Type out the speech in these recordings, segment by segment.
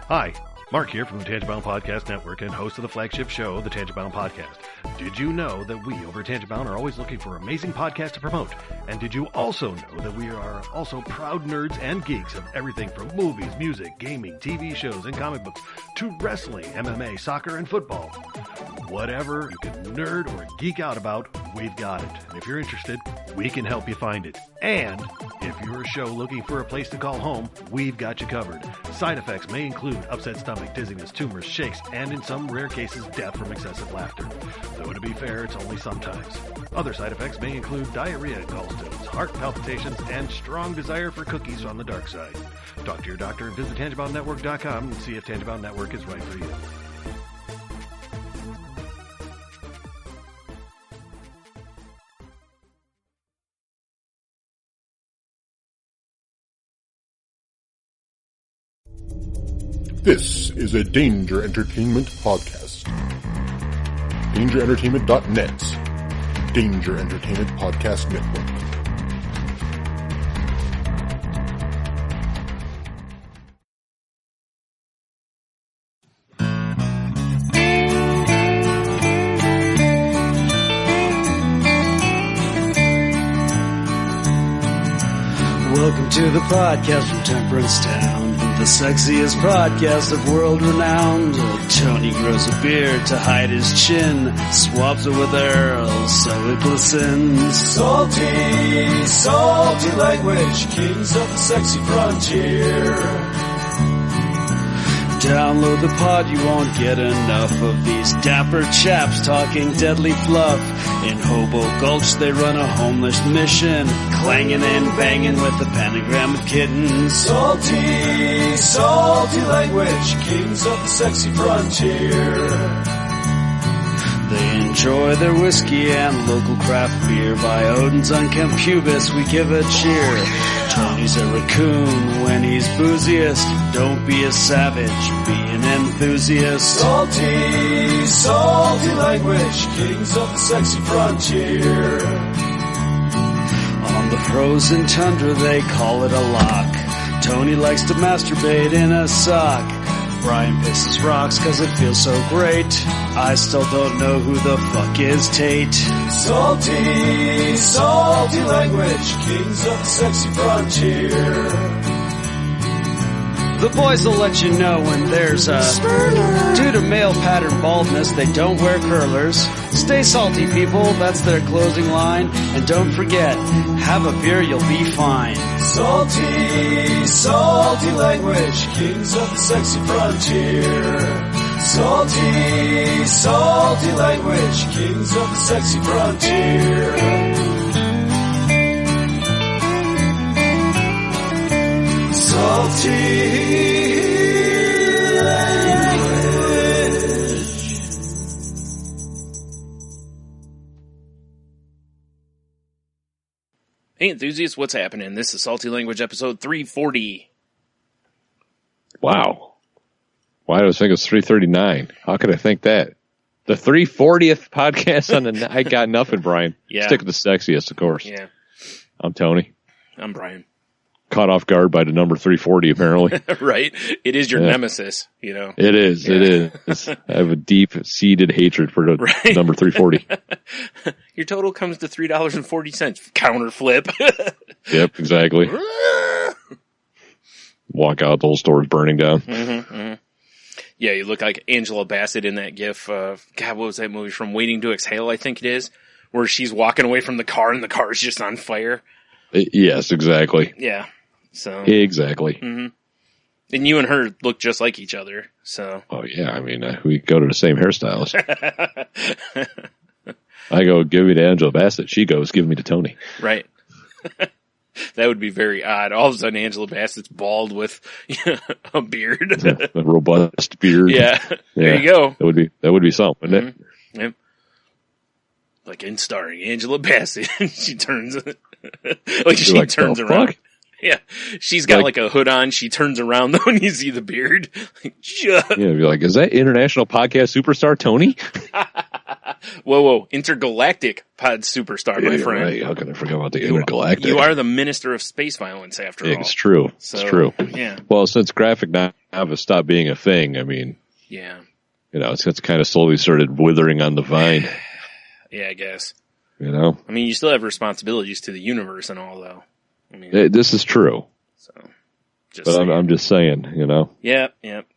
Hi, Mark here from the Tangent-Bound Podcast Network and host of the flagship show, the Tangent-Bound Podcast. Did you know that we over at Tangent-Bound are always looking for amazing podcasts to promote? And did you also know that we are also proud nerds and geeks of everything from movies, music, gaming, TV shows, and comic books to wrestling, MMA, soccer, and football? Whatever you can nerd or geek out about, we've got it. And if you're interested, we can help you find it. And if you're a show looking for a place to call home, we've got you covered. Side effects may include upset stomach, dizziness, tumors, shakes, and in some rare cases, death from excessive laughter. Though to be fair, it's only sometimes. Other side effects may include diarrhea, gallstones, heart palpitations, and strong desire for cookies on the dark side. Talk to your doctor and visit TangentBoundNetwork.com and see if Tangent-Bound Network is right for you. This is a Danger Entertainment podcast. DangerEntertainment.net. Danger Entertainment Podcast Network. Welcome to the podcast from Temperance Town, the sexiest podcast of world renowned. Tony grows a beard to hide his chin, swaps it with Earl so it glistens. Salty, salty language, kings of the sexy frontier. Download the pod, you won't get enough of these dapper chaps talking deadly fluff. In Hobo Gulch they run a homeless mission, clanging and banging with the pentagram of kittens. Salty, salty language, kings of the sexy frontier. They enjoy their whiskey and local craft beer. By Odin's unkempt pubis we give a cheer. Tony's a raccoon when he's booziest. Don't be a savage, be an enthusiast. Salty, salty language, kings of the sexy frontier. On the frozen tundra they call it a lock. Tony likes to masturbate in a sock. Brian pisses rocks cause it feels so great. I still don't know who the fuck is Tate. Salty, salty language, kings of the sexy frontier. The boys will let you know when there's a spurner. Due to male pattern baldness, they don't wear curlers. Stay salty, people, that's their closing line. And don't forget, have a beer, you'll be fine. Salty, salty language, kings of the sexy frontier. Salty, salty language, kings of the sexy frontier. Salty language. Hey enthusiasts, what's happening? This is Salty Language episode 340. Wow. Why do I think it's 339? How could I think that? The 340th podcast on the I got nothing, Brian. Yeah. Stick with the sexiest, of course. Yeah. I'm Tony. I'm Brian. Caught off guard by the number 340, apparently. Right? It is your nemesis, you know. It is. Yeah. It is. I have a deep-seated hatred for the number 340. Your total comes to $3.40. Counter flip. Yep, exactly. Walk out, the whole store's burning down. Mm-hmm, mm-hmm. Yeah, you look like Angela Bassett in that gif. God, what was that movie from? Waiting to Exhale, I think it is. Where she's walking away from the car and the car is just on fire. Yes, exactly. Yeah. So Exactly. Mm-hmm. And you and her look just like each other. So. Oh, yeah. I mean, we go to the same hairstylist. I go, give me to Angela Bassett. She goes, give me to Tony. Right. That would be very odd. All of a sudden, Angela Bassett's bald with a beard. A robust beard. Yeah. There you go. That would be something, wouldn't it? Yep. Like in starring Angela Bassett. She turns turns around. Fuck? Yeah. She's got like a hood on. She turns around though and you see the beard. Yeah, you're like, is that international podcast superstar Tony? Whoa. Intergalactic pod superstar, my friend. Right. How can I forget about the intergalactic? You are the minister of space violence, after all. It's true. So, it's true. Yeah. Well, since graphic novels stopped being a thing, I mean, yeah. It's kind of slowly started withering on the vine. Yeah, I guess. I mean, you still have responsibilities to the universe and all, though. I mean, this is true. So, but I'm just saying, Yep.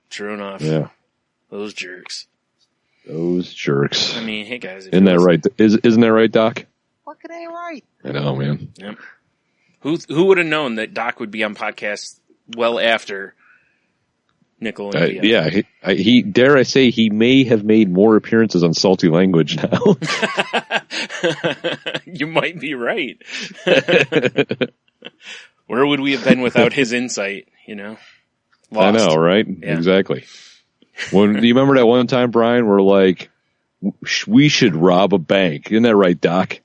True enough. Yeah. Those jerks. Those jerks. I mean, hey guys. Isn't that right? Isn't that right, Doc? Fucking A right. I know, man. Yep. Who would have known that Doc would be on podcasts well after Nickel and Dia? Yeah, he dare I say he may have made more appearances on Salty Language now. You might be right. Where would we have been without his insight? Lost. I know, right? Yeah. Exactly. You remember that one time, Brian, we're like, we should rob a bank. Isn't that right, Doc?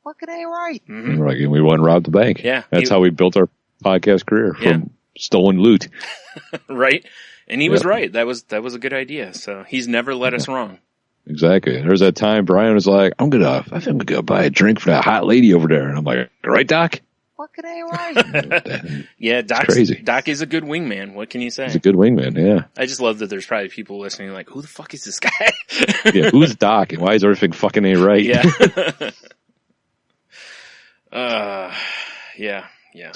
Fucking A right. Mm-hmm. Right, and we went and robbed the bank. Yeah. That's how we built our podcast career, from stolen loot. Right. And he was right. That was a good idea. So he's never led us wrong. Exactly. There's that time Brian was like, I think I'm gonna go buy a drink for that hot lady over there. And I'm like, right, Doc? Fucking A right. Yeah, crazy. Doc is a good wingman. What can you say? He's a good wingman, yeah. I just love that there's probably people listening like, who the fuck is this guy? Yeah, who's Doc and why is everything fucking A right? Yeah. Yeah.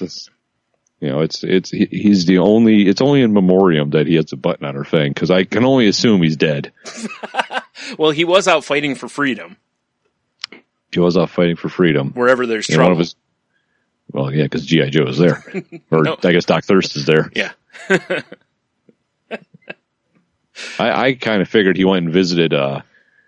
He's the only, it's only in memoriam that he has a button on her thing, because I can only assume he's dead. Well, he was out fighting for freedom. He was out fighting for freedom. Wherever there's trouble. Well, yeah, because G.I. Joe is there. Or no. I guess Doc Thirst is there. Yeah. I kind of figured he went and visited,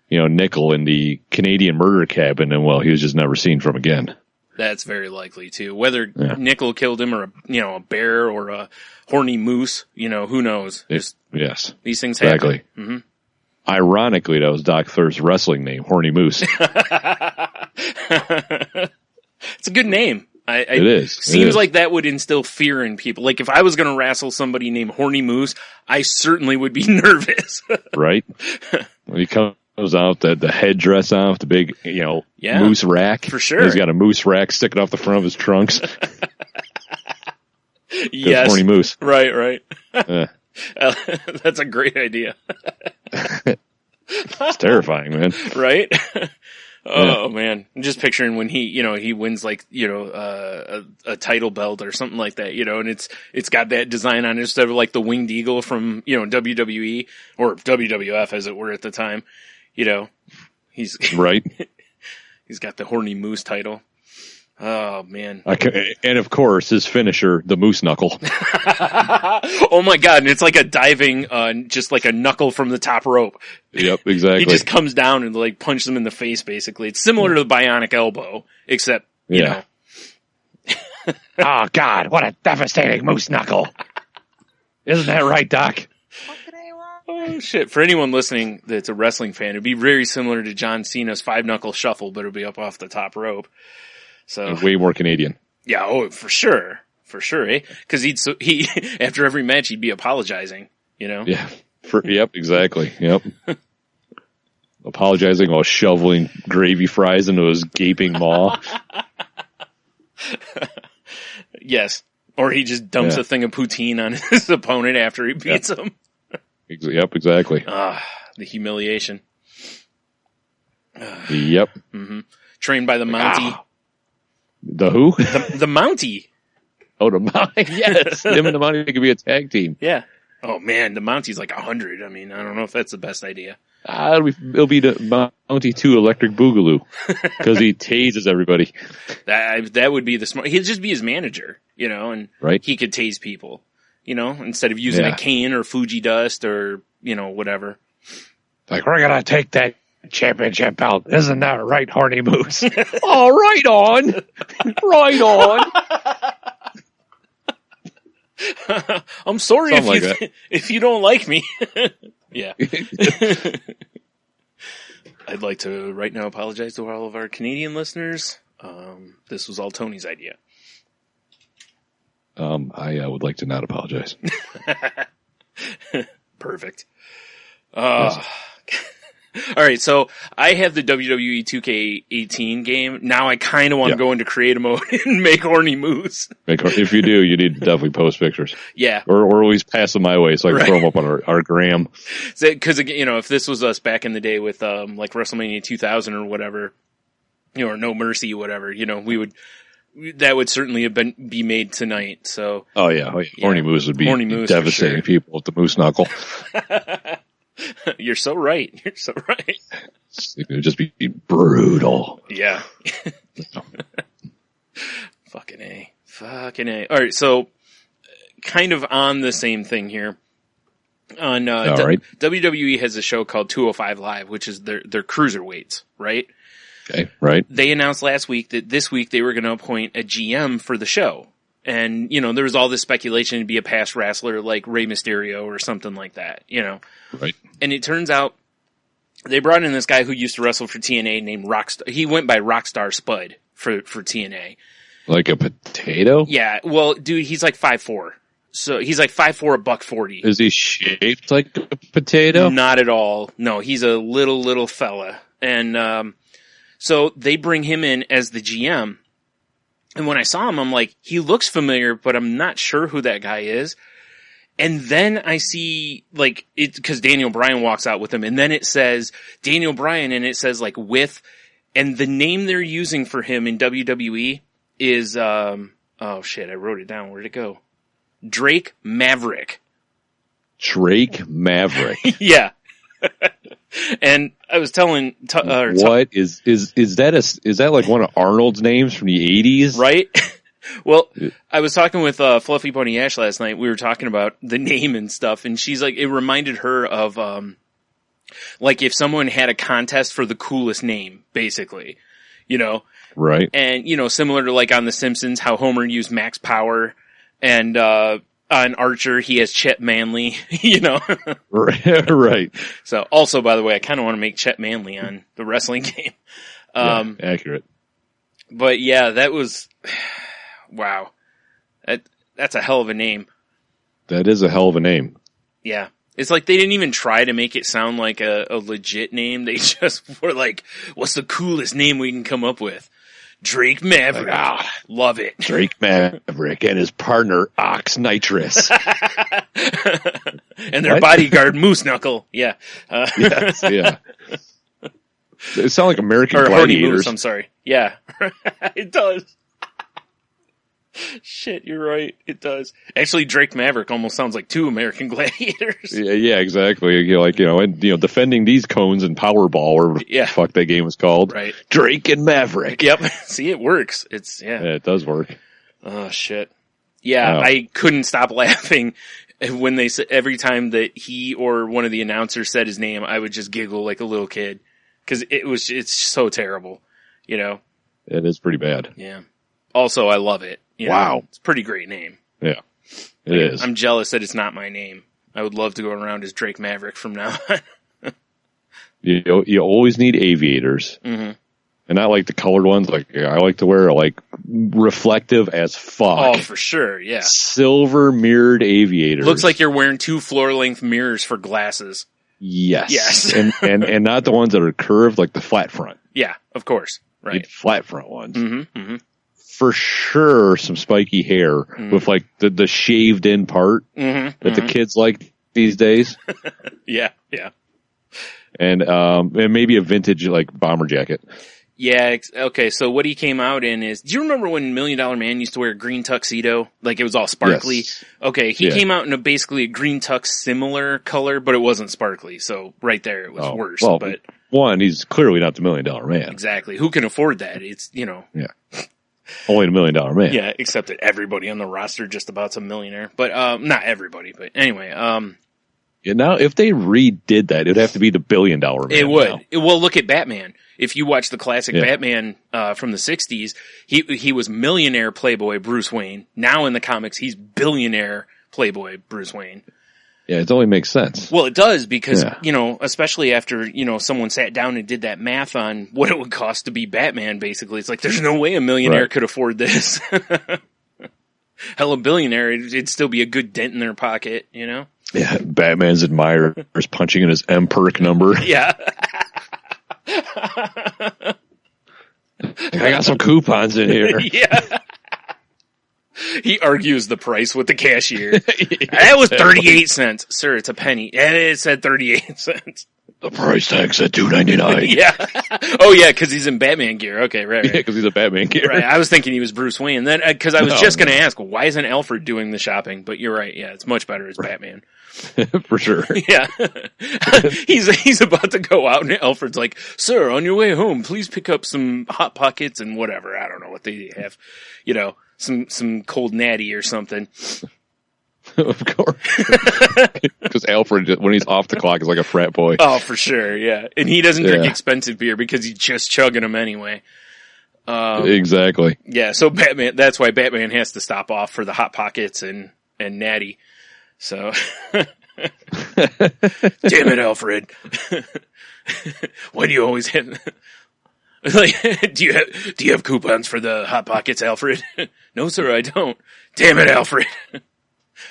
Nickel in the Canadian murder cabin, and he was just never seen from again. That's very likely too. Whether Nickel killed him or a bear or a horny moose, who knows? Yes. These things happen. Exactly. Mm-hmm. Ironically, that was Doc Thirst's wrestling name, Horny Moose. It's a good name. It is. Seems like that would instill fear in people. Like if I was going to wrestle somebody named Horny Moose, I certainly would be nervous. Right? When he comes out, the headdress on with the big, moose rack. For sure. He's got a moose rack sticking off the front of his trunks. Yes. Horny Moose. Right. That's a great idea. It's terrifying, man. Right? Oh man, I'm just picturing when he wins a title belt or something like that, and it's got that design on it instead of like the winged eagle from, WWE or WWF as it were at the time, he's right. He's got the Horny Moose title. Oh man. And of course his finisher, the moose knuckle. Oh my God. And it's like a diving, just like a knuckle from the top rope. Yep, exactly. He just comes down and like punches him in the face basically. It's similar to the bionic elbow, except, you know. Oh God, what a devastating moose knuckle. Isn't that right, Doc? Oh shit. For anyone listening that's a wrestling fan, it'd be very similar to John Cena's 5-knuckle shuffle, but it'd be up off the top rope. So and way more Canadian. Yeah, for sure, eh? Because he after every match he'd be apologizing, Yeah. Yep, exactly. Yep. Apologizing while shoveling gravy fries into his gaping maw. Yes, or he just dumps a thing of poutine on his opponent after he beats him. Yep, exactly. The humiliation. Yep. Mm-hmm. Trained by the Mountie. The who? The Mountie. Oh, the Mountie. Yes. Him and the Mountie could be a tag team. Yeah. Oh man, the Mountie's like 100. I mean, I don't know if that's the best idea. It'll be the Mountie 2 Electric Boogaloo. Because he tases everybody. That would be the smart. He'd just be his manager, and he could tase people, instead of using a cane or Fuji dust or, whatever. Like, we're going to take that championship belt. Isn't that right, Horny Moose? Oh, right on. Right on. I'm sorry if you don't like me. Yeah. I'd like to right now apologize to all of our Canadian listeners. This was all Tony's idea. I would like to not apologize. Perfect. Yes. All right, so I have the WWE 2K18 game. Now I kind of want to go into creative mode and make Horny Moose. If you do, you need to definitely post pictures. Yeah. Or at least pass them my way so I can throw them up on our gram. Because, if this was us back in the day with, like WrestleMania 2000 or whatever, or No Mercy, whatever, that would certainly have be made tonight. So. Oh yeah. Horny Moose would be devastating people with the moose knuckle. You're so right. It would just be brutal. Yeah. Fucking A. All right. So kind of on the same thing here. On, WWE has a show called 205 Live, which is their cruiserweights, right? Okay. Right. They announced last week that this week they were going to appoint a GM for the show. And, there was all this speculation to be a past wrestler like Rey Mysterio or something like that, Right. And it turns out they brought in this guy who used to wrestle for TNA named Rockstar. He went by Rockstar Spud for TNA. Like a potato? Yeah. Well, dude, he's like 5'4". So he's like 5'4", $140. Is he shaped like a potato? Not at all. No, he's a little fella. And, so they bring him in as the GM. And when I saw him, I'm like, he looks familiar, but I'm not sure who that guy is. And then I see, like, because Daniel Bryan walks out with him, and then it says Daniel Bryan, and it says, like, and the name they're using for him in WWE is, oh shit, I wrote it down. Where'd it go? Drake Maverick. Drake Maverick. Yeah. And I was telling, what is that like one of Arnold's names from the 80s? Right? Well, I was talking with Fluffy Pony Ash last night. We were talking about the name and stuff, and she's like, it reminded her of like if someone had a contest for the coolest name, basically, Right. And similar to like on The Simpsons, how Homer used Max Power, and on Archer he has Chet Manley, Right. So also, by the way, I kind of want to make Chet Manley on the wrestling game. Accurate. But yeah, that was. Wow. That's a hell of a name. That is a hell of a name. Yeah. It's like they didn't even try to make it sound like a legit name. They just were like, what's the coolest name we can come up with? Drake Maverick. Love it. Drake Maverick and his partner, Ox Nitrous. And their bodyguard, Moose Knuckle. Yeah. Yes, yeah. It sounds like American Gladiators. Horny Moose, I'm sorry. Yeah. It does. Shit, you're right. It does. Actually, Drake Maverick almost sounds like two American Gladiators. Yeah, exactly. Defending these cones and Powerball, or the fuck that game was called. Right. Drake and Maverick. Yep. See, it works. Yeah, it does work. Oh shit. Yeah, wow. I couldn't stop laughing when they said every time that he or one of the announcers said his name, I would just giggle like a little kid because it's so terrible. It is pretty bad. Yeah. Also, I love it. Wow. It's a pretty great name. Yeah, it is. I'm jealous that it's not my name. I would love to go around as Drake Maverick from now on. You always need aviators. Mm-hmm. And not like the colored ones. Like I like to wear like reflective as fuck. Oh, for sure, yeah. Silver mirrored aviators. Looks like you're wearing 2 floor-length mirrors for glasses. Yes. and not the ones that are curved, like the flat front. Yeah, of course. Right. Flat front ones. Mm-hmm. Mm-hmm. For sure, some spiky hair with like the shaved in part that the kids like these days. Yeah. And maybe a vintage like bomber jacket. Yeah. Okay. So what he came out in is, do you remember when $1 Million Man used to wear a green tuxedo? Like it was all sparkly. Yes. Okay. He came out in basically a green tux similar color, but it wasn't sparkly. So right there it was worse. Well, but one, he's clearly not the $1 Million Man. Exactly. Who can afford that? It's, Yeah. Only the $1 Million Man. Yeah, except that everybody on the roster just about's a millionaire. But, not everybody, but anyway, Yeah, now if they redid that, it'd have to be the $1 billion Man. It would. Well, look at Batman. If you watch the classic Batman, from the 60s, he was millionaire Playboy Bruce Wayne. Now in the comics, he's billionaire Playboy Bruce Wayne. Yeah, it only makes sense. Well, it does because, especially after, someone sat down and did that math on what it would cost to be Batman, basically. It's like, there's no way a millionaire could afford this. Hell, a billionaire, it'd still be a good dent in their pocket, Yeah, Batman's admirers punching in his M-Perk number. Yeah. I got some coupons in here. Yeah. He argues the price with the cashier. That was 38 cents. Sir, it's a penny. And it said 38 cents. The price tag said $2.99. Yeah. Oh, yeah, because he's in Batman gear. Okay, right. Yeah, because he's a Batman gear. Right. I was thinking he was Bruce Wayne. Then, because I was just going to ask, why isn't Alfred doing the shopping? But you're right. Yeah, it's much better as Batman. For sure. Yeah. He's about to go out, and Alfred's like, "Sir, on your way home, please pick up some Hot Pockets and whatever. I don't know what they have. You know, some cold natty or something." Of course. Because Alfred, when he's off the clock, is like a frat boy. Oh, for sure, yeah. And he doesn't drink expensive beer because he's just chugging them anyway. Exactly. Yeah, so Batman, that's why Batman has to stop off for the Hot Pockets and natty. So, damn it, Alfred. Why do you always have, like, do you have coupons for the Hot Pockets, Alfred? No, sir, I don't. Damn it, Alfred.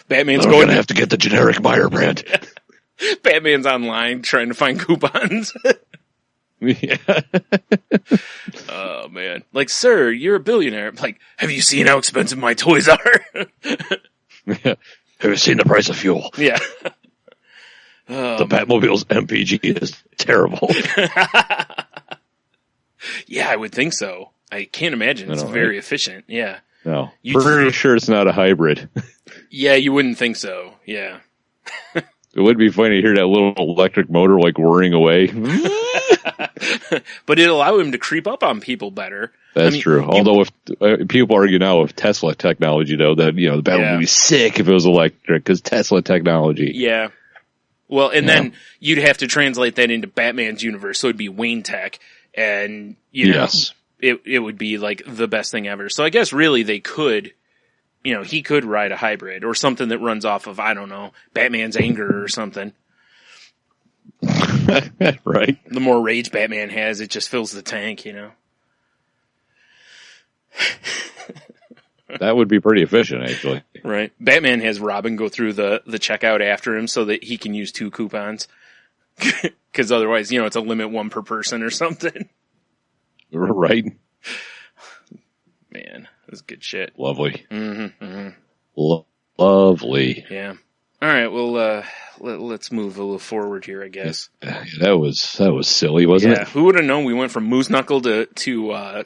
Batman's going to have to get the generic Meyer brand. Batman's online trying to find coupons. Yeah. Oh, man. Like, sir, you're a billionaire. Like, have you seen how expensive my toys are? Yeah. Have you seen the price of fuel? Yeah. The Batmobile's MPG is terrible. Yeah, I would think so. I can't imagine it's very efficient. Yeah. No. Pretty sure it's not a hybrid. Yeah, you wouldn't think so. Yeah. It would be funny to hear that little electric motor like whirring away. But it'll allow him to creep up on people better. That's true. Although if people argue now with Tesla technology, though, that, you know, the Batman would be sick if it was electric because Tesla technology. Yeah. Well, and then you'd have to translate that into Batman's universe. So it'd be Wayne Tech, and you know, it would be like the best thing ever. So I guess really they could, you know, he could ride a hybrid or something that runs off of, I don't know, Batman's anger or something. Right. The more rage Batman has, it just fills the tank, you know. That would be pretty efficient, actually. Right. Batman has Robin go through the checkout after him so that he can use 2 coupons. Because otherwise, you know, it's a limit 1 per person or something. Right. Man, that's good shit. Lovely. Mm-hmm, mm-hmm. Lovely. Yeah. All right. Well, let's move a little forward here, I guess. Yeah, that was silly, wasn't it? Who would have known we went from Moose Knuckle to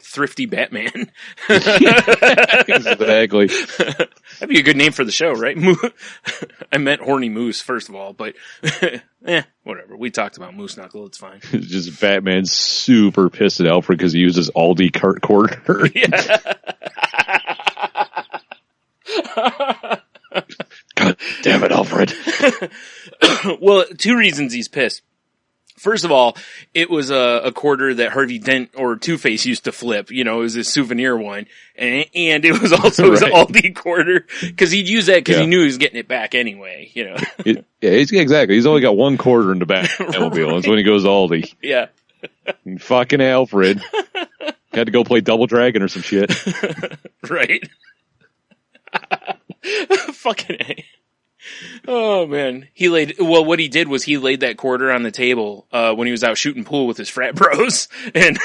Thrifty Batman? Exactly. That'd be a good name for the show, right? I meant Horny Moose, first of all, but whatever. We talked about Moose Knuckle. It's fine. It's just Batman super pissed at Alfred because he uses Aldi cart quarter. Yeah. God damn it, Alfred. Well, 2 reasons he's pissed. First of all, it was a quarter that Harvey Dent or Two-Face used to flip. You know, it was a souvenir one. And it was also his Aldi quarter. Because he'd use that because he knew he was getting it back anyway, you know. Exactly. He's only got 1 quarter in the Batmobile. Right. That's when he goes to Aldi. Yeah. And fucking Alfred. Had to go play Double Dragon or some shit. Right. Fucking A. Oh man. What he did was he laid that quarter on the table, when he was out shooting pool with his frat bros, and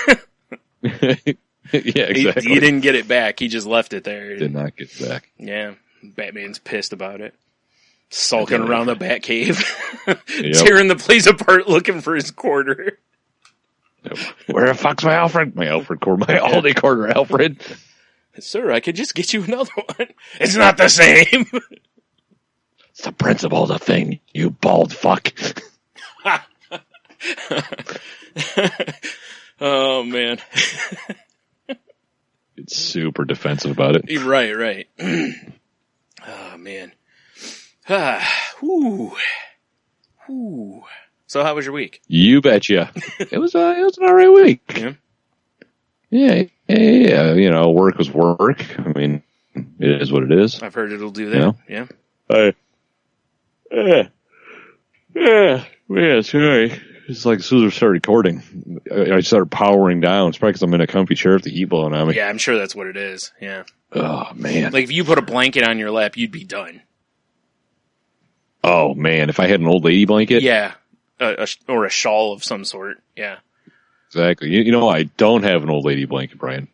yeah, exactly. He didn't get it back. He just left it there. Did not get it back. Yeah. Batman's pissed about it. Sulking around the Batcave. Tearing the place apart looking for his quarter. Where the fuck's my Alfred? My Alfred quarter. My Aldi quarter, Alfred. Sir, I could just get you another one. It's not the same. It's the principle of the thing, you bald fuck. Oh, man. It's super defensive about it. Right. Oh, man. Whew. So how was your week? You betcha. It was an alright week. Yeah. Yeah. You know, work was work. I mean, it is what it is. I've heard it'll do that. You know? Yeah. Sorry. It's like as soon as we started recording, I started powering down. It's probably because I'm in a comfy chair with the heat blowing on me. Yeah, I'm sure that's what it is. Yeah. Oh, man. Like if you put a blanket on your lap, you'd be done. Oh man, if I had an old lady blanket. Yeah. Or a shawl of some sort. Yeah. Exactly. You know, I don't have an old lady blanket, Brian.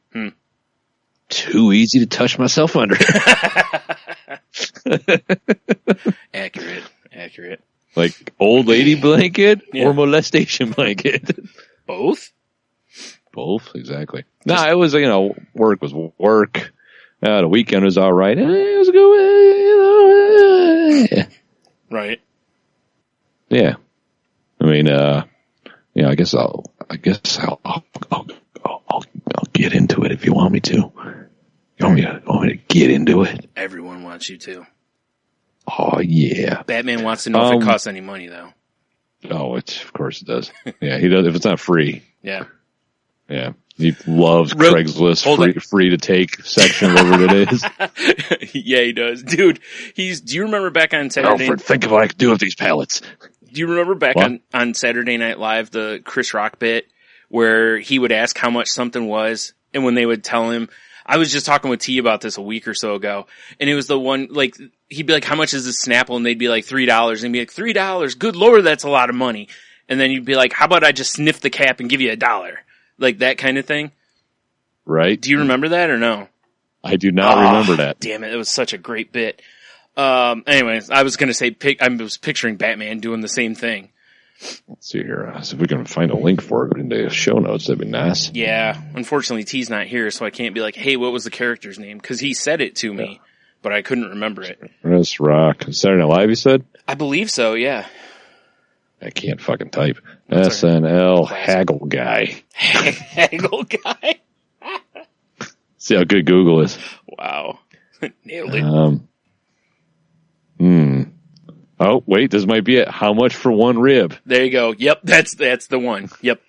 Too easy to touch myself under. Accurate. Like old lady blanket or molestation blanket. Both, exactly. No, it was, work was work. The weekend was all right. It was good. Right. Yeah. I mean, I guess I'll get into it if you want me to. You want me to get into it? Everyone wants you to. Oh yeah. Batman wants to know if it costs any money, though. Oh, of course it does. Yeah, he does. If it's not free. Yeah. Yeah. He loves Craigslist free to take section, whatever it is. Yeah, he does. Dude, do you remember back on Saturday? Alfred, think of what I could do with these pallets. Do you remember back on Saturday Night Live, the Chris Rock bit where he would ask how much something was, and when they would tell him, I was just talking with T about this a week or so ago, and it was the one, like, he'd be like, how much is this Snapple? And they'd be like, $3. And he'd be like, $3? Good Lord, that's a lot of money. And then you'd be like, how about I just sniff the cap and give you $1? Like that kind of thing. Right. Do you remember that or no? I do not remember that. Damn it. It was such a great bit. Anyways, I was going to say, I was picturing Batman doing the same thing. Let's see here. See if we can find a link for it in the show notes. That'd be nice. Yeah. Unfortunately, T's not here, so I can't be like, hey, what was the character's name? Because he said it to me, but I couldn't remember it. Chris Rock. Saturday Night Live, you said? I believe so, yeah. I can't fucking type. SNL Haggle Guy. Haggle Guy? See how good Google is. Wow. Nailed it. Oh, wait, this might be it. How much for one rib? There you go. Yep, that's the one. Yep.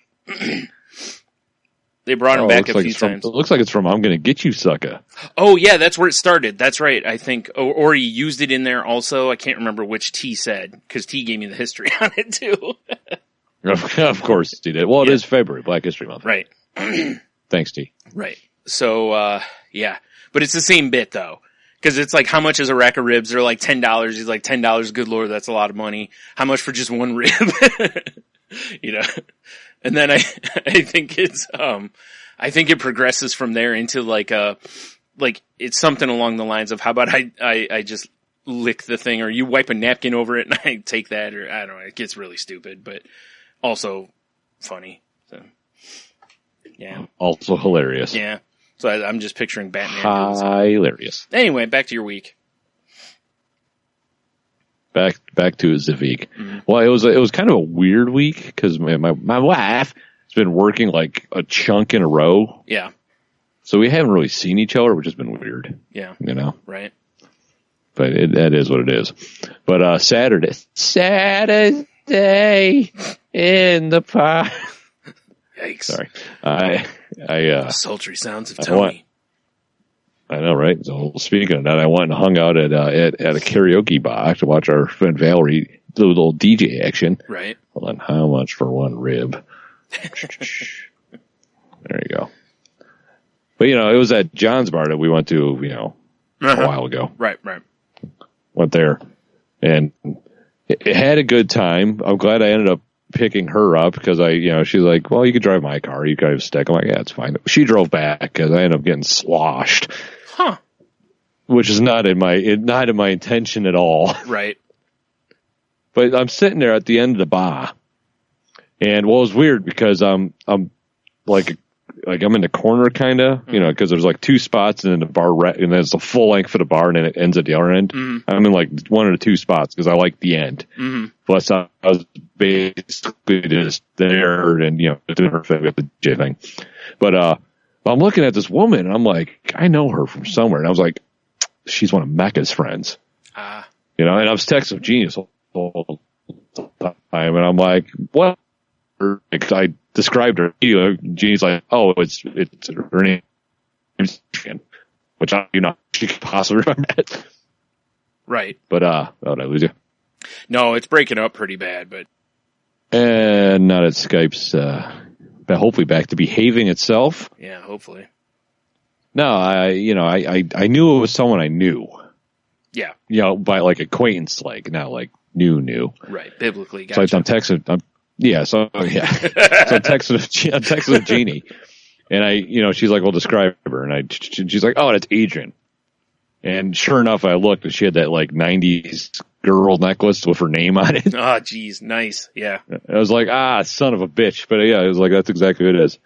They brought him back a few times. It looks like it's from I'm Gonna Get You, Sucker. Oh, yeah, that's where it started. That's right, I think. Or he used it in there also. I can't remember which T said, because T gave me the history on it, too. Of course T did. Well, it is February, Black History Month. Right. Thanks, T. Right. So, yeah. But it's the same bit, though. Because it's like, how much is a rack of ribs? They're like $10. He's like, $10, good Lord, that's a lot of money. How much for just one rib? And then I think it's, I think it progresses from there into like it's something along the lines of, how about I just lick the thing, or you wipe a napkin over it and I take that, or I don't know, it gets really stupid, but also funny. So, yeah. Also hilarious. Yeah. So I'm just picturing Batman. Hilarious. Anyway, back to your week. Back to Zavik. Mm-hmm. Well, it was kind of a weird week because my wife has been working like a chunk in a row. Yeah. So we haven't really seen each other, which has been weird. Yeah. Right. But that is what it is. But Saturday in the park. Yikes. Sorry. I sultry sounds of Tony. I know, right? So speaking of that, I went and hung out at a karaoke bar to watch our friend Valerie do a little DJ action. Right. Hold on, how much for one rib? There you go. But it was at John's bar that we went to, a while ago. Right. Went there, and it had a good time. I'm glad I ended up picking her up because she's like, well, you could drive my car. You guys stick. I'm like, yeah, it's fine. She drove back because I ended up getting sloshed. Huh. Which is not in my intention at all. Right. But I'm sitting there at the end of the bar, and it was weird because I'm like I'm in the corner kind of, because there's like two spots and then the bar, and there's the full length of the bar and then it ends at the other end. Mm-hmm. I'm in like one of the two spots because I like the end. Mm-hmm. Plus I was basically just there and, doing her the DJ thing. But, I'm looking at this woman and I'm like, I know her from somewhere. And I was like, she's one of Mecca's friends. And I was texting Genius all the time and I'm like, what? I described her. Jean's like, oh, it's her name, which she could possibly remember that. Right. But did I lose you? No, it's breaking up pretty bad, but. And now that Skype's hopefully back to behaving itself. Yeah, hopefully. No, I knew it was someone I knew. Yeah. By like acquaintance, like not like new. Right. Biblically. Gotcha. So I'm texting. I'm texting Jeannie, and she's like, "Well, describe her," and she's like, "Oh, that's Adrian." And sure enough, I looked, and she had that like '90s girl necklace with her name on it. Oh, geez, nice, yeah. I was like, son of a bitch, but yeah, it was like that's exactly what it is.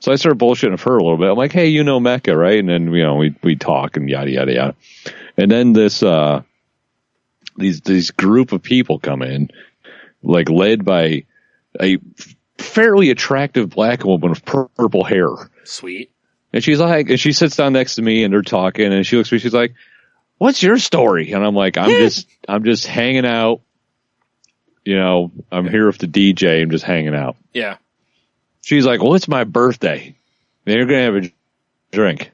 So I started bullshitting with her a little bit. I'm like, "Hey, you know Mecca, right?" And then we talk and yada yada yada. And then these group of people come in, like led by a fairly attractive black woman with purple hair. Sweet. And she's like, and she sits down next to me and they're talking and she looks at me, she's like, "What's your story?" And I'm like, I'm just hanging out. I'm here with the DJ. I'm just hanging out. Yeah. She's like, "Well, it's my birthday. And you're going to have a drink."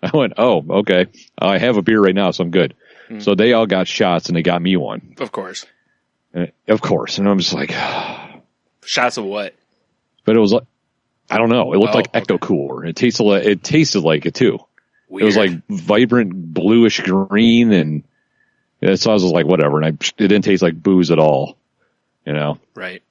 I went, "Oh, okay. I have a beer right now, so I'm good." Mm. So they all got shots and they got me one. Of course. And I'm just like, shots of what? But it was like, I don't know. It looked like Ecto okay. Cooler. It tasted like it too. Weird. It was like vibrant bluish green, and so I was like, whatever. And it didn't taste like booze at all, Right.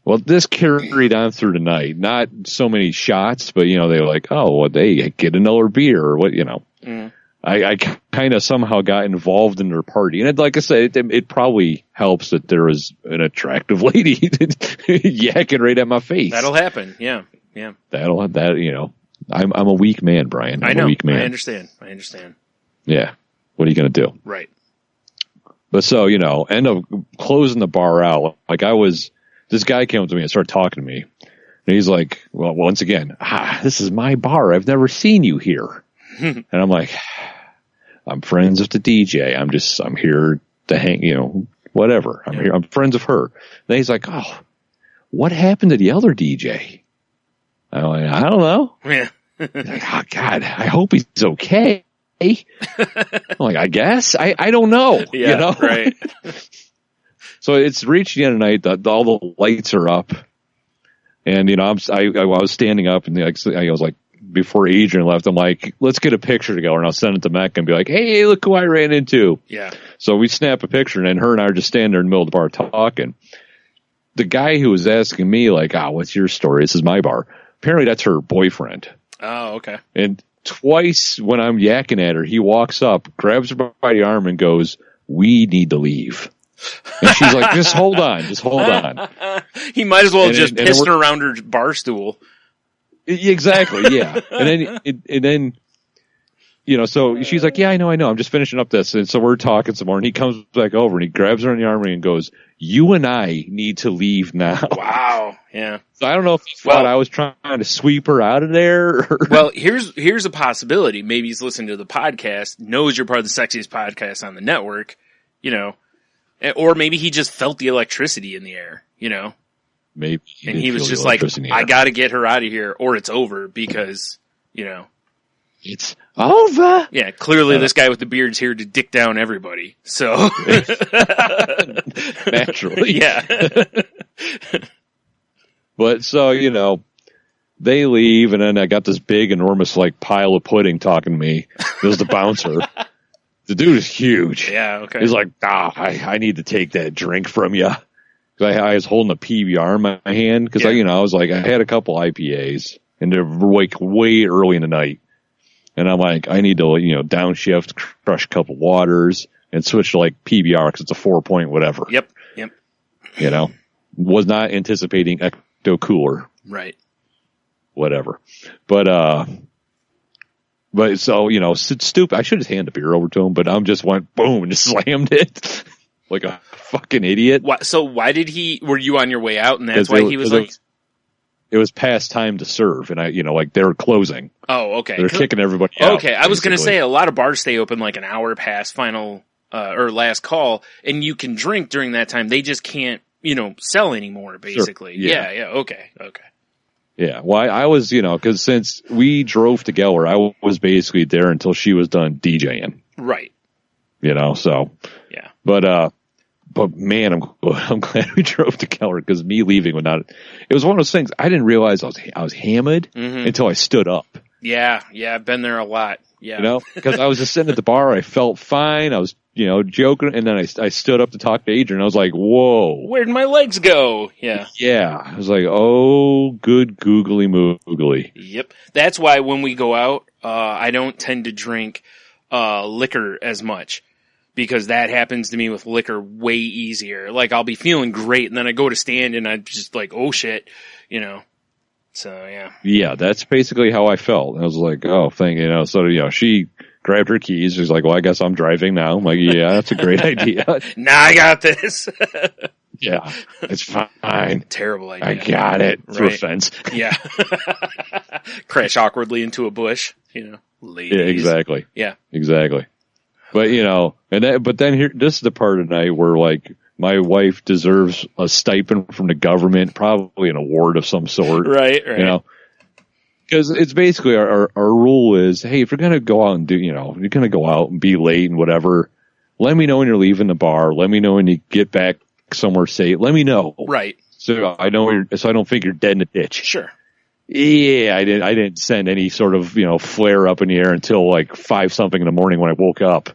Well, this carried on through the night. Not so many shots, but they were like, "Oh, well, they get another beer," or what, Mm. I kind of somehow got involved in their party. And like I said, it probably helps that there was an attractive lady yakking right at my face. That'll happen. Yeah. Yeah. I'm a weak man, Brian. I'm a weak man. I understand. Yeah. What are you going to do? Right. But so, end up closing the bar out. Like this guy came up to me and started talking to me. And he's like, "Well, once again, this is my bar. I've never seen you here." And I'm like, "I'm friends with the DJ. I'm here to hang, whatever. I'm here. I'm friends with her." Then he's like, "Oh, what happened to the other DJ?" I'm like, "I don't know." Yeah. Like, "Oh God, I hope he's okay." I'm like, "I guess. I don't know." Yeah. Right. So it's reached the end of the night. All the lights are up, and I was standing up, and I was like, before Adrian left, I'm like, "Let's get a picture together," and I'll send it to Mecca and be like, "Hey, look who I ran into." Yeah. So we snap a picture, and then her and I are just standing there in the middle of the bar talking. The guy who was asking me, like, "What's your story? This is my bar." Apparently, that's her boyfriend. Oh, okay. And twice when I'm yakking at her, he walks up, grabs her by the arm, and goes, "We need to leave." And she's like, just hold on. He might as well have just pissed around her bar stool. Exactly, yeah. And then, so she's like, "Yeah, I know. I'm just finishing up this." And so we're talking some more, and he comes back over and he grabs her on the arm and goes, "You and I need to leave now." Wow. Yeah. So I don't know if he thought I was trying to sweep her out of there. Or... Well, here's a possibility. Maybe he's listening to the podcast, knows you're part of the sexiest podcast on the network, or maybe he just felt the electricity in the air, Maybe. And he was just like, "I got to get her out of here or it's over," because, it's over. Yeah, clearly this guy with the beard's here to dick down everybody. So naturally. Yeah. But so, they leave, and then I got this big, enormous, like, pile of pudding talking to me. It was the bouncer. The dude is huge. Yeah, okay. He's like, I need to take that drink from you. Cause I was holding a PBR in my hand, cause I was like, I had a couple IPAs, and they're like way early in the night. And I'm like, I need to, downshift, crush a couple waters, and switch to like PBR, cause it's a 4-point whatever. Yep. Was not anticipating Ecto Cooler. Right. Whatever. But so, stupid. I should have handed the beer over to him, but I'm just went boom and just slammed it like a fucking idiot. So why were you on your way out and that's why he was like? It was past time to serve, and like they were closing. Oh, okay. They're kicking everybody out. Okay. I was going to say a lot of bars stay open like an hour past final, or last call, and you can drink during that time. They just can't, sell anymore, basically. Sure. Yeah. Okay. Yeah, well, I was, because since we drove together, I was basically there until she was done DJing. Right. So. Yeah. But man, I'm glad we drove together, because me leaving would not. It was one of those things I didn't realize I was hammered until I stood up. Yeah, I've been there a lot. Yeah. Because I was just sitting at the bar, I felt fine. I was, joking. And then I stood up to talk to Adrian. I was like, whoa. Where'd my legs go? Yeah. Yeah. I was like, oh, good googly moogly. Yep. That's why when we go out, I don't tend to drink liquor as much. Because that happens to me with liquor way easier. Like, I'll be feeling great, and then I go to stand, and I'm just like, oh, shit, So, yeah. Yeah, that's basically how I felt. I was like, oh, so, she grabbed her keys. She's like, well, I guess I'm driving now. I'm like, yeah, that's a great idea. Nah, I got this. Yeah, it's fine. Terrible idea. I got it. Through a Right. fence. Yeah. Crash awkwardly into a bush, Ladies. Yeah, exactly. Yeah. Exactly. But, but then here, this is the part of the night where, like, my wife deserves a stipend from the government, probably an award of some sort. Right. Because it's basically our rule is, hey, if you're going to go out and you're going to go out and be late and whatever, let me know when you're leaving the bar. Let me know when you get back somewhere safe. Let me know. Right. So I don't think you're dead in a ditch. Sure. Yeah, I didn't send any sort of, flare up in the air until like 5 something in the morning when I woke up.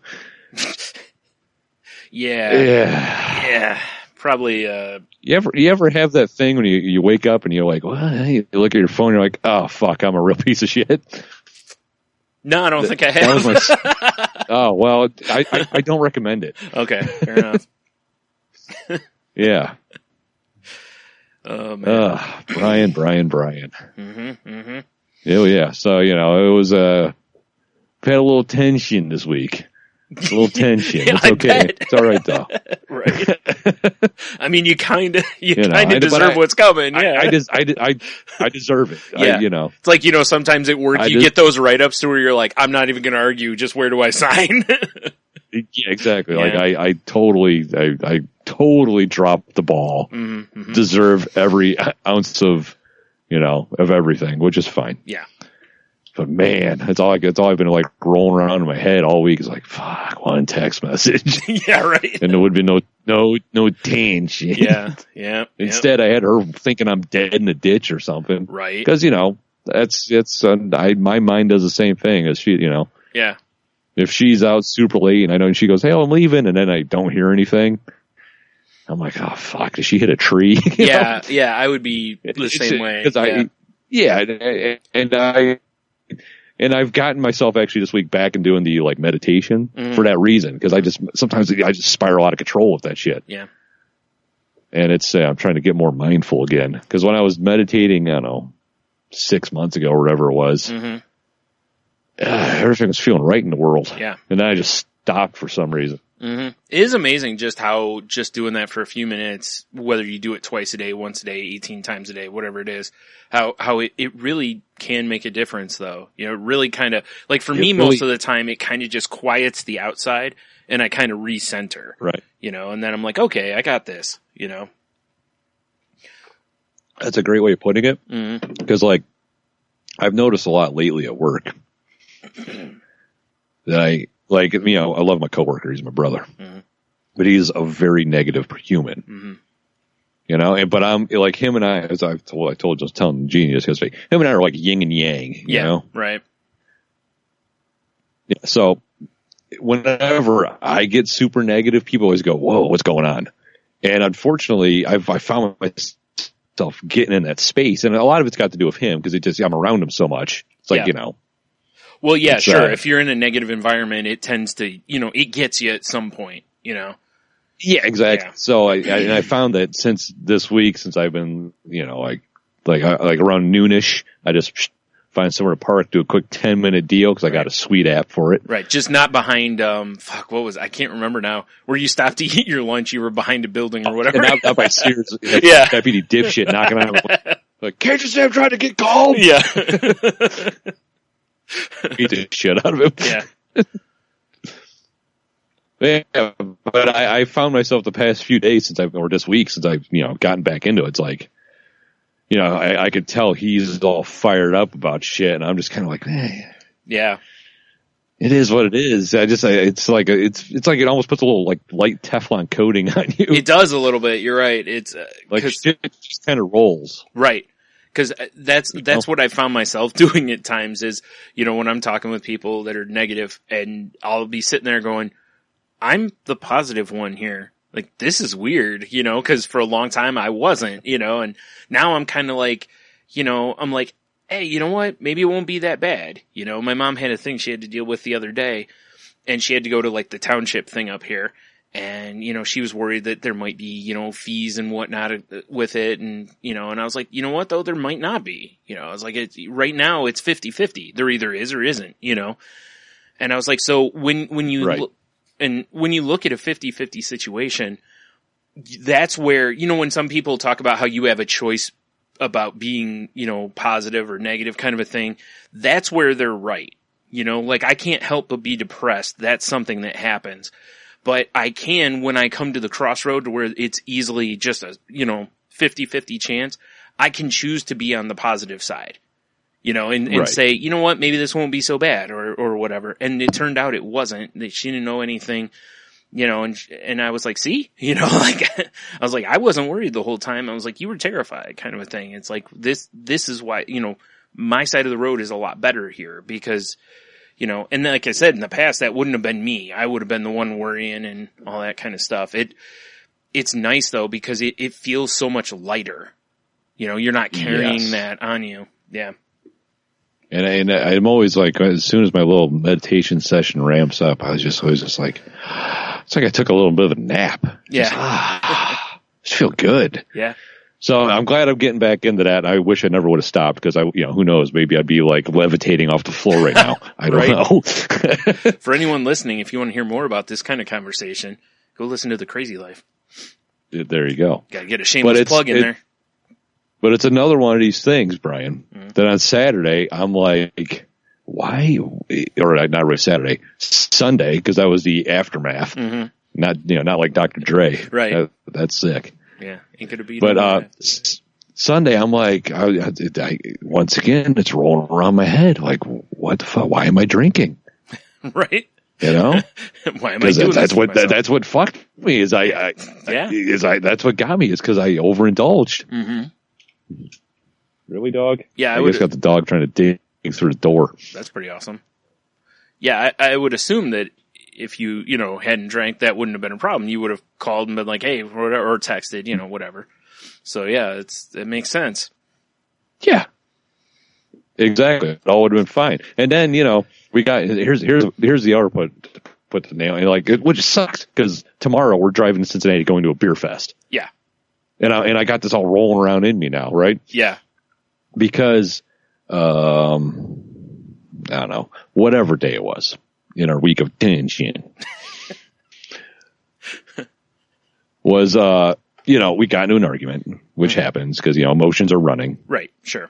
Yeah. Probably, You ever have that thing when you wake up and you're like, what? You look at your phone and you're like, oh fuck, I'm a real piece of shit. No, I don't think I have. That was oh, well, I don't recommend it. Okay, fair enough. Yeah. Oh, man. Brian. Mm-hmm. Oh, yeah. So, it was, had a little tension this week. A little tension. Yeah, It's okay. It's all right, though. Right. I mean, you kind of deserve what's coming. Yeah. I deserve it. Yeah. It's like, sometimes at work you get those write-ups to where you're like, I'm not even going to argue. Just where do I sign? Yeah, exactly. Yeah. Like I totally dropped the ball. Mm-hmm. Deserve every ounce of everything, which is fine. Yeah. But man, it's all I've been like rolling around in my head all week. Is like, fuck, one text message. Yeah, right. And there would be no tension. Yeah. Instead, I had her thinking I'm dead in a ditch or something. Right. Because my mind does the same thing as she. Yeah. If she's out super late and I know and she goes, hey, I'm leaving, and then I don't hear anything, I'm like, oh fuck, did she hit a tree? Yeah, I would be the same way. And I've gotten myself actually this week back and doing the like meditation for that reason, because sometimes I just spiral out of control with that shit. Yeah. And it's I'm trying to get more mindful again, because when I was meditating, I don't know, 6 months ago or whatever it was, everything was feeling right in the world. Yeah. And then I just stopped for some reason. Mm-hmm. It is amazing just how just doing that for a few minutes, whether you do it twice a day, once a day, 18 times a day, whatever it is, how it really can make a difference though. It really kind of, like for me, most of the time, it kind of just quiets the outside and I kind of recenter. Right. And then I'm like, okay, I got this, That's a great way of putting it. Because like, I've noticed a lot lately at work that I love my coworker. He's my brother, but he's a very negative human, but I'm like him and I, as I told just telling Genius yesterday, him and I are like yin and yang, you know? Right. Yeah. So whenever I get super negative, people always go, whoa, what's going on? And unfortunately I found myself getting in that space, and a lot of it's got to do with him because I'm around him so much. It's like, Well, yeah, sure. If you're in a negative environment, it tends to, it gets you at some point, Yeah, exactly. Yeah. So I found that since this week, since I've been, like around noonish, I just find somewhere to park, do a quick 10-minute deal because I got a sweet app for it. Right. Just not behind, I can't remember now, where you stopped to eat your lunch, you were behind a building or whatever. And out by Sears, yeah. Deputy dipshit knocking on like, can't you say I'm trying to get called? Yeah. Beat the shit out of him. Yeah. Yeah, but I found myself the past few days or this week since I've, gotten back into it. It's like, I could tell he's all fired up about shit, and I'm just kind of like, yeah, it is what it is. It's like it almost puts a little like light Teflon coating on you. It does a little bit. You're right. It's like shit just kind of rolls. Right. Because that's what I found myself doing at times is, when I'm talking with people that are negative, and I'll be sitting there going, I'm the positive one here. Like, this is weird, cause for a long time I wasn't, and now I'm kind of like, I'm like, hey, you know what? Maybe it won't be that bad. My mom had a thing she had to deal with the other day, and she had to go to like the township thing up here. And, she was worried that there might be, fees and whatnot with it. And, and I was like, you know what though? There might not be, I was like, right now it's 50-50. There either is or isn't, and I was like, so when you, right. And when you look at a 50-50 situation, that's where, when some people talk about how you have a choice about being, positive or negative kind of a thing, that's where they're right. Like I can't help but be depressed. That's something that happens. But I can, when I come to the crossroad where it's easily just a, 50-50 chance, I can choose to be on the positive side. And right. say, you know what, maybe this won't be so bad or whatever. And it turned out it wasn't, that she didn't know anything, and I was like, see, like, I was like, I wasn't worried the whole time. I was like, you were terrified kind of a thing. It's like, this is why, my side of the road is a lot better here because, and like I said, in the past, that wouldn't have been me. I would have been the one worrying and all that kind of stuff. It's nice though, because it feels so much lighter. You're not carrying that on you. Yeah. And I'm always like, as soon as my little meditation session ramps up, I was just always just like, it's like I took a little bit of a nap. Yeah. Just feel good. Yeah. So I'm glad I'm getting back into that. I wish I never would have stopped because who knows, maybe I'd be like levitating off the floor right now. I don't know. For anyone listening, if you want to hear more about this kind of conversation, go listen to The Crazy Life. There you go. Got to get a shameless plug in there. But it's another one of these things, Brian, that on Saturday, I'm like, why? Or not really Saturday, Sunday, because that was the aftermath. Mm-hmm. Not like Dr. Dre. Right. That's sick. Yeah. Ain't gonna be. But, Sunday, I'm like, I once again, it's rolling around my head. Like, what the fuck? Why am I drinking? Right. Why am I doing that's what that's what fucked me. That's what got me is because I overindulged. Mm-hmm. Really, dog? Yeah, I just got the dog trying to dig through the door. That's pretty awesome. Yeah, I would assume that if you hadn't drank, that wouldn't have been a problem. You would have called and been like, hey, or texted, whatever. So yeah, it makes sense. Yeah, exactly. It all would have been fine. And then we got here's the other put the nail in, like, which sucks because tomorrow we're driving to Cincinnati going to a beer fest. Yeah. And I got this all rolling around in me now, right? Yeah. Because, I don't know, whatever day it was in our week of tension was, we got into an argument, which happens because, emotions are running. Right. Sure.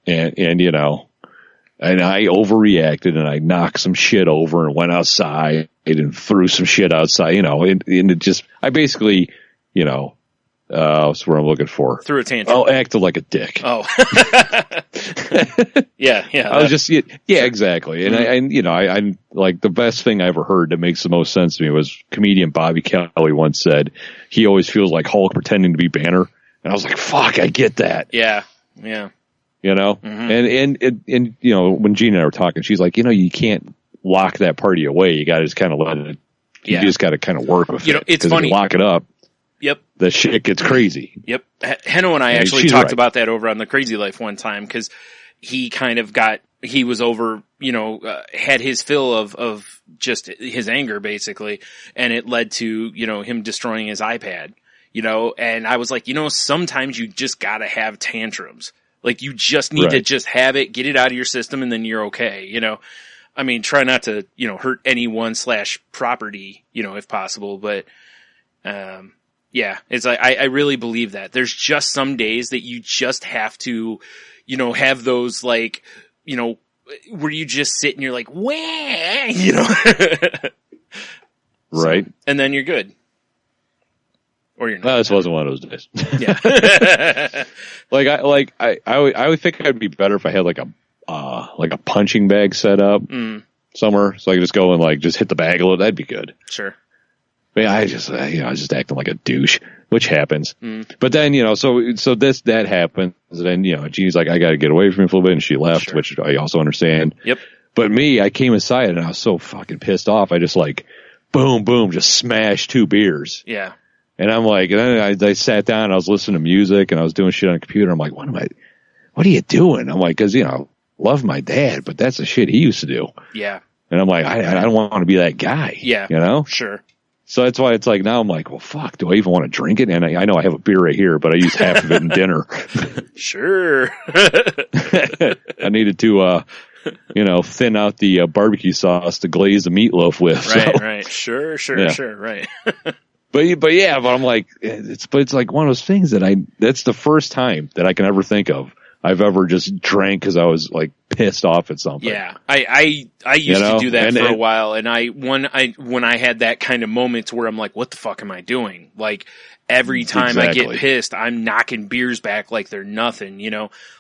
And I overreacted and I knocked some shit over and went outside and threw some shit outside, and it just, I basically, that's what I'm looking for. Threw a tantrum. Oh, acted like a dick. Oh. Yeah. I was just, exactly. And I like the best thing I ever heard that makes the most sense to me was comedian Bobby Kelly once said, he always feels like Hulk pretending to be Banner. And I was like, fuck, I get that. Yeah. Yeah. Mm-hmm. And when Gina and I were talking, she's like, you can't lock that party away. You got to just kind of let it, you just got to kind of work with it. It's funny. If you lock it up. Yep. The shit gets crazy. Yep. Henno and I actually talked about that over on The Crazy Life one time because he kind of he was over, had his fill of just his anger basically. And it led to, him destroying his iPad, and I was like, sometimes you just gotta have tantrums. Like you just need to just have it, get it out of your system and then you're okay, I mean, try not to, hurt anyone / property, if possible, but, yeah, it's like, I really believe that. There's just some days that you just have to, have those like, where you just sit and you're like, wah, Right. So, and then you're good. Or you're not. This wasn't one of those days. Yeah. I would think I'd be better if I had like a punching bag set up somewhere. So I could just go and just hit the bag a little. That'd be good. Sure. I was just acting like a douche, which happens. But then, so that happens. And then, Jeannie's like, I got to get away from you for a little bit. And she left, which I also understand. Yep. But me, I came inside and I was so fucking pissed off. I just boom, boom, just smash 2 beers. Yeah. And I'm like, and then I sat down and I was listening to music and I was doing shit on the computer. I'm like, what are you doing? I'm like, cause love my dad, but that's the shit he used to do. Yeah. And I'm like, I don't want to be that guy. Yeah. Sure. So that's why it's like, now I'm like, well, fuck, do I even want to drink it? And I know I have a beer right here, but I use half of it in dinner. Sure. I needed to, thin out the barbecue sauce to glaze the meatloaf with. Right. Sure. Right. But I'm like, it's like one of those things that's the first time that I can ever think of I've ever just drank because I was like pissed off at something. Yeah, I used to do that for a while, and when I had that kind of moment where I'm like, what the fuck am I doing? Like every time I get pissed, I'm knocking beers back like they're nothing.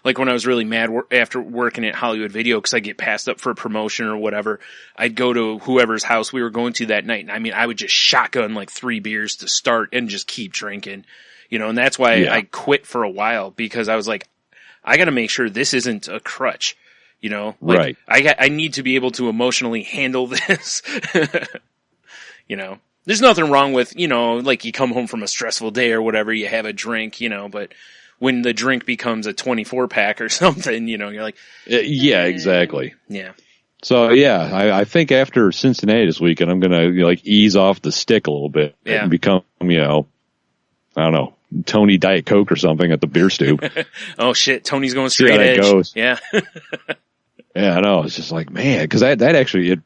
Like when I was really mad after working at Hollywood Video because I get passed up for a promotion or whatever, I'd go to whoever's house we were going to that night, and I mean I would just shotgun like 3 beers to start and just keep drinking. And that's why I quit for a while, because I was like, I got to make sure this isn't a crutch, right. I need to be able to emotionally handle this. There's nothing wrong with, like you come home from a stressful day or whatever, you have a drink, but when the drink becomes a 24 pack or something, you're like, yeah, exactly. Yeah. So I think after Cincinnati this weekend, I'm going to ease off the stick a little bit and become, I don't know, Tony Diet Coke or something at the beer stube. Oh shit, Tony's going straight edge. Goes. Yeah. Yeah, I know. It's just like, man, because that actually it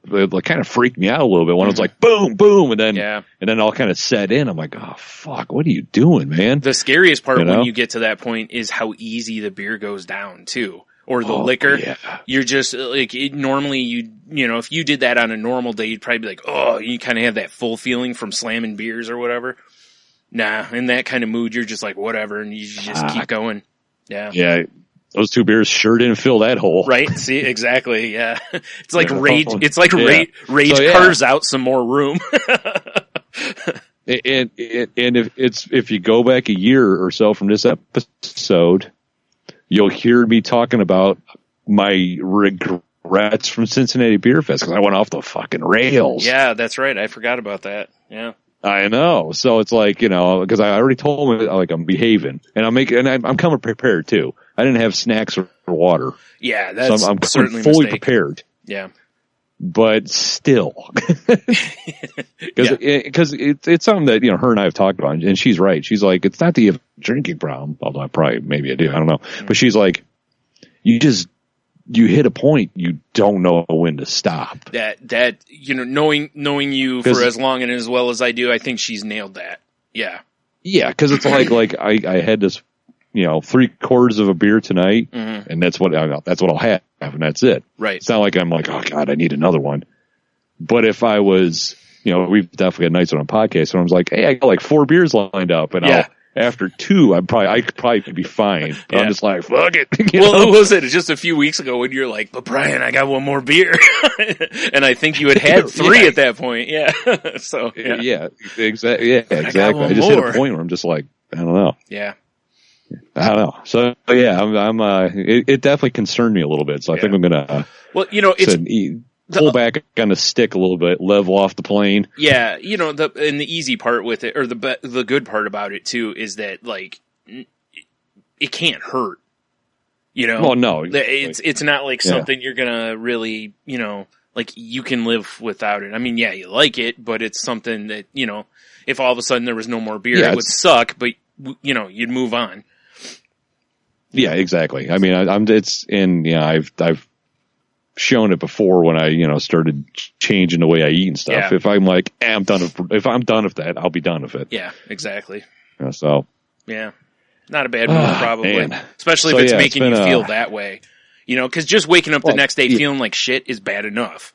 kind of freaked me out a little bit when it was like boom, boom, and then all kind of set in. I'm like, oh fuck, what are you doing, man? The scariest part when you get to that point is how easy the beer goes down too, or the liquor. Yeah. You're just like normally if you did that on a normal day, you'd probably be like, oh, you kind of have that full feeling from slamming beers or whatever. Nah, in that kind of mood, you're just like, whatever, and you just keep going. Yeah. Yeah. Those 2 beers sure didn't fill that hole. Right. See, exactly. Yeah. It's like rage. It's like rage carves out some more room. and if you go back a year or so from this episode, you'll hear me talking about my regrets from Cincinnati Beer Fest because I went off the fucking rails. Yeah, that's right. I forgot about that. Yeah. I know. So it's like, because I already told him like I'm behaving and I'm coming prepared too. I didn't have snacks or water. Yeah, that's so I'm certainly fully prepared. Yeah. But still, because it's something that, her and I have talked about, and she's right. She's like, it's not that you have a drinking problem, although maybe I do. I don't know. Mm-hmm. But she's like, you hit a point, you don't know when to stop. That knowing you for as long and as well as I do, I think she's nailed that. Yeah. Yeah, because it's like I had this, 3/4 of a beer tonight, and that's what I'll have, and that's it. Right. It's not like I'm like, oh god, I need another one. But if I was, we've definitely had nights on a podcast, and I was like, hey, I got like 4 beers lined up, and after 2, I could probably be fine. But I'm just like, fuck it. Well, who was it? Just a few weeks ago when you're like, but Brian, I got 1 more beer. And I think you had 3 at that point. Yeah. So, yeah, exactly. Yeah, exactly. I just hit a point where I'm just like, I don't know. Yeah. I don't know. So, it definitely concerned me a little bit. So I think I'm going to, pull back on the stick a little bit, level off the plane. Yeah, the easy part with it, or the good part about it too, is that like it can't hurt. Well, no, it's not like something you're gonna really, like you can live without it. I mean, yeah, you like it, but it's something that if all of a sudden there was no more beer, it would suck, but you'd move on. Yeah, exactly. I mean, I've shown it before when I, started changing the way I eat and stuff. Yeah. If I'm like, if I'm done with that, I'll be done with it. Yeah, exactly. So. Yeah. Not a bad move, probably. Man. Especially if it's making you feel that way. Cause just waking up the next day feeling like shit is bad enough.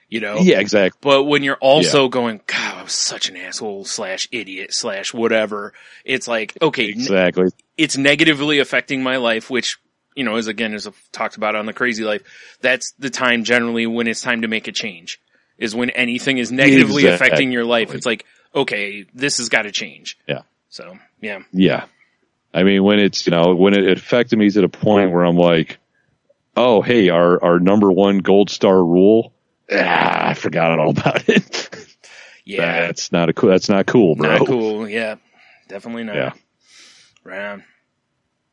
Yeah, exactly. But when you're also going, God, I was such an asshole / idiot / whatever. It's like, okay. Exactly. It's negatively affecting my life, which, as I've talked about on the Crazy Life, that's the time generally when it's time to make a change, is when anything is negatively affecting your life. It's like, okay, this has got to change. Yeah. So, yeah. Yeah. I mean, when it's, when it affected me to the point where I'm like, oh, hey, our number 1 gold star rule, I forgot all about it. Yeah. That's not cool, bro. Not cool. Yeah. Definitely not. Yeah. Right on.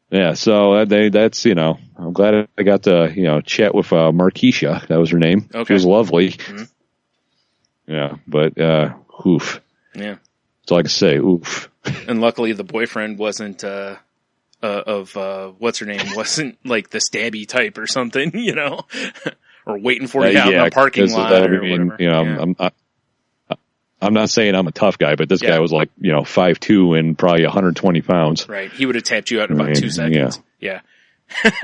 Yeah, so that's, I'm glad I got to, chat with Markeisha. That was her name. Okay. She was lovely. Mm-hmm. Yeah, but, oof. Yeah. That's all I can say, oof. And luckily the boyfriend wasn't, what's her name, wasn't like the stabby type or something, or waiting for you out in the parking lot or whatever. I'm not saying I'm a tough guy, but this guy was like, 5'2" and probably 120 pounds. Right. He would have tapped you out in about 2 seconds. Yeah.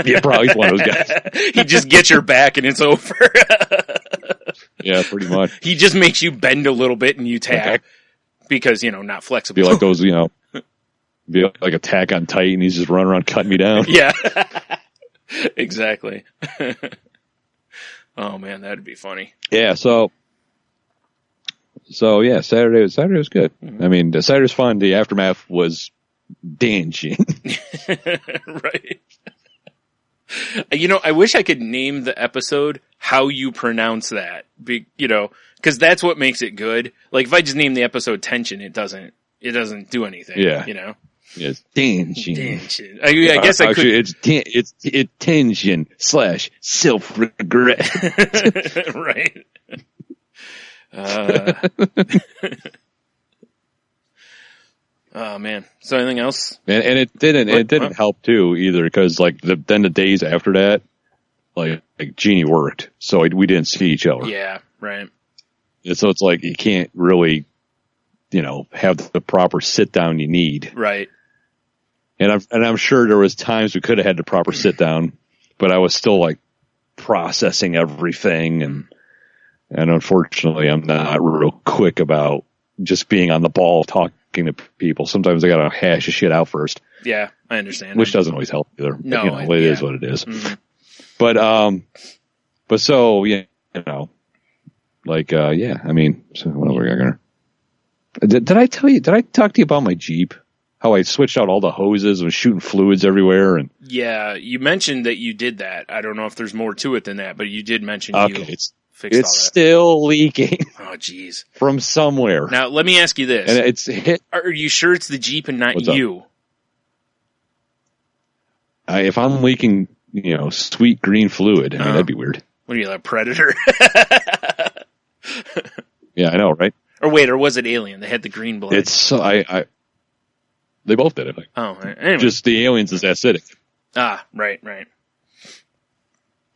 Yeah, probably one of those guys. He just gets your back and it's over. Yeah, pretty much. He just makes you bend a little bit and you tap because, not flexible. Be like those, be like Attack on Titan. He's just running around cutting me down. Yeah. Exactly. Oh man, that'd be funny. Yeah, so yeah, Saturday was good. Mm-hmm. I mean, the Saturday's fun. The aftermath was danging. Right. I wish I could name the episode how you pronounce that. Because that's what makes it good. Like if I just name the episode Tension, it doesn't do anything. Yeah. It's tension. Tension. I guess I could. Actually, it's tension / self-regret. Right. Oh man. So anything else? And it didn't help too either because then the days after that, like Jeannie worked, so we didn't see each other. Yeah. Right. And so it's like you can't really, have the proper sit down you need. Right. And I'm sure there was times we could have had the proper sit down, but I was still like processing everything and unfortunately I'm not real quick about just being on the ball talking to people. Sometimes I gotta hash the shit out first. Yeah, I understand. Which doesn't always help either. No, but, it is what it is. Mm-hmm. But so, I mean, so what are we gonna, did I talk to you about my Jeep? How I switched out all the hoses and was shooting fluids everywhere and. Yeah, you mentioned that you did that. I don't know if there's more to it than that, but you did mention you fixed all that. It's still leaking. Oh, jeez. From somewhere. Now, let me ask you this. And it's hit. Are you sure it's the Jeep and not you? If I'm leaking, sweet green fluid, I mean, that'd be weird. What are you, a predator? Yeah, I know, right? Or was it Alien? They had the green blood. They both did it. Oh, anyway. Just the Aliens is acidic. Ah, right.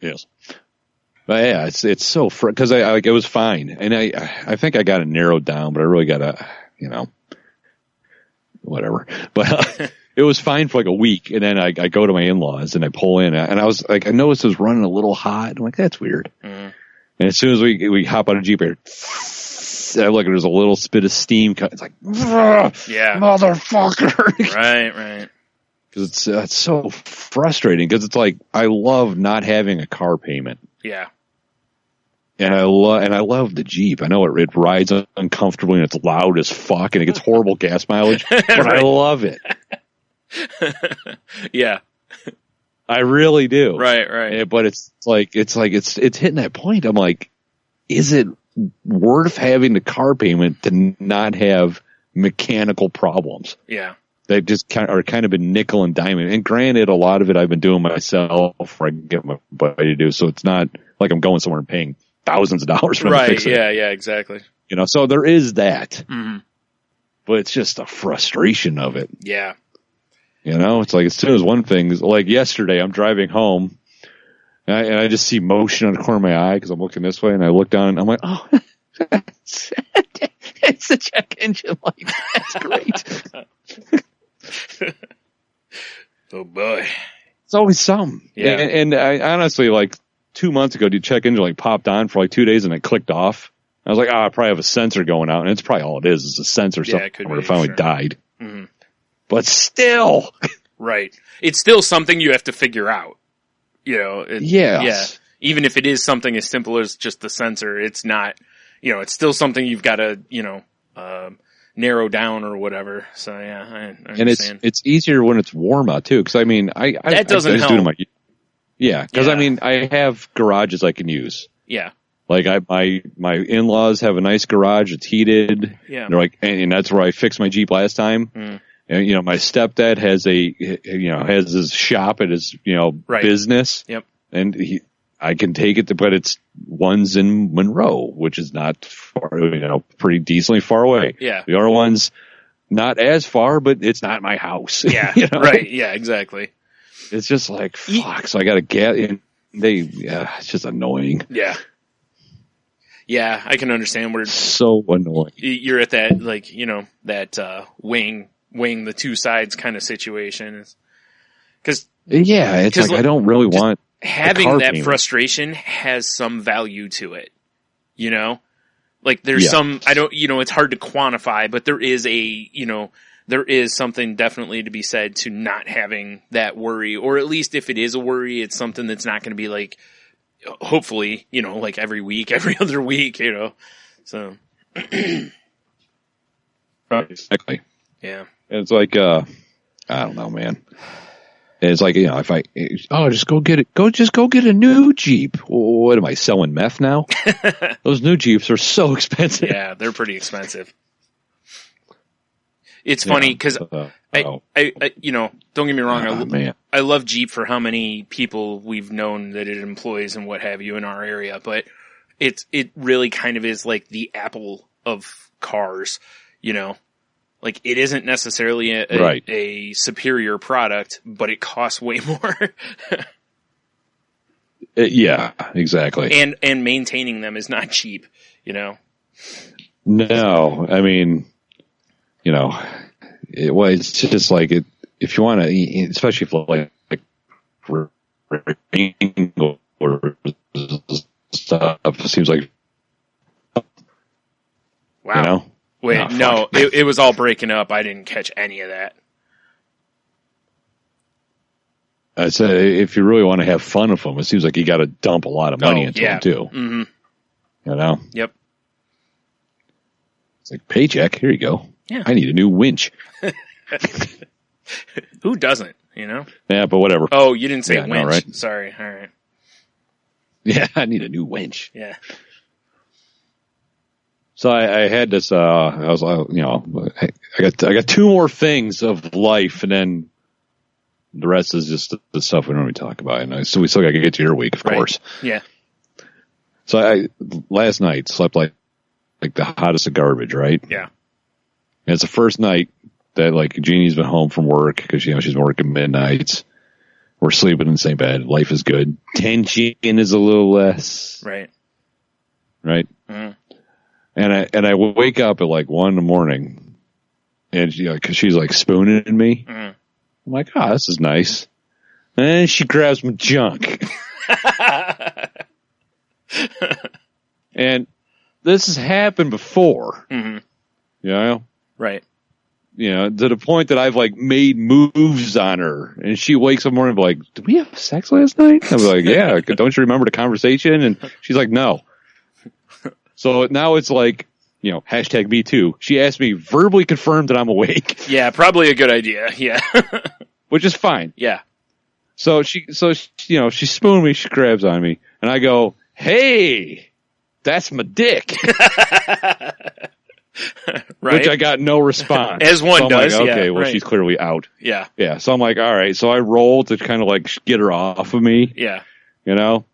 Yes. But yeah, it's so because it was fine, and I think I got it narrowed down, but I really got to, whatever. But it was fine for like a week, and then I go to my in-laws and I pull in, and I was like, I noticed it was running a little hot. I'm like, that's weird. Mm-hmm. And as soon as we hop on a Jeep, I look, there's a little spit of steam. It's like, yeah, motherfucker. Right. Because it's so frustrating. Because it's like I love not having a car payment. Yeah. And I love the Jeep. I know it rides uncomfortably and it's loud as fuck and it gets horrible gas mileage, but right. I love it. Yeah. I really do. Right. But it's hitting that point. I'm like, is it worth having the car payment to not have mechanical problems? Yeah. They just are kind of been nickel and diamond. And granted, a lot of it I've been doing myself or I can get my buddy to do. So it's not like I'm going somewhere and paying thousands of dollars for right. to fix it. Yeah, exactly. So there is that. Mm-hmm. But it's just the frustration of it. Yeah. It's like as soon as one thing is like yesterday, I'm driving home and I just see motion on the corner of my eye because I'm looking this way and I look down and I'm like, oh, it's the check engine light. That's great. Oh boy. It's always something. Yeah. And I honestly, like 2 months ago, the check engine like popped on for like 2 days and it clicked off. I was like, I probably have a sensor going out, and it's probably all it is. It's a sensor. Yeah, somewhere. It finally died. Mm-hmm. But still. Right. It's still something you have to figure out. Yes. Yeah. Even if it is something as simple as just the sensor, it's not, it's still something you've got to, narrow down or whatever. So yeah, I understand. And it's easier when it's warm out too. Cause I mean, that doesn't help. Because I mean, I have garages I can use. Yeah. Like my in-laws have a nice garage. It's heated. Yeah. And they're like, and that's where I fixed my Jeep last time. Mm. And, my stepdad has has his shop at his, Right. business. Yep. And I can take it, but one's in Monroe, which is not far, pretty decently far away. Yeah. The other one's not as far, but it's not my house. Yeah. Right. Yeah, exactly. It's just like, fuck. So I got to get in. It's just annoying. Yeah. Yeah, I can understand where So annoying. you're at that, like, that weighing the two sides kind of situation. Because it's like I don't really want having that payment. Frustration has some value to it. Like there's some, I don't, it's hard to quantify, but there is there is something definitely to be said to not having that worry, or at least if it is a worry, it's something that's not going to be like, hopefully, like every week, every other week, so. Exactly. Yeah. It's like, I don't know, man. It's like, if just go get a new Jeep. What am I selling meth now? Those new Jeeps are so expensive. Yeah, they're pretty expensive. It's funny because I don't get me wrong. Man. I love Jeep for how many people we've known that it employs and what have you in our area, but it really kind of is like the Apple of cars, Like it isn't necessarily a superior product, but it costs way more. Yeah, exactly. And maintaining them is not cheap, No, I mean, it's just like it. If you want to, especially if like or stuff, it seems like. Wow. Wait, no, it was all breaking up. I didn't catch any of that. I said, if you really want to have fun with them, it seems like you got to dump a lot of money into them too. Mm-hmm. Yep. It's like paycheck. Here you go. Yeah. I need a new winch. Who doesn't? Yeah, but whatever. Oh, you didn't say winch. No, right? Sorry. All right. Yeah, I need a new winch. Yeah. So I had this. I was, I got two more things of life, and then the rest is just the stuff we don't really talk about. And so we still got to get to your week, of course. Yeah. So I last night slept like the hottest of garbage, right? Yeah. And it's the first night that like Jeannie's been home from work because she's been working midnights. We're sleeping in the same bed. Life is good. Tension is a little less. Right. Right. Mm. And I wake up at like 1 a.m. and because she's like spooning me. Mm. I'm like, this is nice. And she grabs my junk. And this has happened before. Mm-hmm. Right. To the point that I've like made moves on her, and she wakes up in the morning and be like, did we have sex last night? I'm like, yeah. Don't you remember the conversation? And she's like, no. So now it's like, hashtag me too. She asked me, verbally confirmed that I'm awake. Yeah, probably a good idea. Yeah. Which is fine. Yeah. So she spooned me, she grabs on me, and I go, hey, that's my dick. Right. Which I got no response. As one so does, like, okay, yeah. well, right. she's clearly out. Yeah. Yeah, so I'm like, all right. So I roll to kind of like get her off of me. Yeah. And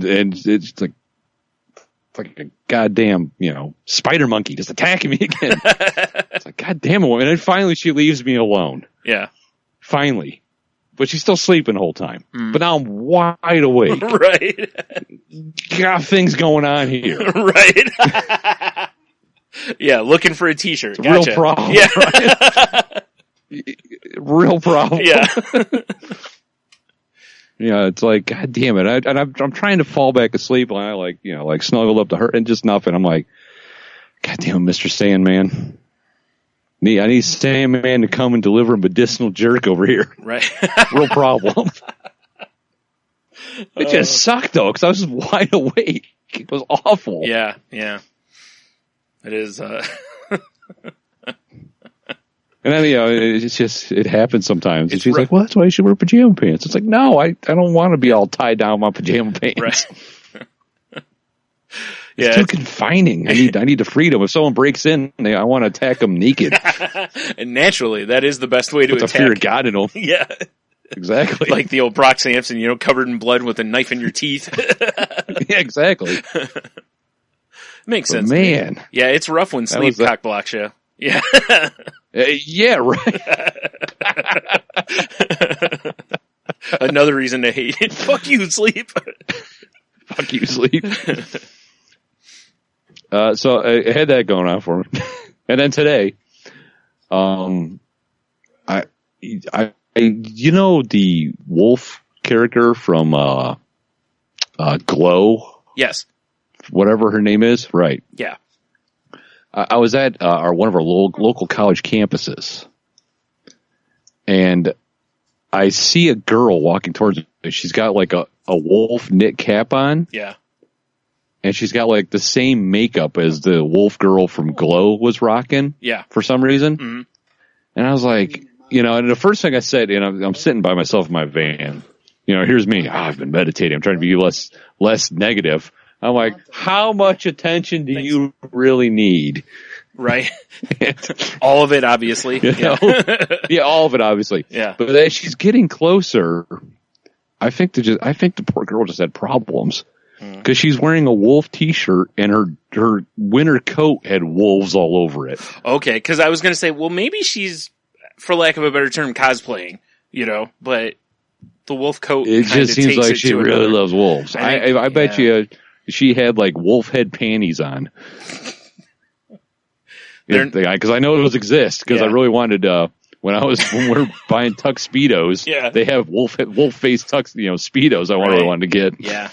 it's like a goddamn, spider monkey just attacking me again. It's like, God damn it. And then finally she leaves me alone. Yeah. Finally. But she's still sleeping the whole time. But now I'm wide awake. Right. Got things going on here. Right. Yeah, looking for a t-shirt. Gotcha. Real problem. Yeah. Right? Real problem. Yeah. It's like, God damn it. I'm trying to fall back asleep and I like snuggle up to her and just nothing. I'm like, God damn it, Mr. Sandman. I need Sandman to come and deliver a medicinal jerk over here. Right. Real problem. It just sucked though, because I was just wide awake. It was awful. Yeah, yeah. It is, And then, it's just, it happens sometimes. And she's like, well, that's why you should wear pajama pants. It's like, no, I don't want to be all tied down with my pajama pants. right. It's too confining. I need the freedom. If someone breaks in, I want to attack them naked. And naturally, that is the best way to Put attack. the fear of God in them. Yeah. Exactly. Like the old Brock Sampson, covered in blood with a knife in your teeth. Yeah, exactly. Makes sense. Man. Yeah, it's rough when sleep cock blocks you. Yeah. Yeah, right. Another reason to hate it. Fuck you, sleep. Fuck you, sleep. So I had that going on for me. And then today, the wolf character from Glow? Yes. Whatever her name is? Right. Yeah. I was at one of our local college campuses, and I see a girl walking towards me. She's got like a wolf knit cap on. Yeah. And she's got like the same makeup as the wolf girl from Glow was rocking. Yeah. For some reason. Mm-hmm. And I was like, and the first thing I said, I'm sitting by myself in my van. Here's me. I've been meditating. I'm trying to be less negative. I'm like, how much attention do you really need? Right. All of it, obviously. Yeah, all of it, obviously. Yeah. But as she's getting closer, I think the poor girl just had problems. Because she's wearing a wolf T-shirt and her winter coat had wolves all over it. Okay, because I was going to say, well, maybe she's, for lack of a better term, cosplaying, but the wolf coat it just seems like she really loves wolves. I bet you she had like wolf head panties on. Because I know those exist. Because I really wanted when we're buying tux speedos, they have wolf face tux speedos. I really wanted to get. Yeah.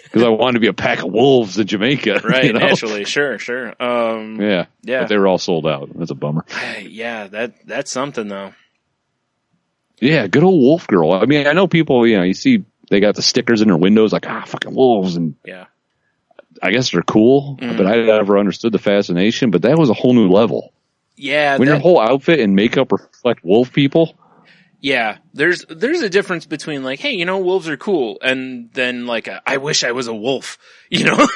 Because I wanted to be a pack of wolves in Jamaica. Right, naturally. Sure. Yeah. But they were all sold out. That's a bummer. Yeah, that's something, though. Yeah, good old wolf girl. I mean, I know people, you see they got the stickers in their windows like, fucking wolves. And yeah, I guess they're cool, but I never understood the fascination. But that was a whole new level. Yeah. When your whole outfit and makeup reflect wolf people. Yeah, there's a difference between like, hey, wolves are cool, and then like, I wish I was a wolf, Yeah,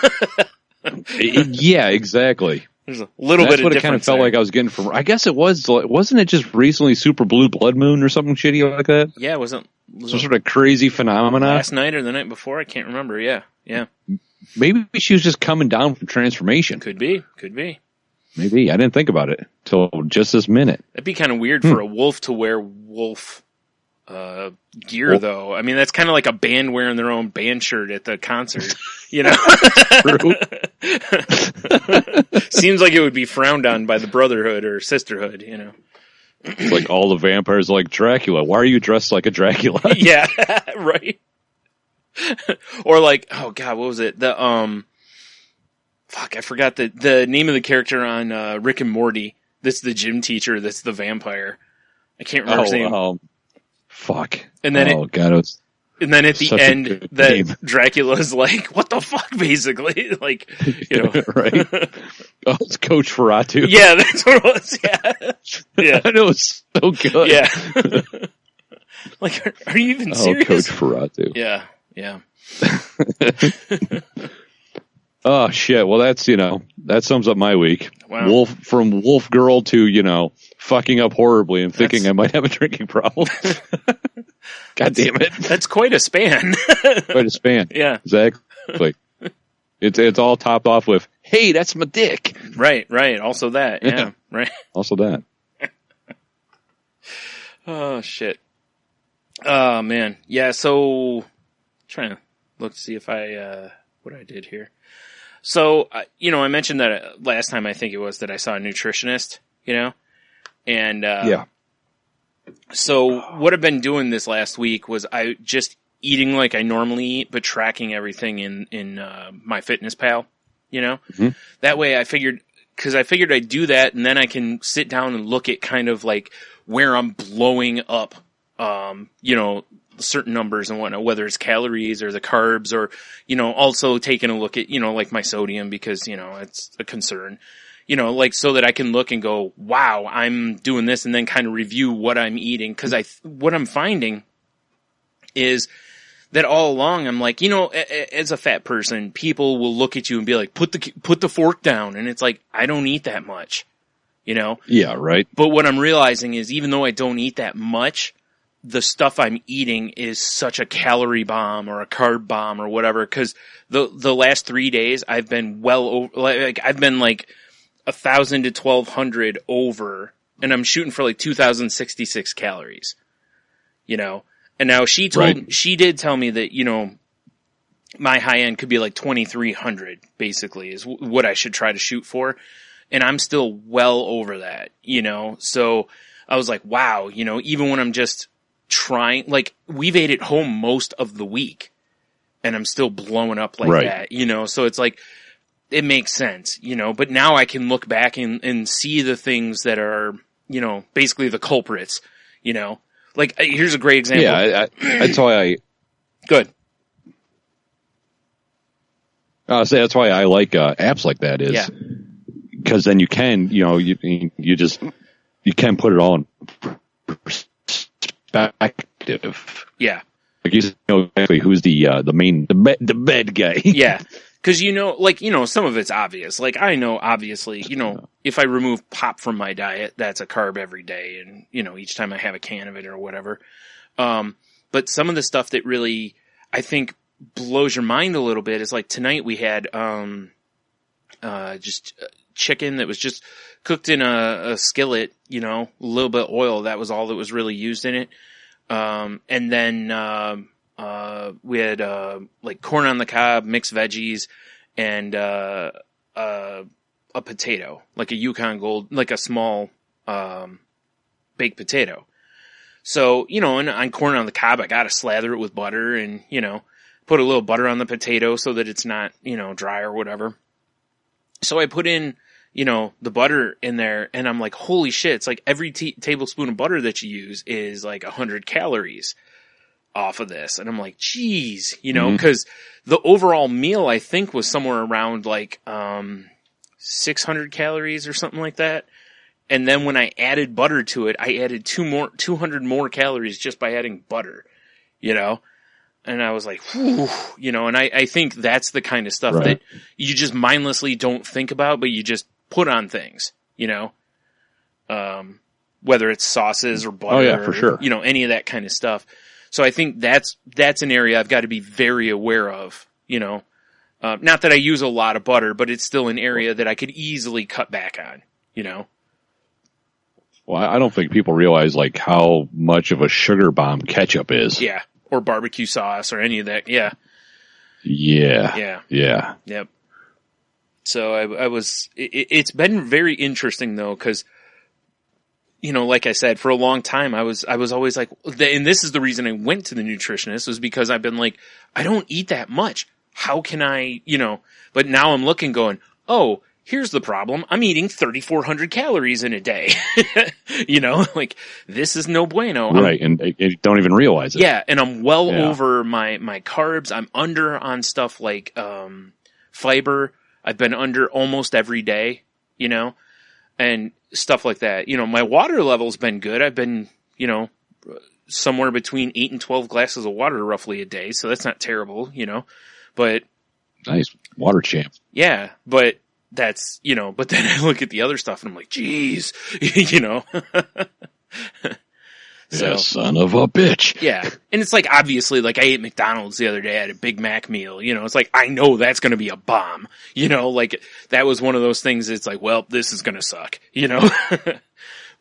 exactly. There's a little bit of difference. That's what it kind of felt like I was getting from. I guess it wasn't it just recently Super Blue Blood Moon or something shitty like that? Yeah, it wasn't some sort of crazy phenomena. Last night or the night before, I can't remember. Yeah. Maybe she was just coming down from transformation. Could be. Maybe. I didn't think about it till just this minute. That'd be kind of weird for a wolf to wear wolf gear, though. I mean, that's kind of like a band wearing their own band shirt at the concert, True. Seems like it would be frowned on by the brotherhood or sisterhood, Like all the vampires like Dracula. Why are you dressed like a Dracula? Yeah, right. Or like, oh God, what was it? I forgot the name of the character on Rick and Morty. That's the gym teacher. That's the vampire. I can't remember his name. Fuck. And then and then at the end, Dracula's like, "What the fuck?" Basically, like, right? Oh, it's Coach Ferratu. Yeah, that's what it was. Yeah. It was so good. Yeah. Like, are you even serious? Coach Ferratu. Yeah. Oh shit! Well, that's that sums up my week. Wow. From wolf girl to fucking up horribly and thinking I might have a drinking problem. God damn it! That's quite a span. Quite a span. Yeah, exactly. It's all topped off with, "Hey, that's my dick." Right. Also that. Yeah. Right. Also that. Oh shit. Oh man. Yeah. So, trying to look to see if what I did here. So, I mentioned that last time, I think it was, that I saw a nutritionist, and, yeah. So what I've been doing this last week was I just eating like I normally eat, but tracking everything in my Fitness Pal, Mm-hmm. That way I figured I'd do that, and then I can sit down and look at kind of like where I'm blowing up, certain numbers and whatnot, whether it's calories or the carbs, or, also taking a look at, like my sodium, because, it's a concern, so that I can look and go, wow, I'm doing this, and then kind of review what I'm eating. Cause what I'm finding is that all along I'm like, as a fat person, people will look at you and be like, put the fork down. And it's like, I don't eat that much, Yeah, right. But what I'm realizing is even though I don't eat that much, the stuff I'm eating is such a calorie bomb or a carb bomb or whatever. Cause the last 3 days I've been well over, I've been like 1,000 to 1,200 over, and I'm shooting for like 2,066 calories, And now she did tell me that, my high end could be like 2,300 basically is what I should try to shoot for. And I'm still well over that, So I was like, wow, even when I'm just trying, like we've ate at home most of the week and I'm still blowing up like that, So it's like, it makes sense, but now I can look back and see the things that are, basically the culprits, Like, here's a great example. Yeah, that's why Good. I'll say that's why I like apps like that is because then you can, you can put it all in perspective. Yeah. Like you know exactly who's the bad guy. Yeah. Cause some of it's obvious. Like I know obviously, if I remove pop from my diet, that's a carb every day. And, each time I have a can of it or whatever. But some of the stuff that really, I think blows your mind a little bit is like tonight we had, just chicken that was just cooked in a skillet, a little bit of oil. That was all that was really used in it. And then, we had, like corn on the cob, mixed veggies, and, a potato, like a Yukon Gold, like a small, baked potato. So, and on corn on the cob, I gotta slather it with butter and, put a little butter on the potato so that it's not, dry or whatever. So I put in, the butter in there and I'm like, holy shit, it's like every tablespoon of butter that you use is like 100 calories off of this. And I'm like, geez, cause the overall meal I think was somewhere around like, 600 calories or something like that. And then when I added butter to it, I added 200 more calories just by adding butter, and I was like, whew, and I think that's the kind of stuff that you just mindlessly don't think about, but you just put on things, whether it's sauces or butter, for sure. Or, any of that kind of stuff. So I think that's an area I've got to be very aware of, not that I use a lot of butter, but it's still an area that I could easily cut back on, Well, I don't think people realize like how much of a sugar bomb ketchup is. Yeah. Or barbecue sauce or any of that. Yeah. Yeah. Yep. So it's been very interesting though, cause, like I said, for a long time, I was always like, and this is the reason I went to the nutritionist was because I've been like, I don't eat that much. How can I, but now I'm looking going, oh, here's the problem. I'm eating 3,400 calories in a day. Like this is no bueno. Right. And you don't even realize it. Yeah. And I'm well over my carbs. I'm under on stuff like, fiber. I've been under almost every day, and stuff like that. My water level's been good. I've been, somewhere between 8 and 12 glasses of water roughly a day. So that's not terrible, but nice water champ. Yeah. But that's, but then I look at the other stuff and I'm like, geez, So, yeah, son of a bitch. Yeah. And it's like, obviously, like I ate McDonald's the other day. I had a Big Mac meal, it's like, I know that's going to be a bomb, like that was one of those things. It's like, well, this is going to suck,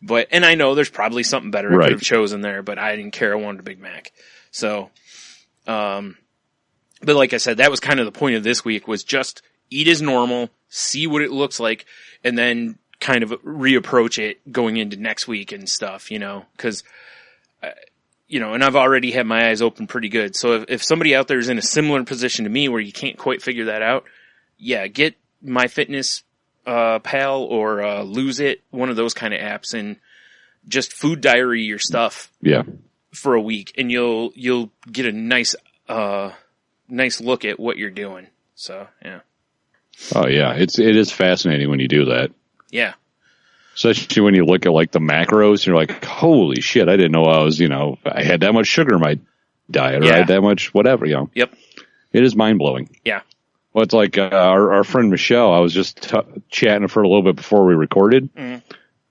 but, and I know there's probably something better I could have chosen there, but I didn't care. I wanted a Big Mac. So, but like I said, that was kind of the point of this week was just eat as normal, see what it looks like, and then kind of reapproach it going into next week and stuff, cause, and I've already had my eyes open pretty good. So if somebody out there is in a similar position to me where you can't quite figure that out, get MyFitnessPal or Lose It, one of those kind of apps, and just food diary your stuff. Yeah. For a week, and you'll get a nice look at what you're doing. So yeah. Oh yeah, it is fascinating when you do that. Yeah. Especially when you look at like the macros, you're like, holy shit, I didn't know I was, I had that much sugar in my diet, Yeah. right? That much, whatever, Yep. It is mind blowing. Yeah. Well, it's like our friend Michelle. I was just chatting with her a little bit before we recorded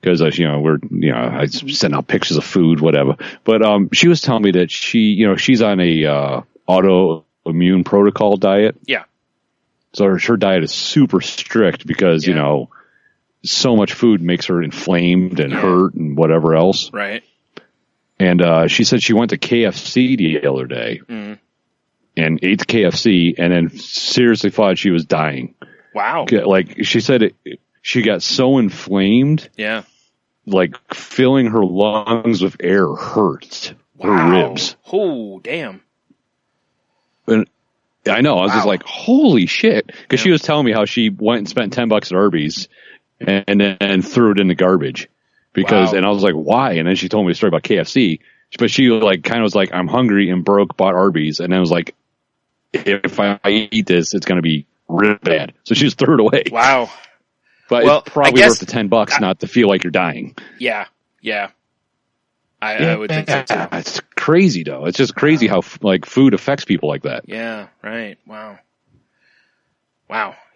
because I sent out pictures of food, whatever. But she was telling me that she's on a autoimmune protocol diet. Yeah. So her diet is super strict because so much food makes her inflamed and hurt and whatever else. Right. And she said she went to KFC the other day. And ate the KFC and then seriously thought she was dying. Wow. Like she said, she got so inflamed. Yeah. Like filling her lungs with air hurts her ribs. Oh, damn. And I know. I was just like, holy shit. Because she was telling me how she went and spent $10 at Arby's and then threw it in the garbage. And I was like, why? And then she told me a story about KFC. But she kind of was like, I'm hungry and broke, bought Arby's. And then was like, if I eat this, it's going to be real bad. So she just threw it away. Wow. But it's probably worth the $10 not to feel like you're dying. Yeah. Yeah. I would think so too. It's crazy though. It's just crazy how food affects people like that. Yeah. Right. Wow.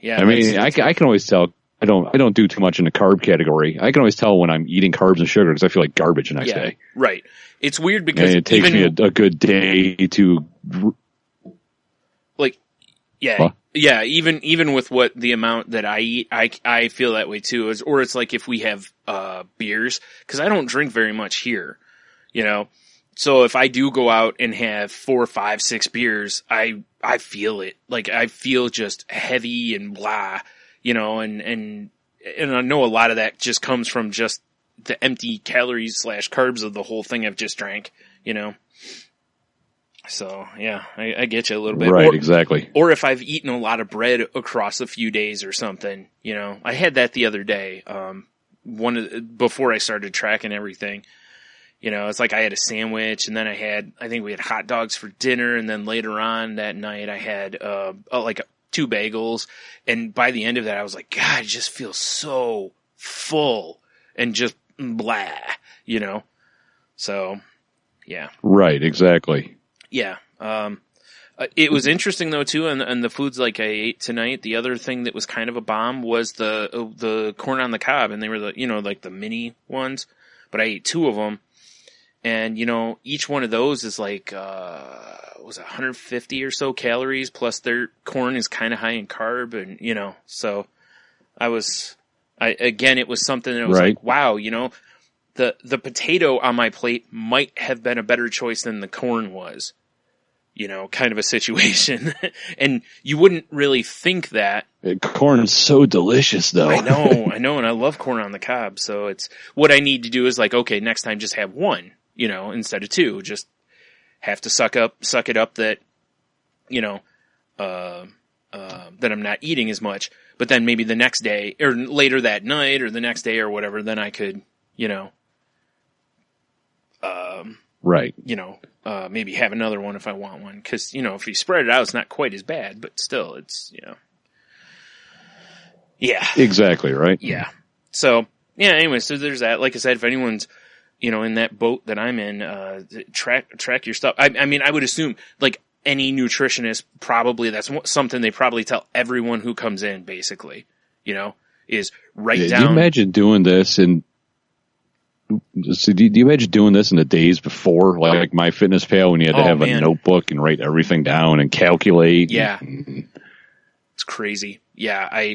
Yeah. I mean, I can always tell. I don't do too much in the carb category. I can always tell when I'm eating carbs and sugar because I feel like garbage the next day. Right. It's weird because it takes me a good day to Yeah, even with what the amount that I eat, I feel that way too. Or it's like if we have beers, because I don't drink very much here, So if I do go out and have 4, 5, 6 beers, I feel it. Like I feel just heavy and blah, and I know a lot of that just comes from just the empty calories / carbs of the whole thing I've just drank, So yeah, I get you a little bit. Right, exactly. Or if I've eaten a lot of bread across a few days or something, I had that the other day. Before I started tracking everything, it's like I had a sandwich and then I think we had hot dogs for dinner. And then later on that night I had, 2 bagels. And by the end of that, I was like, God, I just feel so full and just blah, So yeah. Right. Exactly. Yeah. It was interesting though too, and the foods like I ate tonight. The other thing that was kind of a bomb was the corn on the cob, and they were the mini ones, but I ate 2 of them, and each one of those is was 150 or so calories, plus their corn is kind of high in carb, and so it was something that I was like, wow, the potato on my plate might have been a better choice than the corn was. Kind of a situation. And you wouldn't really think that. Corn's so delicious though. I know, and I love corn on the cob. So it's what I need to do is okay, next time just have 1, instead of 2. Just have to suck it up that, that I'm not eating as much. But then maybe the next day or later that night or the next day or whatever, then I could, right. Maybe have another one if I want one. Cause, if you spread it out, it's not quite as bad, but still it's, yeah. Exactly. Right. Yeah. So yeah, anyway, so there's that. Like I said, if anyone's, in that boat that I'm in, track your stuff. I mean, I would assume like any nutritionist probably, that's something they probably tell everyone who comes in basically, is write down. Do you imagine doing this do you imagine doing this in the days before, like MyFitnessPal, when you had to have a notebook and write everything down and calculate? Yeah. It's crazy. Yeah.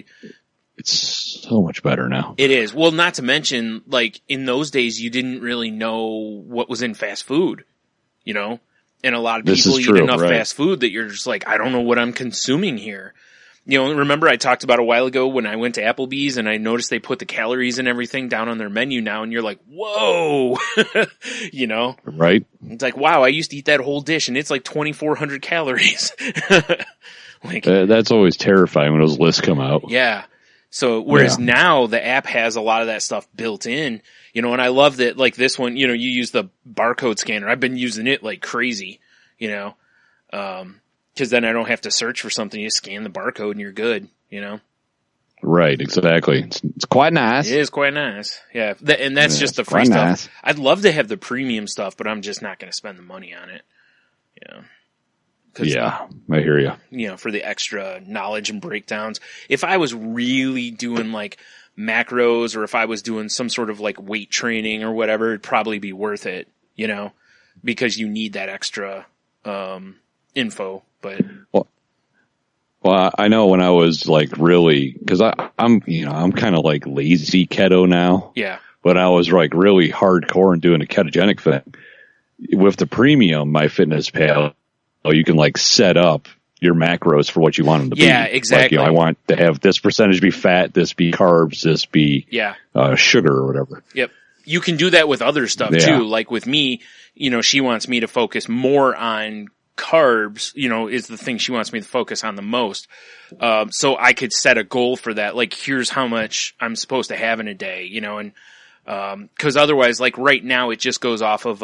It's so much better now. It is. Well, not to mention, in those days, you didn't really know what was in fast food, and a lot of people eat enough fast food that you're just like, I don't know what I'm consuming here. Remember I talked about a while ago when I went to Applebee's and I noticed they put the calories and everything down on their menu now, and you're like, whoa, Right. It's like, wow, I used to eat that whole dish and it's like 2,400 calories. That's always terrifying when those lists come out. Yeah. So, whereas now the app has a lot of that stuff built in, and I love that, this one, you use the barcode scanner. I've been using it like crazy, cause then I don't have to search for something. You scan the barcode and you're good, Right, exactly. It's quite nice. It is quite nice. Yeah. And that's just the free stuff. Nice. I'd love to have the premium stuff, but I'm just not going to spend the money on it, Yeah, I hear you. You know, for the extra knowledge and breakdowns. If I was really doing like macros, or if I was doing some sort of like weight training or whatever, it'd probably be worth it, you know, because you need that extra info. But well, I know when I was like really, because I'm kind of like lazy keto now. Yeah. But I was like really hardcore and doing a ketogenic thing with the premium MyFitnessPal. You can like set up your macros for what you want them to be. Yeah, exactly. Like, I want to have this percentage be fat, this be carbs, this be sugar or whatever. Yep. You can do that with other stuff too. Like with me, you know, she wants me to focus more on carbs, you know, is the thing she wants me to focus on the most. So I could set a goal for that. Like, here's how much I'm supposed to have in a day, you know, and, cause otherwise, like right now it just goes off of,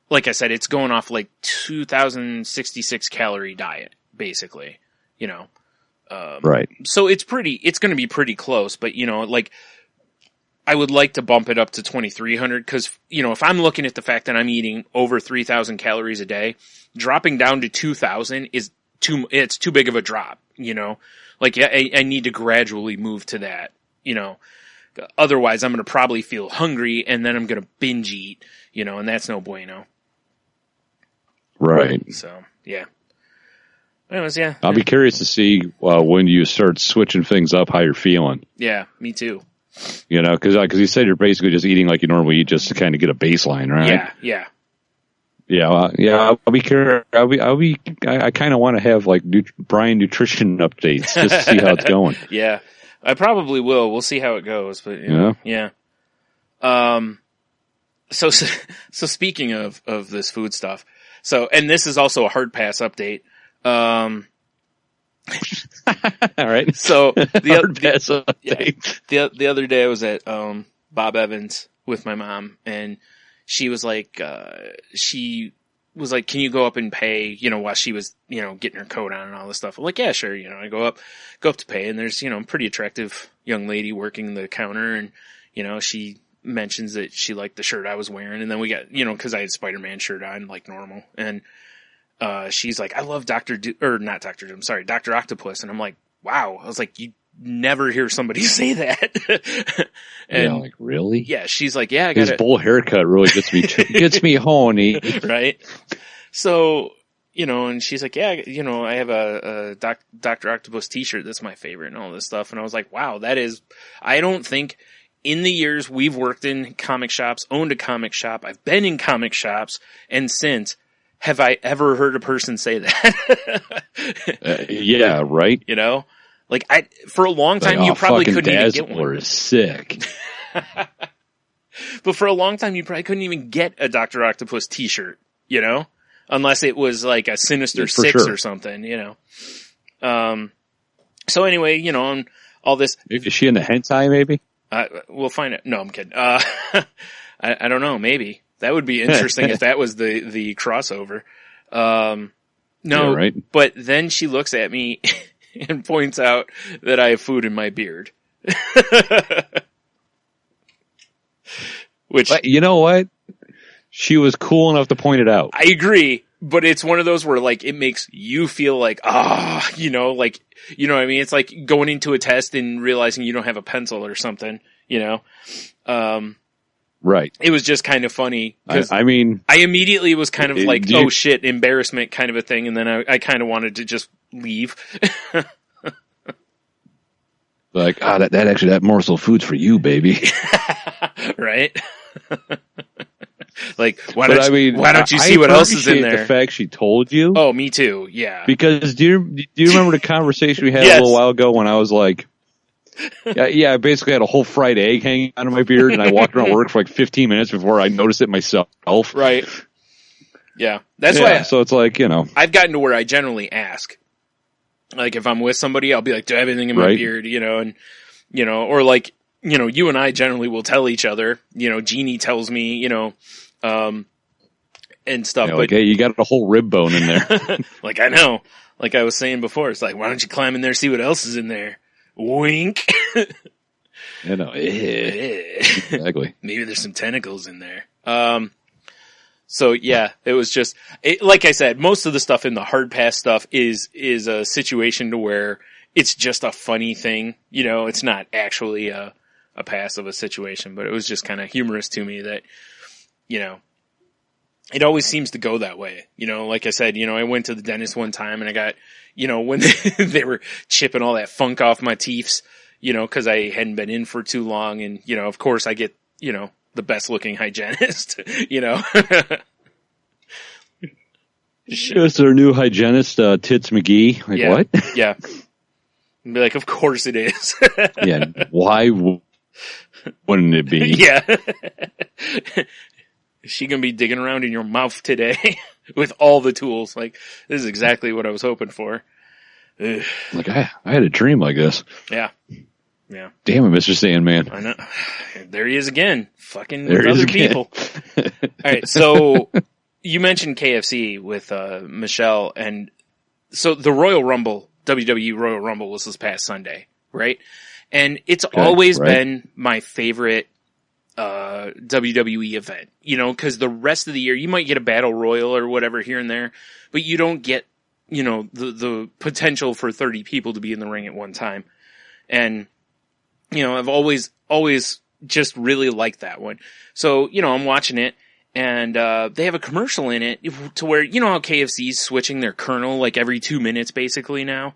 like I said, it's going off like 2,066 calorie diet, basically, you know. Right. So it's going to be pretty close, but you know, like I would like to bump it up to 2,300 because, you know, if I'm looking at the fact that I'm eating over 3,000 calories a day, dropping down to 2,000 it's too big of a drop, you know, like I need to gradually move to that, you know, otherwise I'm going to probably feel hungry and then I'm going to binge eat, you know, and that's no bueno. Right. So, yeah. Anyways, yeah. I'll be curious to see when you start switching things up, how you're feeling. Yeah, me too. You know, because you said you're basically just eating like you normally eat just to kind of get a baseline, right? Yeah. I'll be curious. I kind of want to have like Brian nutrition updates just to see how it's going. Yeah, I probably will. We'll see how it goes, but yeah. So speaking of this food stuff, and this is also a hard pass update. All right. So the other day I was at Bob Evans with my mom, and she was like, can you go up and pay, you know, while she was, you know, getting her coat on and all this stuff. I'm like, yeah, sure. You know, I go up to pay, and there's, you know, a pretty attractive young lady working the counter, and, you know, she mentions that she liked the shirt I was wearing, and then we got, you know, cause I had a Spider-Man shirt on like normal, and she's like, I love Dr. Octopus. And I'm like, wow. I was like, you never hear somebody say that. And like, really? Yeah. She's like, yeah, I got his bowl haircut really gets me horny. Right. So, you know, and she's like, yeah, you know, I have a Dr. Octopus t-shirt that's my favorite and all this stuff. And I was like, wow, I don't think in the years we've worked in comic shops, owned a comic shop, I've been in comic shops, and since, have I ever heard a person say that? Yeah, right. You know, like for a long time, you probably couldn't even get one. Sick. But for a long time, you probably couldn't even get a Dr. Octopus t-shirt, you know, unless it was like a Sinister Six or something, you know. So anyway, you know, on all this. Is she in the hentai maybe? We'll find it. No, I'm kidding. I don't know. Maybe. That would be interesting if that was the crossover. No, yeah, right. But then she looks at me and points out that I have food in my beard. Which, you know what? She was cool enough to point it out. I agree, but it's one of those where like it makes you feel like, you know, like, you know what I mean? It's like going into a test and realizing you don't have a pencil or something, you know? Right. It was just kind of funny. I mean, I immediately was kind of like, oh shit, embarrassment kind of a thing. And then I kind of wanted to just leave. Like, that morsel of food's for you, baby. Right. Like, why don't you see what else is in there? The fact she told you. Oh, me too. Yeah. Because do you remember the conversation we had a little while ago when I was like, yeah, I basically had a whole fried egg hanging out of my beard, and I walked around work for like 15 minutes before I noticed it myself. Right. Yeah. That's why. So it's like, you know. I've gotten to where I generally ask. Like, if I'm with somebody, I'll be like, do I have anything in my beard? You know, and, you know, or like, you know, you and I generally will tell each other, you know, Jeannie tells me, you know, and stuff. Yeah, like, hey, you got a whole rib bone in there. Like, I know. Like I was saying before, it's like, why don't you climb in there, see what else is in there? Wink. You know, exactly. Maybe there's some tentacles in there. So yeah, it was just, like I said, most of the stuff in the hard pass stuff is a situation to where it's just a funny thing. You know, it's not actually a pass of a situation, but it was just kind of humorous to me that, you know, it always seems to go that way. You know, like I said, you know, I went to the dentist one time and I got, you know, when they were chipping all that funk off my teeth, you know, cause I hadn't been in for too long. And, you know, of course I get, you know, the best looking hygienist, you know. Is there a new hygienist, Tits McGee? Like, yeah. what? Yeah. And be like, of course it is. Yeah. Why wouldn't it be? Yeah. Is she going to be digging around in your mouth today with all the tools? Like, this is exactly what I was hoping for. Ugh. Like, I had a dream like this. Yeah. Yeah. Damn it, Mr. Sandman. I know. There he is again. Fucking There with he is other again. people. All right. So you mentioned KFC with Michelle, and so the Royal Rumble, WWE Royal Rumble, was this past Sunday, right? And it's always been my favorite WWE event, you know, because the rest of the year you might get a battle royal or whatever here and there, but you don't get, you know, the potential for 30 people to be in the ring at one time. And, you know, I've always just really liked that one. So, you know, I'm watching it and they have a commercial in it to where, you know how KFC's switching their colonel like every 2 minutes basically now?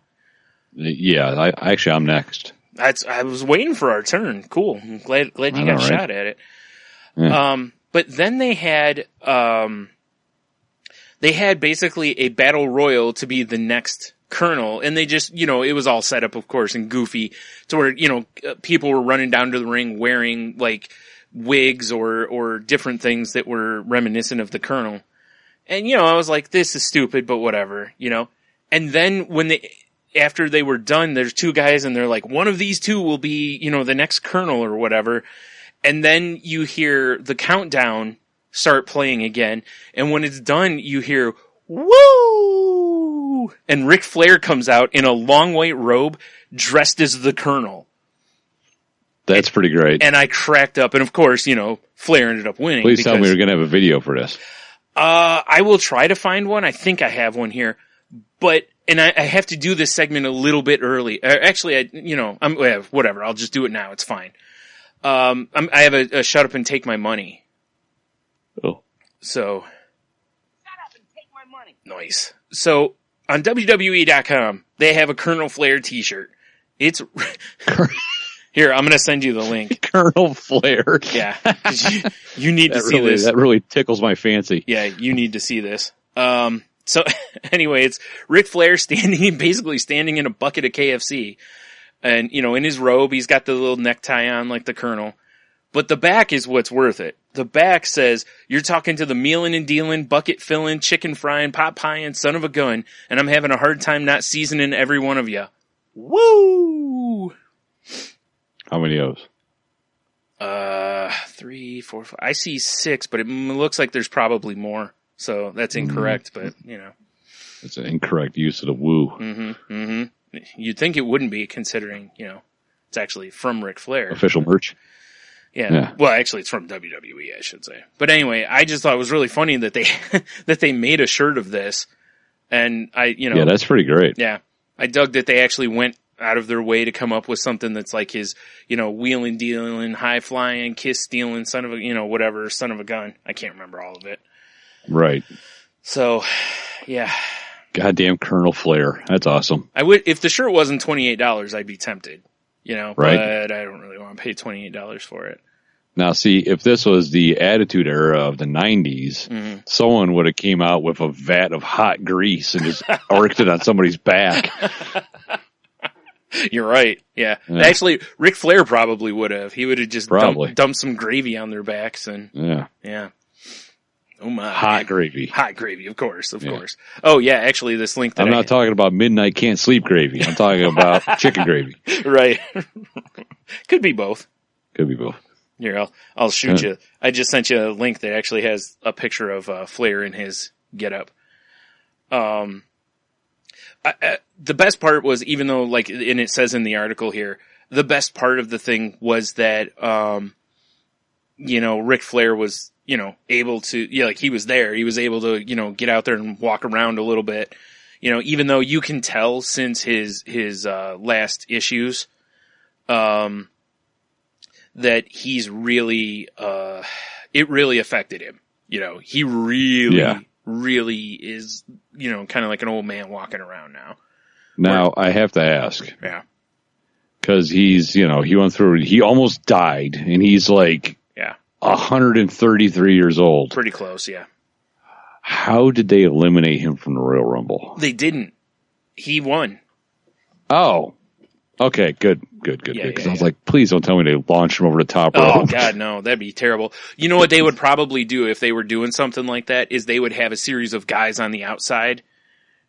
Yeah, I'm next. I was waiting for our turn. Cool. I'm glad you got a shot at it. Yeah. But then they had basically a battle royal to be the next colonel, and they just, you know, it was all set up, of course, and goofy to where, you know, people were running down to the ring wearing like wigs or different things that were reminiscent of the colonel. And, you know, I was like, this is stupid, but whatever, you know. And then after they were done, there's two guys and they're like, one of these two will be, you know, the next colonel or whatever. And then you hear the countdown start playing again. And when it's done, you hear, woo! And Ric Flair comes out in a long white robe dressed as the colonel. That's pretty great. And I cracked up. And of course, you know, Flair ended up winning. Please tell me we're going to have a video for this. I will try to find one. I think I have one here. But, and I have to do this segment a little bit early. Actually, whatever. I'll just do it now. It's fine. I have a shut up and take my money. Oh. So. Shut up and take my money. Nice. So, on WWE.com, they have a Colonel Flair t-shirt. It's, here, I'm going to send you the link. Colonel Flair. Yeah. You need to see this. That really tickles my fancy. Yeah, you need to see this. So anyway, it's Ric Flair basically standing in a bucket of KFC. And, you know, in his robe, he's got the little necktie on like the colonel. But the back is what's worth it. The back says, you're talking to the mealin' and dealin', bucket fillin', chicken frying, pot pieing, son of a gun, and I'm having a hard time not seasoning every one of you. Woo! How many of those? 3, 4, 5. I see 6, but it looks like there's probably more. So that's incorrect, but, you know. It's an incorrect use of the woo. Mm-hmm, mm-hmm. You'd think it wouldn't be, considering, you know, it's actually from Ric Flair. Official merch? Yeah. Well, actually, it's from WWE, I should say. But anyway, I just thought it was really funny that they made a shirt of this. And yeah, that's pretty great. Yeah. I dug that they actually went out of their way to come up with something that's like his, you know, wheeling, dealing, high flying, kiss stealing, son of a, you know, whatever, son of a gun. I can't remember all of it. Right. So, yeah. Goddamn Colonel Flair. That's awesome. I would, if the shirt wasn't $28, I'd be tempted, you know, right. But I don't really want to pay $28 for it. Now, see, if this was the Attitude Era of the 90s, someone would have came out with a vat of hot grease and just arced it on somebody's back. You're right. Yeah. Actually, Ric Flair probably would have. He would have just dumped some gravy on their backs and yeah. Oh my. Hot gravy. Hot gravy, of course, of course. Oh yeah, actually this link that I'm not talking about midnight can't sleep gravy. I'm talking about chicken gravy. Right. Could be both. Could be both. Here, I'll shoot you. I just sent you a link that actually has a picture of Flair in his getup. The best part was, even though, like, and it says in the article here, the best part of the thing was that Ric Flair was, able to, like he was there. He was able to, get out there and walk around a little bit. Even though you can tell since his last issues, that he's really, it really affected him. He really is, kind of like an old man walking around now. Now, I have to ask. Yeah. Because he's, he went through, he almost died, and he's like 133 years old. Pretty close, yeah. How did they eliminate him from the Royal Rumble? They didn't. He won. Oh. Okay, good. Because I was like, please don't tell me they launched him over the top rope. Oh, God, no. That'd be terrible. You know what they would probably do if they were doing something like that is they would have a series of guys on the outside,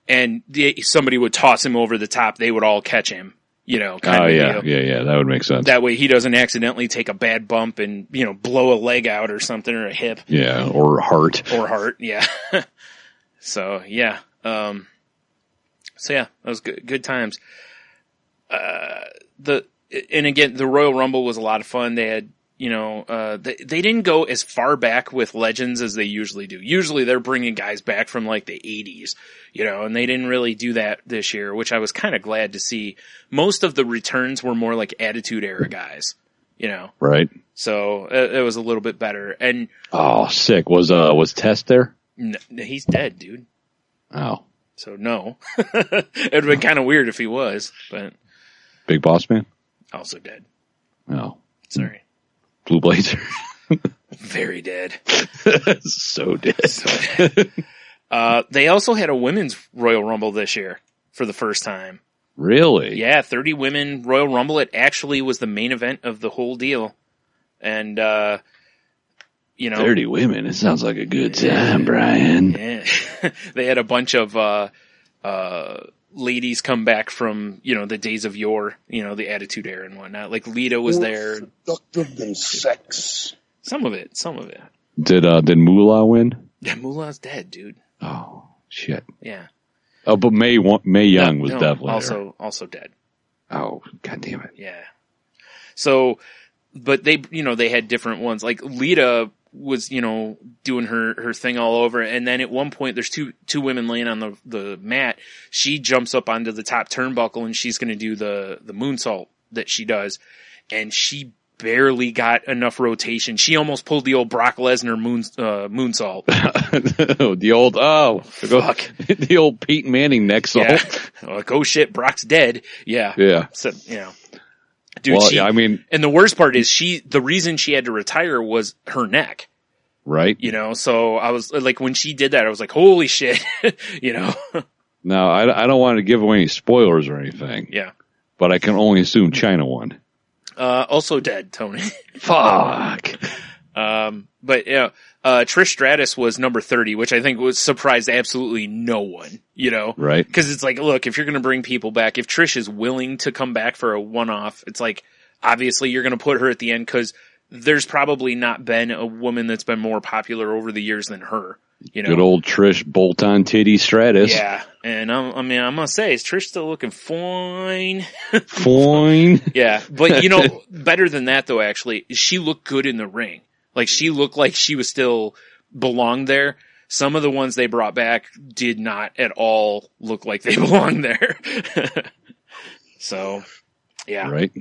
and somebody would toss him over the top. They would all catch him. Kind of deal. Yeah, that would make sense. That way he doesn't accidentally take a bad bump and, blow a leg out or something, or a hip. Yeah, or heart. Yeah. So, yeah. That was good times. And again, the Royal Rumble was a lot of fun. They had, they didn't go as far back with legends as they usually do. Usually they're bringing guys back from like the 80s, and they didn't really do that this year, which I was kind of glad to see. Most of the returns were more like Attitude Era guys, Right. So it was a little bit better. And oh, sick. Was Test there? No, he's dead, dude. Oh. So no. It would have been kind of weird if he was, but Big Boss Man? also dead. Oh. Sorry. Blue Blazer? Very dead. So dead. So dead. They also had a women's Royal Rumble this year for the first time. Really? Yeah, 30 women Royal Rumble. It actually was the main event of the whole deal. And, 30 women. It sounds like a good time, Brian. Yeah. They had a bunch of, ladies come back from, the days of yore, the Attitude Era and whatnot. Like Lita was there. Seductive than sex. Some of it. Did Moolah win? Yeah, Moolah's dead, dude. Oh, shit. Yeah. Oh, but Mae Young was definitely also dead. Oh, God damn it. Yeah. So, but they had different ones. Like Lita was, doing her thing all over. And then at one point there's two women laying on the mat. She jumps up onto the top turnbuckle and she's going to do the moonsault that she does. And she barely got enough rotation. She almost pulled the old Brock Lesnar moonsault. Fuck. The old Peyton Manning neck salt. Yeah. Like, oh shit, Brock's dead. Yeah. Yeah. So, dude, well, and the worst part is the reason she had to retire was her neck. Right. So I was like, when she did that, I was like, holy shit, Now, I don't want to give away any spoilers or anything. Yeah. But I can only assume China won. Also dead, Tony. Fuck. But Trish Stratus was number 30, which I think surprised absolutely no one, Right. Cause it's like, look, if you're going to bring people back, if Trish is willing to come back for a one-off, it's like, obviously you're going to put her at the end cause there's probably not been a woman that's been more popular over the years than her, Good old Trish bolt-on titty Stratus. Yeah. And I'm going to say, is Trish still looking fine? Fine. Yeah. But better than that though, actually, she looked good in the ring. Like she looked like she was still belonged there. Some of the ones they brought back did not at all look like they belonged there. So, yeah. Right.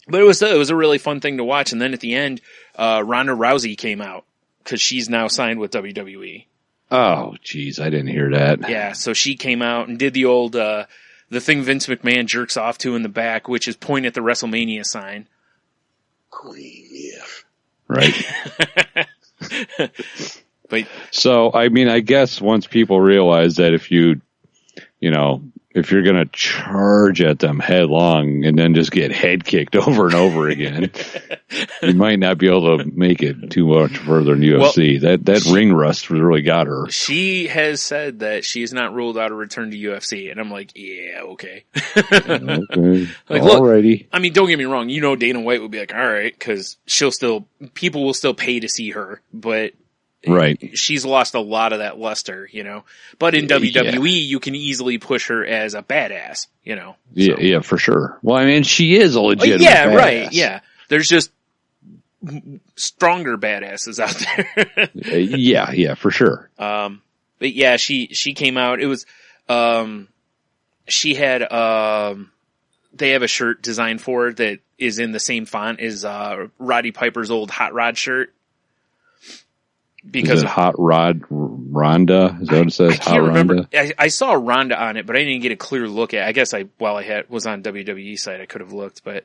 But it was a really fun thing to watch. And then at the end, Ronda Rousey came out because she's now signed with WWE. Oh, geez, I didn't hear that. Yeah, so she came out and did the old, the thing Vince McMahon jerks off to in the back, which is point at the WrestleMania sign. Queen, yeah. Right. But so, I guess once people realize that if you're going to charge at them headlong and then just get head kicked over and over again, you might not be able to make it too much further in UFC. Well, that ring rust really got her. She has said that she has not ruled out a return to UFC, and I'm like, yeah, okay. Okay. Like, alrighty. Look, don't get me wrong. Dana White would be like, all right, because people will still pay to see her, but right. She's lost a lot of that luster, But in WWE, you can easily push her as a badass, Yeah, for sure. Well, she is a legitimate yeah, badass. right, yeah. There's just stronger badasses out there. Yeah, for sure. But yeah, she came out. It was, she had, they have a shirt designed for her that is in the same font as, Roddy Piper's old Hot Rod shirt. Because is it Hot Rod Rhonda? Is that what it says? I can't remember. I saw Rhonda on it, but I didn't get a clear look at it. I guess was on WWE site, I could have looked, but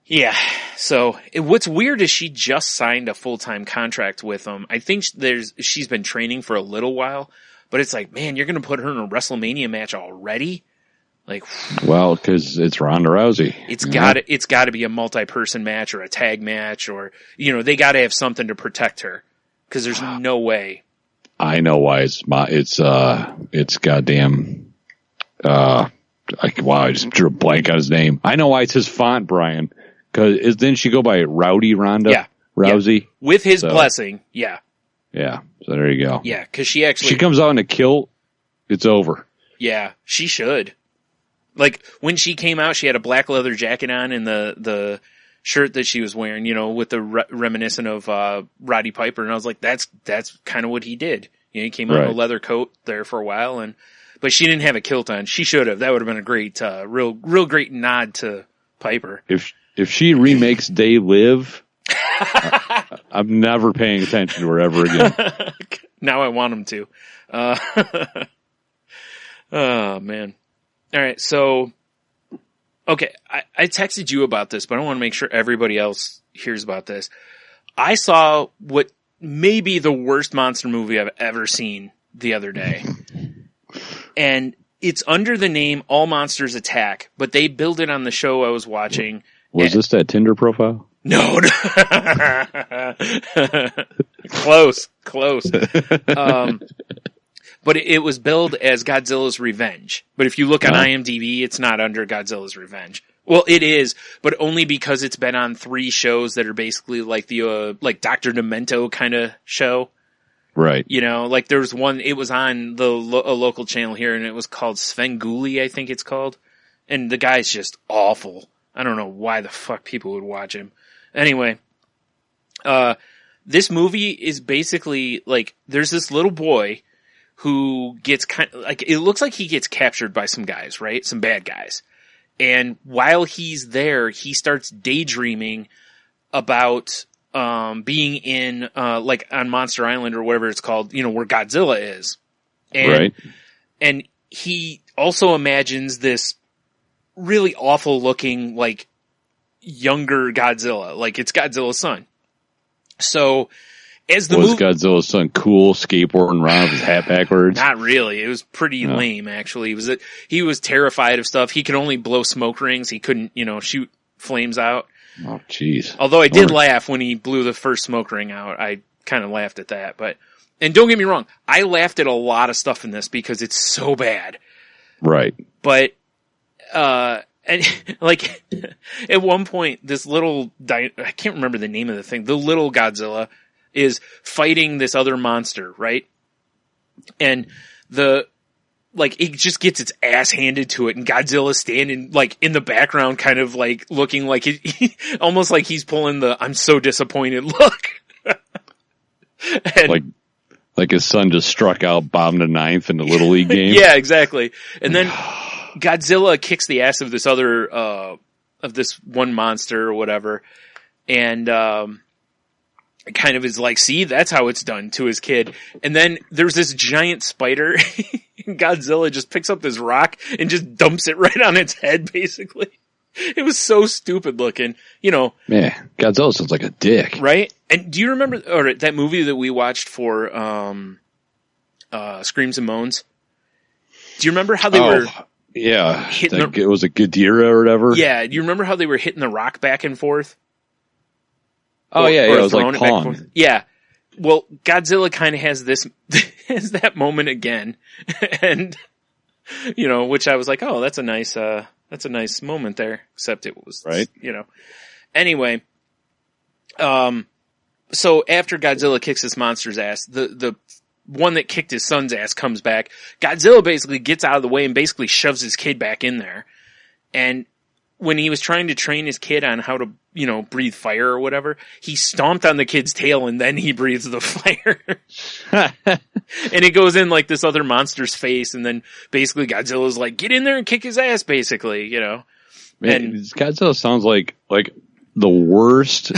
yeah. So what's weird is she just signed a full-time contract with them. I think she's been training for a little while, but it's like, man, you're going to put her in a WrestleMania match already? Like, well, cause it's Ronda Rousey. It's gotta be a multi-person match or a tag match or, they gotta have something to protect her. Cause there's no way. I know why it's goddamn, I just drew a blank on his name. I know why it's his font, Brian. Cause didn't she go by Rowdy Ronda? Yeah. Rousey? Yeah. With his blessing. Yeah. Yeah. So there you go. Yeah. Cause she comes out in a kilt. It's over. Yeah. She should. Like when she came out, she had a black leather jacket on and the shirt that she was wearing, with the reminiscent of, Roddy Piper. And I was like, that's kind of what he did. He came out in a leather coat there for a while but she didn't have a kilt on. She should have. That would have been a great, real great nod to Piper. If she remakes They Live, I'm never paying attention to her ever again. Now I want him to. Oh man. All right. So, okay, I texted you about this, but I want to make sure everybody else hears about this. I saw what may be the worst monster movie I've ever seen the other day. And it's under the name All Monsters Attack, but they billed it on the show I was watching. Was this that Tinder profile? No. Close. But it was billed as Godzilla's Revenge. But if you look on IMDb, it's not under Godzilla's Revenge. Well, it is, but only because it's been on 3 shows that are basically like the, like Dr. Demento kind of show. Right. Like there was one, it was on a local channel here and it was called Svengoolie, I think it's called. And the guy's just awful. I don't know why the fuck people would watch him. Anyway, this movie is basically like, there's this little boy who gets it looks like he gets captured by some guys, right? Some bad guys. And while he's there, he starts daydreaming about, being in, like on Monster Island or whatever it's called, where Godzilla is. And he also imagines this really awful looking, like younger Godzilla, like it's Godzilla's son. So, as the movie, Godzilla's son cool skateboarding around with his hat backwards? Not really. It was pretty lame, actually. He was terrified of stuff. He could only blow smoke rings. He couldn't, shoot flames out. Oh, jeez. Although I did laugh when he blew the first smoke ring out. I kind of laughed at that. And don't get me wrong, I laughed at a lot of stuff in this because it's so bad. Right. But, and like, at one point, this little, I can't remember the name of the thing, the little Godzilla is fighting this other monster, right? And it just gets its ass handed to it, and Godzilla's standing, like, in the background, kind of, like, looking like almost like he's pulling the I'm so disappointed look. And, like his son just struck out Bob the Ninth in the Little League game? Yeah, exactly. And then Godzilla kicks the ass of this other, of this one monster or whatever, and, kind of is like, see, that's how it's done to his kid. And then there's this giant spider. Godzilla just picks up this rock and just dumps it right on its head, basically. It was so stupid looking, Man, Godzilla sounds like a dick. Right? And do you remember that movie that we watched for Screams and Moans? Do you remember how they were... Yeah, it was a Ghidorah or whatever. Yeah, do you remember how they were hitting the rock back and forth? Oh, yeah, it was like Pong. Yeah. Well, Godzilla kind of has has that moment again. And, which I was like, oh, that's a nice moment there. Except it was, right. Anyway, so after Godzilla kicks this monster's ass, the one that kicked his son's ass comes back. Godzilla basically gets out of the way and basically shoves his kid back in there. And when he was trying to train his kid on how to, breathe fire or whatever, he stomped on the kid's tail and then he breathes the fire. And it goes in like this other monster's face, and then basically Godzilla's like, get in there and kick his ass, basically, Man, and Godzilla sounds like the worst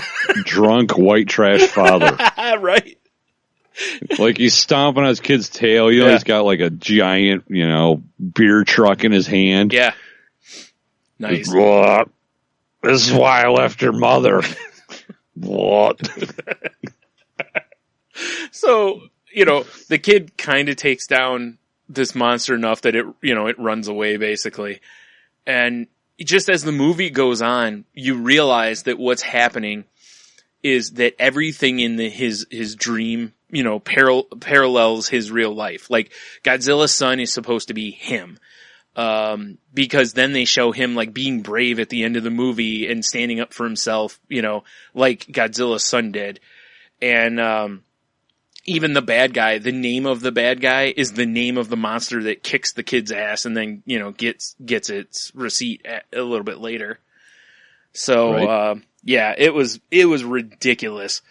drunk white trash father. Right. Like he's stomping on his kid's tail. He's got like a giant, beer truck in his hand. Yeah. Nice. What? This is why I left your mother. What? So, the kid kind of takes down this monster enough that it runs away basically. And just as the movie goes on, you realize that what's happening is that everything in his dream, parallels his real life. Like Godzilla's son is supposed to be him. Because then they show him like being brave at the end of the movie and standing up for himself, like Godzilla's son did. And, even the bad guy, the name of the bad guy is the name of the monster that kicks the kid's ass and then, gets its receipt a little bit later. So, right. It was ridiculous.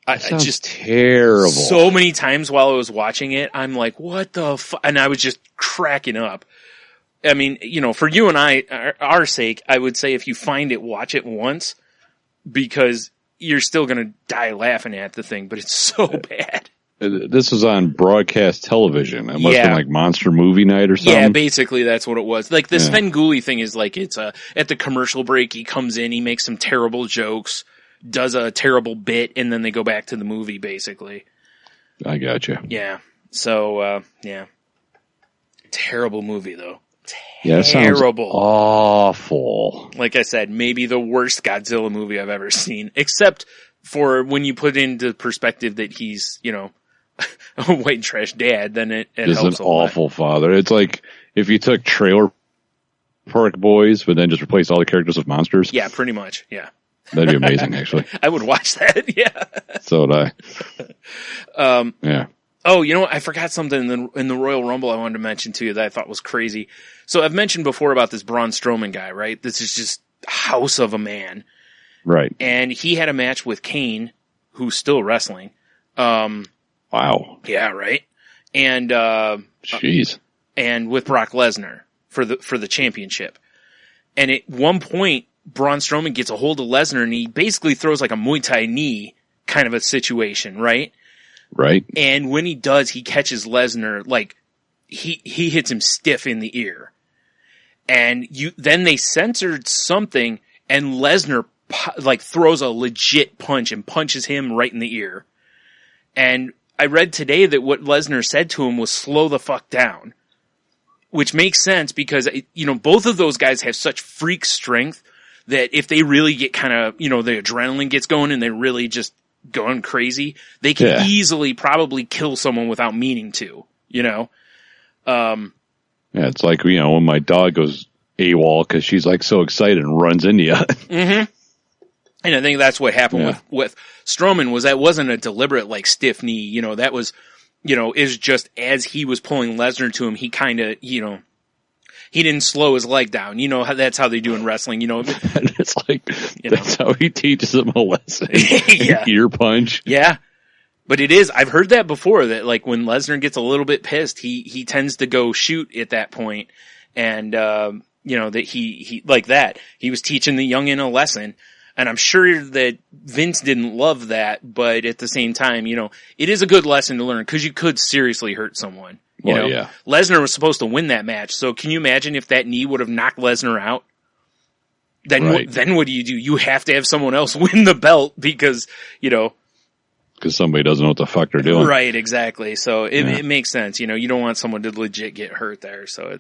I just terrible. So many times while I was watching it, I'm like, what the fuck? And I was just cracking up. I mean, for you and I, our sake, I would say if you find it, watch it once, because you're still going to die laughing at the thing, but it's so bad. This was on broadcast television. It must have been like Monster Movie Night or something. Yeah, basically that's what it was. Like the Svengoolie thing is like it's at the commercial break, he comes in, he makes some terrible jokes, does a terrible bit, and then they go back to the movie basically. I gotcha. Yeah. So, terrible movie though. Yeah, terrible. Awful. Like I said, maybe the worst Godzilla movie I've ever seen, except for when you put into perspective that he's, a white trash dad, then it helps an awful father. It's like if you took Trailer Park Boys, but then just replaced all the characters with monsters. Yeah, pretty much. Yeah. That'd be amazing, actually. I would watch that. Yeah. So would I. Yeah. Oh, I forgot something in the Royal Rumble I wanted to mention to you that I thought was crazy. So I've mentioned before about this Braun Strowman guy, right? This is just house of a man. Right. And he had a match with Kane, who's still wrestling. Wow. Yeah, right. And jeez. And with Brock Lesnar for the championship. And at one point, Braun Strowman gets a hold of Lesnar and he basically throws like a Muay Thai knee kind of a situation, right? Right. And when he does, he catches Lesnar, like, he hits him stiff in the ear. And then they censored something and Lesnar like throws a legit punch and punches him right in the ear. And I read today that what Lesnar said to him was slow the fuck down, which makes sense because, both of those guys have such freak strength that if they really get kind of, the adrenaline gets going and they're really just going crazy, they can easily probably kill someone without meaning to, Yeah, it's like, when my dog goes AWOL because she's like so excited and runs into you. Mm-hmm. And I think that's what happened with Strowman was that wasn't a deliberate like stiff knee, that was, is just as he was pulling Lesnar to him, he kind of, he didn't slow his leg down. That's how they do in wrestling, It's like, that's how he teaches him a lesson. Yeah. Ear punch. Yeah. But it is, I've heard that before that like when Lesnar gets a little bit pissed, he tends to go shoot at that point. And, that he like that. He was teaching the youngin' a lesson. And I'm sure that Vince didn't love that, but at the same time, it is a good lesson to learn because you could seriously hurt someone. Yeah. Lesnar was supposed to win that match. So can you imagine if that knee would have knocked Lesnar out? Then then what do? You have to have someone else win the belt because, because somebody doesn't know what the fuck they're doing. Right, exactly. So it makes sense. You don't want someone to legit get hurt there. So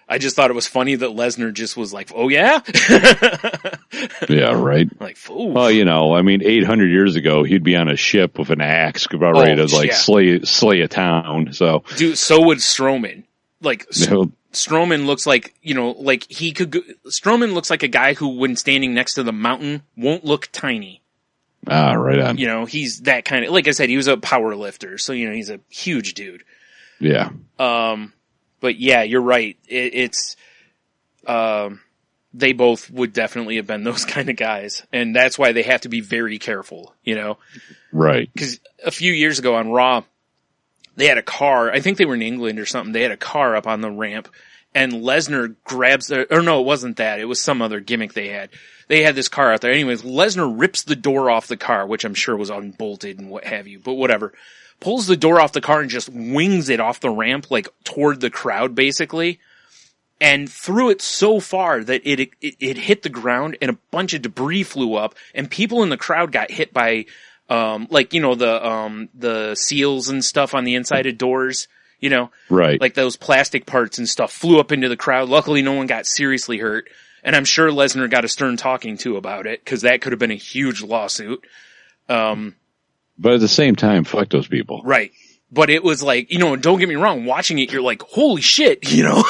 I just thought it was funny that Lesnar just was like, oh yeah? Yeah, right. Like, fool. Well, 800 years ago, he'd be on a ship with an axe about ready to slay a town. So, dude, so would Strowman. Like, Strowman looks like, Strowman looks like a guy who, when standing next to the mountain, won't look tiny. Ah, right on. He's that kind of, like I said, he was a power lifter. So, he's a huge dude. Yeah. But yeah, you're right. they both would definitely have been those kind of guys. And that's why they have to be very careful, you know? Right. Because a few years ago on Raw, they had a car. I think they were in England or something. They had a car up on the ramp, and Lesnar grabs or no, it wasn't that. It was some other gimmick they had. They had this car out there. Anyways, Lesnar rips the door off the car, which I'm sure was unbolted and what have you, but whatever. Pulls the door off the car and just wings it off the ramp, like toward the crowd, basically. And threw it so far that it hit the ground and a bunch of debris flew up, and people in the crowd got hit by, like, you know, the seals and stuff on the inside of doors, you know? Right. Like those plastic parts and stuff flew up into the crowd. Luckily no one got seriously hurt. And I'm sure Lesnar got a stern talking to about it, cause that could have been a huge lawsuit. But at the same time, fuck those people. Right. But it was like, you know, don't get me wrong, watching it, you're like, holy shit, you know?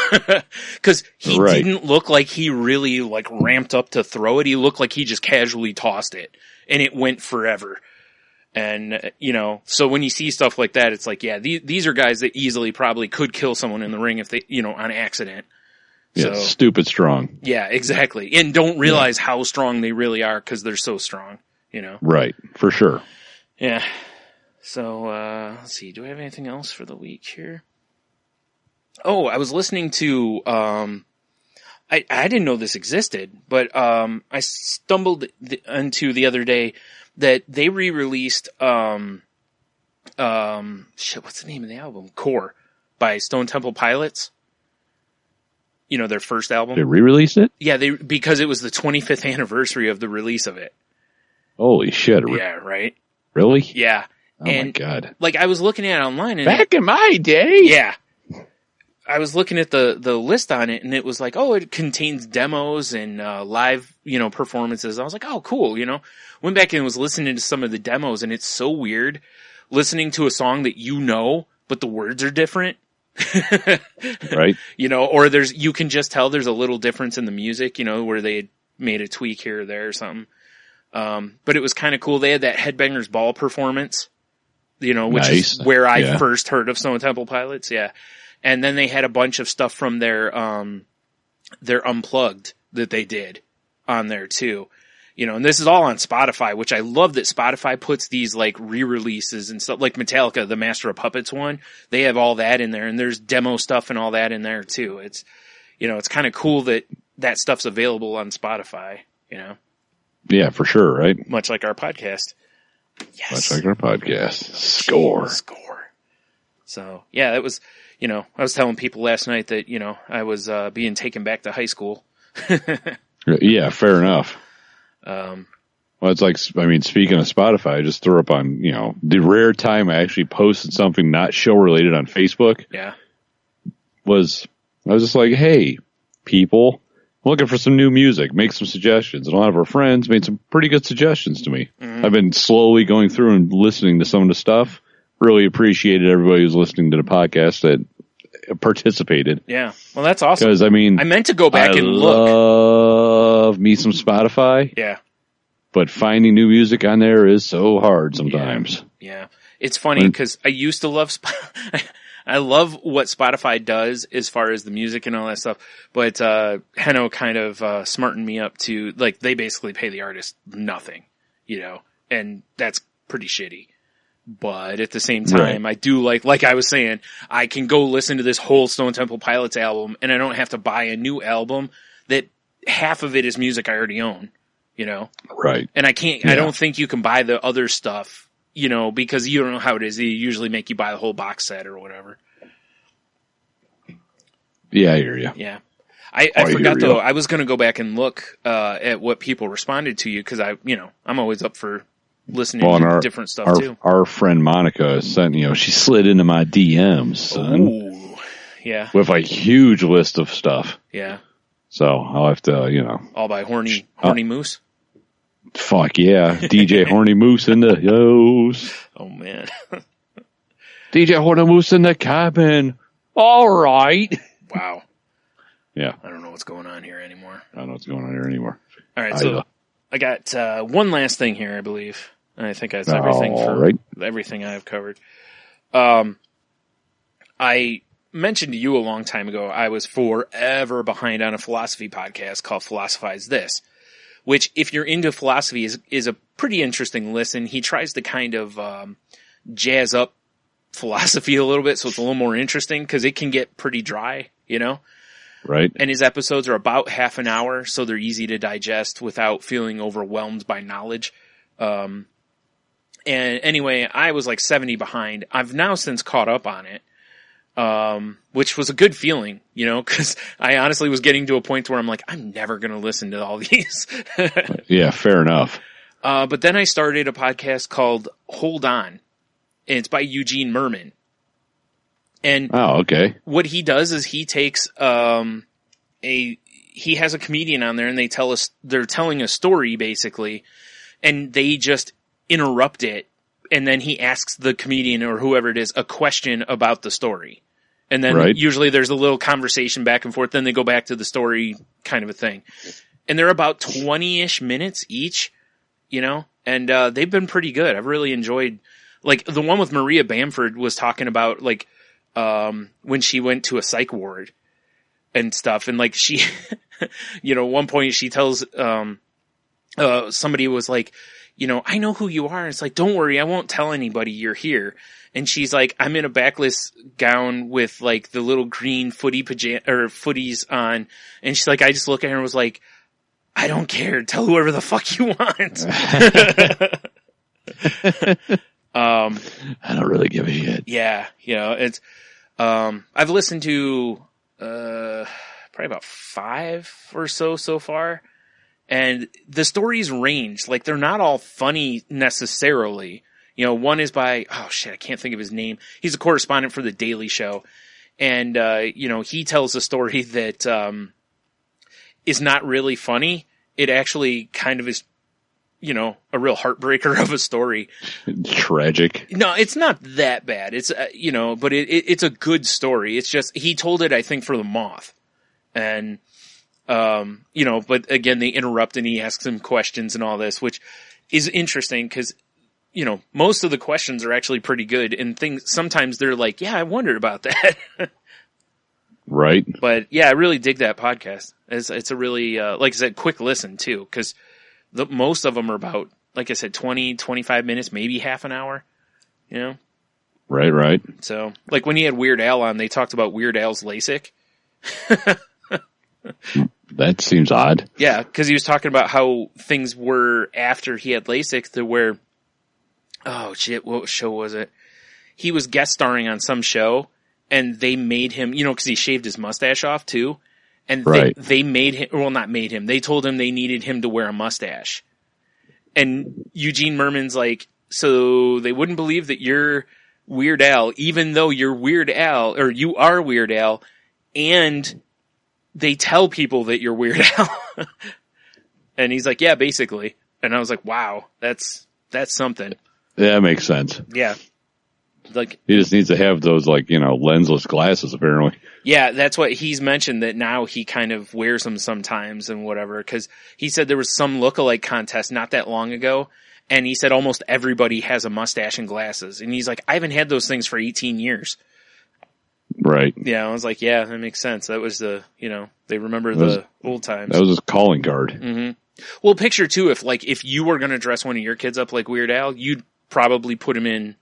Cause he didn't look like he really like ramped up to throw it. He looked like he just casually tossed it and it went forever. And, you know, so when you see stuff like that, it's like, yeah, these are guys that easily probably could kill someone in the ring if they, you know, on accident. Yeah, So, stupid strong. yeah, exactly. And don't realize how strong they really are because they're so strong, you know? Right. For sure. Yeah. So, let's see. Do I have anything else for the week here? Oh, I was listening to, I didn't know this existed, but, I stumbled into the other day that they re-released, shit, what's the name of the album? Core by Stone Temple Pilots. You know, their first album. They re-released it? Yeah, because it was the 25th anniversary of the release of it. Holy shit. Yeah, right? Really? Yeah. Oh my God. Like, I was looking at it online and back in my day. yeah. I was looking at the list on it and it was like, oh, it contains demos and, live, you know, performances. I was like, oh, cool, you know. Went back and was listening to some of the demos and it's so weird listening to a song that you know, but the words are different. Right. You know, or you can just tell there's a little difference in the music, you know, where they had made a tweak here or there or something. But it was kind of cool. They had that Headbangers Ball performance, you know, which is where I first heard of Stone Temple Pilots. Yeah. And then they had a bunch of stuff from their Unplugged that they did on there too. You know, and this is all on Spotify, which I love that Spotify puts these like re-releases and stuff like Metallica, the Master of Puppets one. They have all that in there and there's demo stuff and all that in there too. It's, you know, it's kind of cool that that stuff's available on Spotify, you know? Yeah, for sure. Right. Much like our podcast. Yes. Much like our podcast. Score. So yeah, that was, you know, I was telling people last night that, you know, I was, being taken back to high school. Yeah, fair enough. Well, it's like, I mean, speaking of Spotify, I just threw up on, you know, the rare time I actually posted something not show related on Facebook. Yeah. I was just like, hey, people, I'm looking for some new music, make some suggestions. And a lot of our friends made some pretty good suggestions to me. Mm-hmm. I've been slowly going through and listening to some of the stuff. Really appreciated everybody who's listening to the podcast that participated. Yeah. Well, that's awesome. Because, I mean, I meant to go back and look. Love me some Spotify. Yeah. But finding new music on there is so hard sometimes. Yeah. It's funny because I used to love I love what Spotify does as far as the music and all that stuff. But Heno kind of smartened me up to, like, they basically pay the artist nothing, you know, and that's pretty shitty. But at the same time, I do like I was saying, I can go listen to this whole Stone Temple Pilots album and I don't have to buy a new album that half of it is music I already own, you know? Right. And I don't think you can buy the other stuff, you know, because you don't know how it is. They usually make you buy the whole box set or whatever. Yeah, I hear you. Yeah. I forgot though, I was going to go back and look, at what people responded to you because I'm always up for listening to different stuff too. Our friend Monica sent, you know, she slid into my DMs, son. Ooh, yeah. With a huge list of stuff. Yeah. So I'll have to, you know. All by Horny Moose? Fuck yeah. DJ Horny Moose in the yo's. Oh man. DJ Horny Moose in the cabin. All right. Wow. Yeah. I don't know what's going on here anymore. All right. So I got, one last thing here, I believe. And I think that's everything everything I've covered. mentioned to you a long time ago, I was forever behind on a philosophy podcast called Philosophize This, which, if you're into philosophy, is a pretty interesting listen. He tries to kind of jazz up philosophy a little bit, so it's a little more interesting, because it can get pretty dry, you know? Right. And his episodes are about half an hour, so they're easy to digest without feeling overwhelmed by knowledge. And anyway, I was like 70 behind. I've now since caught up on it, which was a good feeling, you know, because I honestly was getting to a point where I'm like, I'm never going to listen to all these. Yeah, fair enough. But then I started a podcast called Hold On, and it's by Eugene Merman. And okay. What he does is he takes he has a comedian on there, and they're telling a story basically, and they just interrupt it, and then he asks the comedian or whoever it is a question about the story. And then usually there's a little conversation back and forth, then they go back to the story, kind of a thing. And they're about 20-ish minutes each, you know, and they've been pretty good. I've really enjoyed, like, the one with Maria Bamford was talking about, like, when she went to a psych ward and stuff. And like she, you know, one point she tells, somebody was like, you know, I know who you are. And it's like, don't worry, I won't tell anybody you're here. And she's like, I'm in a backless gown with like the little green footies on. And she's like, I just look at her and was like, I don't care. Tell whoever the fuck you want. I don't really give a shit. Yeah. You know, it's, I've listened to, probably about 5 or so far. And the stories range. Like, they're not all funny necessarily. You know, one is by, oh shit, I can't think of his name. He's a correspondent for The Daily Show. And, you know, he tells a story that, is not really funny. It actually kind of is, you know, a real heartbreaker of a story. Tragic. No, it's not that bad. It's, you know, but it's a good story. It's just, he told it, I think, for the Moth. And, you know, but again, they interrupt and he asks him questions and all this, which is interesting because, you know, most of the questions are actually pretty good, and sometimes they're like, yeah, I wondered about that. Right. But yeah, I really dig that podcast. It's a really, like I said, quick listen too, because most of them are about, like I said, 20, 25 minutes, maybe half an hour, you know? Right. So, like when he had Weird Al on, they talked about Weird Al's LASIK. That seems odd. Yeah, because he was talking about how things were after he had LASIK to where, oh shit, what show was it? He was guest starring on some show, and they made him, you know, because he shaved his mustache off too. And they made him, well, not made him, they told him they needed him to wear a mustache. And Eugene Merman's like, so they wouldn't believe that you're Weird Al, even though you're Weird Al, or you are Weird Al, and they tell people that you're Weird Al. And he's like, yeah, basically. And I was like, wow, that's something. Yeah, that makes sense. Yeah. Like, he just needs to have those, like, you know, lensless glasses, apparently. Yeah, that's what he's mentioned, that now he kind of wears them sometimes and whatever, because he said there was some lookalike contest not that long ago, and he said almost everybody has a mustache and glasses. And he's like, I haven't had those things for 18 years. Right. Yeah, I was like, yeah, that makes sense. That was the, you know, they remember the old times. That was his calling card. Mm-hmm. Well, picture too, if you were going to dress one of your kids up like Weird Al, you'd probably put him in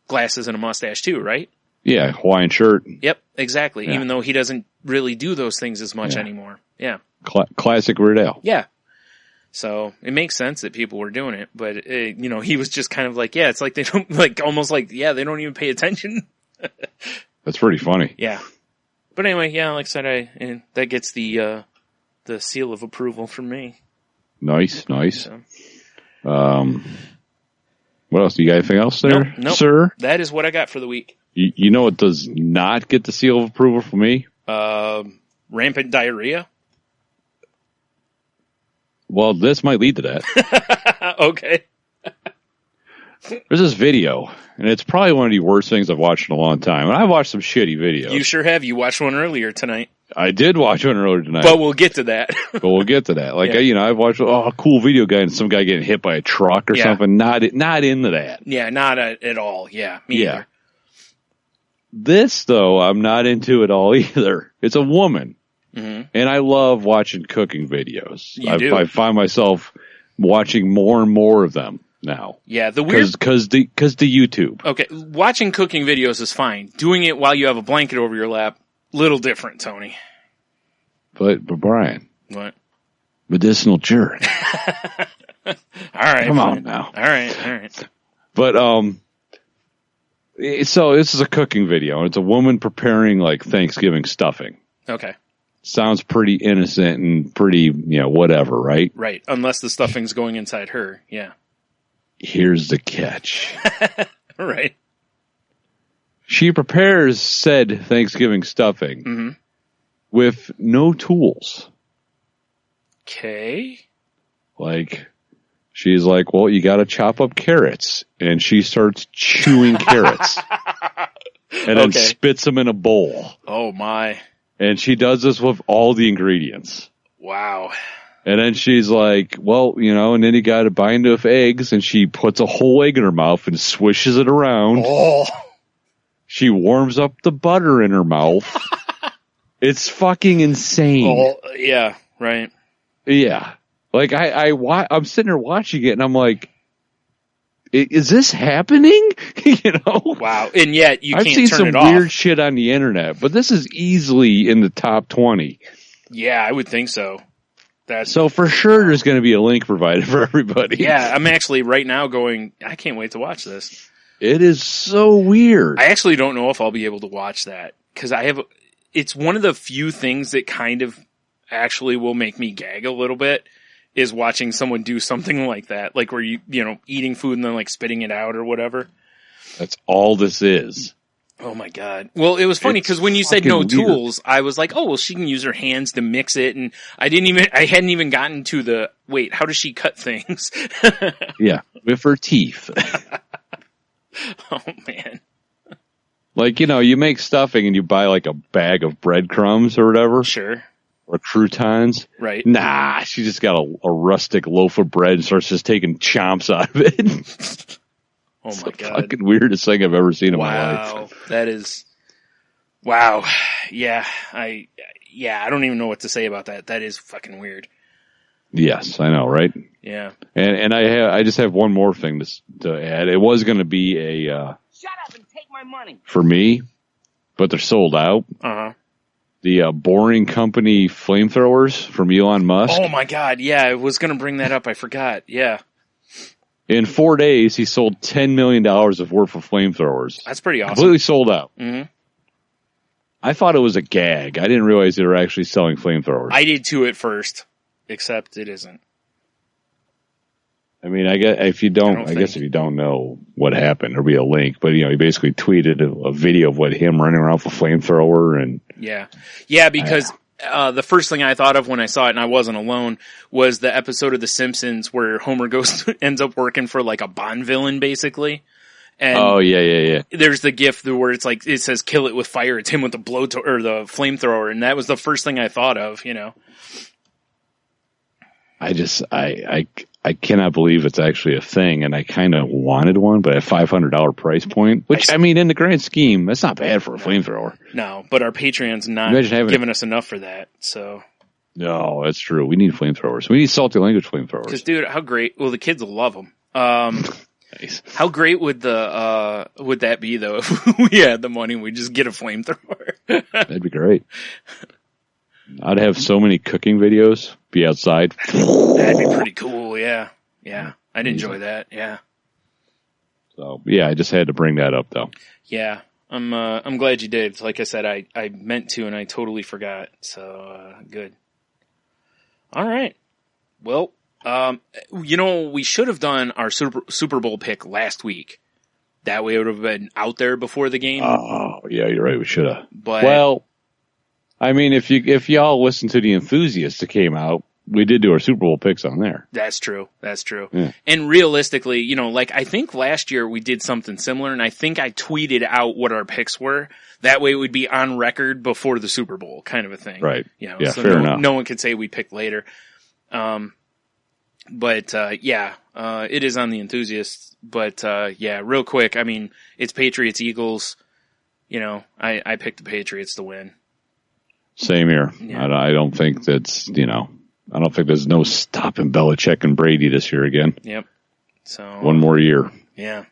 glasses and a mustache too, right? Yeah, Hawaiian shirt. Yep, exactly. Yeah. Even though he doesn't really do those things as much anymore. Yeah. Classic Weird Al. Yeah. So it makes sense that people were doing it, but you know, he was just kind of like, yeah, it's like they don't, like, almost like, yeah, they don't even pay attention. That's pretty funny. Yeah. But anyway, yeah, like I said, that gets the seal of approval from me. Nice. So. What else? You got anything else there, nope. sir? That is what I got for the week. You know what does not get the seal of approval from me? Rampant diarrhea. Well, this might lead to that. Okay. There's this video, and it's probably one of the worst things I've watched in a long time. And I've watched some shitty videos. You sure have. You watched one earlier tonight. I did watch one earlier tonight. But we'll get to that. Like, yeah. I've watched a cool video guy and some guy getting hit by a truck or something. Not into that. Yeah, not at all. Yeah, me either. This, though, I'm not into at all either. It's a woman. Mm-hmm. And I love watching cooking videos. I find myself watching more and more of them now. Yeah, the weird... Because the YouTube. Okay, watching cooking videos is fine. Doing it while you have a blanket over your lap, little different, Tony. But Brian. What? Medicinal jerk. All right. Come on now. All right. But, so this is a cooking video, and it's a woman preparing, like, Thanksgiving stuffing. Okay. Sounds pretty innocent and pretty, whatever, right? Right, unless the stuffing's going inside her, yeah. Here's the catch. All right. She prepares said Thanksgiving stuffing with no tools. Okay. Like, she's like, well, you gotta chop up carrots. And she starts chewing carrots. And then spits them in a bowl. Oh, my. And she does this with all the ingredients. Wow. And then she's like, well, and then you got to bind it with eggs. And she puts a whole egg in her mouth and swishes it around. Oh. She warms up the butter in her mouth. It's fucking insane. Oh, yeah, right. Yeah. Like, I'm sitting there watching it and I'm like, is this happening? Wow. And yet you can't turn it off. I've seen some weird shit on the internet, but this is easily in the top 20. Yeah, I would think so. So for sure there's going to be a link provided for everybody. Yeah, I'm actually right now going, I can't wait to watch this. It is so weird. I actually don't know if I'll be able to watch that because it's one of the few things that kind of actually will make me gag a little bit. Is watching someone do something like that, like where eating food and then like spitting it out or whatever. That's all this is. Oh my God. Well, it was funny because when you said no tools, I was like, oh, well, she can use her hands to mix it. And I hadn't even gotten to wait, how does she cut things? Yeah. With her teeth. Oh man. Like, you make stuffing and you buy like a bag of breadcrumbs or whatever. Sure. Or croutons. Right. Nah, she just got a rustic loaf of bread and starts just taking chomps out of it. Oh my God. The fucking weirdest thing I've ever seen in my life. Wow. That is, wow. Yeah. I don't even know what to say about that. That is fucking weird. Yes, I know, right? Yeah. And I just have one more thing to add. It was going to be a, shut up and take my money. For me, but they're sold out. Uh-huh. The Boring Company flamethrowers from Elon Musk. Oh my God, yeah, I was going to bring that up. I forgot, yeah. In 4 days, he sold $10 million of worth of flamethrowers. That's pretty awesome. Completely sold out. Mm-hmm. I thought it was a gag. I didn't realize they were actually selling flamethrowers. I did too at first, except it isn't. I mean, I guess if you don't know what happened, there'll be a link. But he basically tweeted a video of him running around with a flamethrower and yeah, because the first thing I thought of when I saw it, and I wasn't alone, was the episode of The Simpsons where Homer ends up working for like a Bond villain, basically. And yeah. There's the GIF where it's like it says "kill it with fire." It's him with the or the flamethrower, and that was the first thing I thought of. I cannot believe it's actually a thing, and I kind of wanted one, but at $500 price point, which, I mean, in the grand scheme, that's not bad for a flamethrower. No, but our Patreon's not giving us enough for that, so. No, that's true. We need flamethrowers. We need salty language flamethrowers. Because, dude, how great, well, the kids will love them. Nice. How great would that be, though, if we had the money and we just get a flamethrower? That'd be great. I'd have so many cooking videos, be outside. That'd be pretty cool, yeah. Yeah, I'd enjoy that, yeah. So, yeah, I just had to bring that up, though. Yeah, I'm glad you did. Like I said, I meant to and I totally forgot, so, good. All right. Well, we should have done our Super Bowl pick last week. That way it would have been out there before the game. Oh, yeah, you're right, we should have. But, well, I mean, if y'all listen to the enthusiasts that came out, we did do our Super Bowl picks on there. That's true. Yeah. And realistically, I think last year we did something similar, and I think I tweeted out what our picks were. That way it would be on record before the Super Bowl, kind of a thing. Right. So fair enough. No one could say we picked later. But it is on the enthusiasts. But, real quick, I mean, it's Patriots, Eagles. I picked the Patriots to win. Same here. Yeah. I don't think that's, I don't think there's no stopping Belichick and Brady this year again. Yep. So one more year. Yeah.